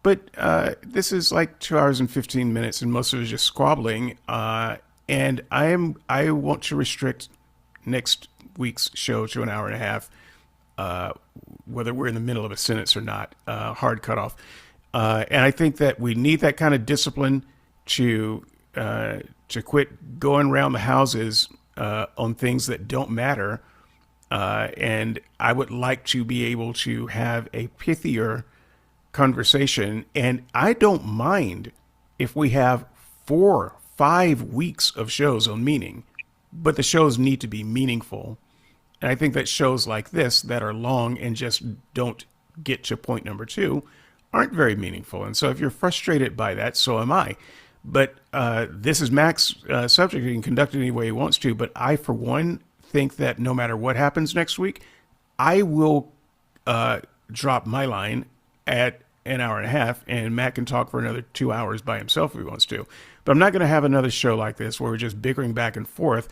But this is like 2 hours and 15 minutes, and most of it is just squabbling. And I want to restrict next week's show to an hour and a half, uh, whether we're in the middle of a sentence or not. Hard cutoff. And I think that we need that kind of discipline to quit going around the houses on things that don't matter. And I would like to be able to have a pithier conversation. And I don't mind if we have 4, 5 weeks of shows on meaning, but the shows need to be meaningful. And I think that shows like this that are long and just don't get to point number two aren't very meaningful. And so if you're frustrated by that, so am I. But this is Mac's subject. He can conduct it any way he wants to. But I, for one, think that no matter what happens next week, I will drop my line at an hour and a half, and Matt can talk for another 2 hours by himself if he wants to. But I'm not going to have another show like this where we're just bickering back and forth,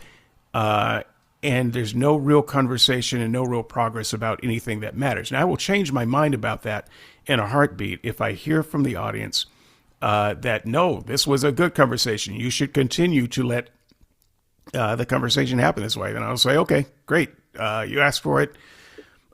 and there's no real conversation and no real progress about anything that matters. Now, I will change my mind about that in a heartbeat if I hear from the audience that, no, this was a good conversation. You should continue to let the conversation happen this way. Then I'll say, okay, great. You asked for it.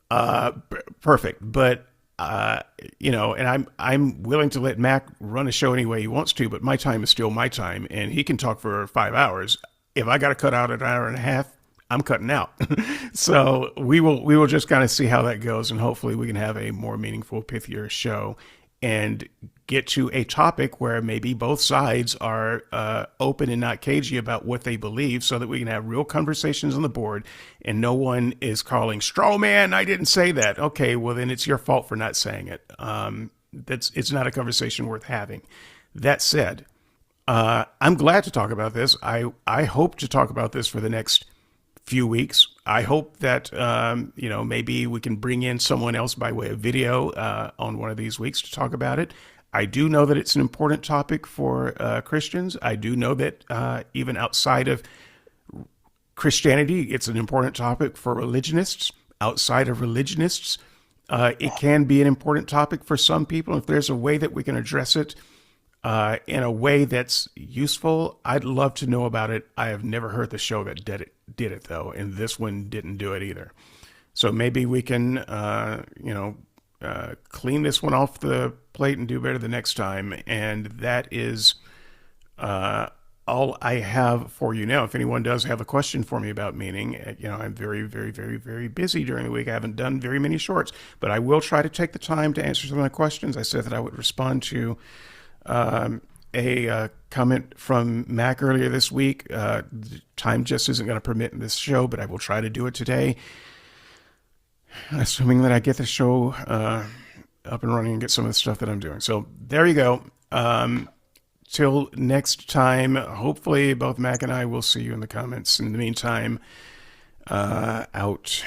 Perfect. But and I'm willing to let Mac run a show any way he wants to, but my time is still my time, and he can talk for 5 hours. If I got to cut out an hour and a half, I'm cutting out. So we will just kind of see how that goes, and hopefully we can have a more meaningful, pithier show and get to a topic where maybe both sides are open and not cagey about what they believe, so that we can have real conversations on the board and no one is calling straw man, I didn't say that. Okay, well then it's your fault for not saying it. It's not a conversation worth having. That said, I'm glad to talk about this. I hope to talk about this for the next few weeks. I hope that maybe we can bring in someone else by way of video on one of these weeks to talk about it. I do know that it's an important topic for Christians. I do know that even outside of Christianity, it's an important topic for religionists. Outside of religionists, it can be an important topic for some people. If there's a way that we can address it in a way that's useful, I'd love to know about it. I have never heard the show that did it though, and this one didn't do it either. So maybe we can, clean this one off the plate and do better the next time. And that is all I have for you now. If anyone does have a question for me about meaning, I'm very, very, very, very busy during the week. I haven't done very many shorts, but I will try to take the time to answer some of my questions. I said that I would respond to a comment from Mac earlier this week. Time just isn't going to permit in this show, but I will try to do it today, assuming that I get the show up and running and get some of the stuff that I'm doing. So there you go. Till next time, hopefully both Mac and I will see you in the comments. In the meantime, out.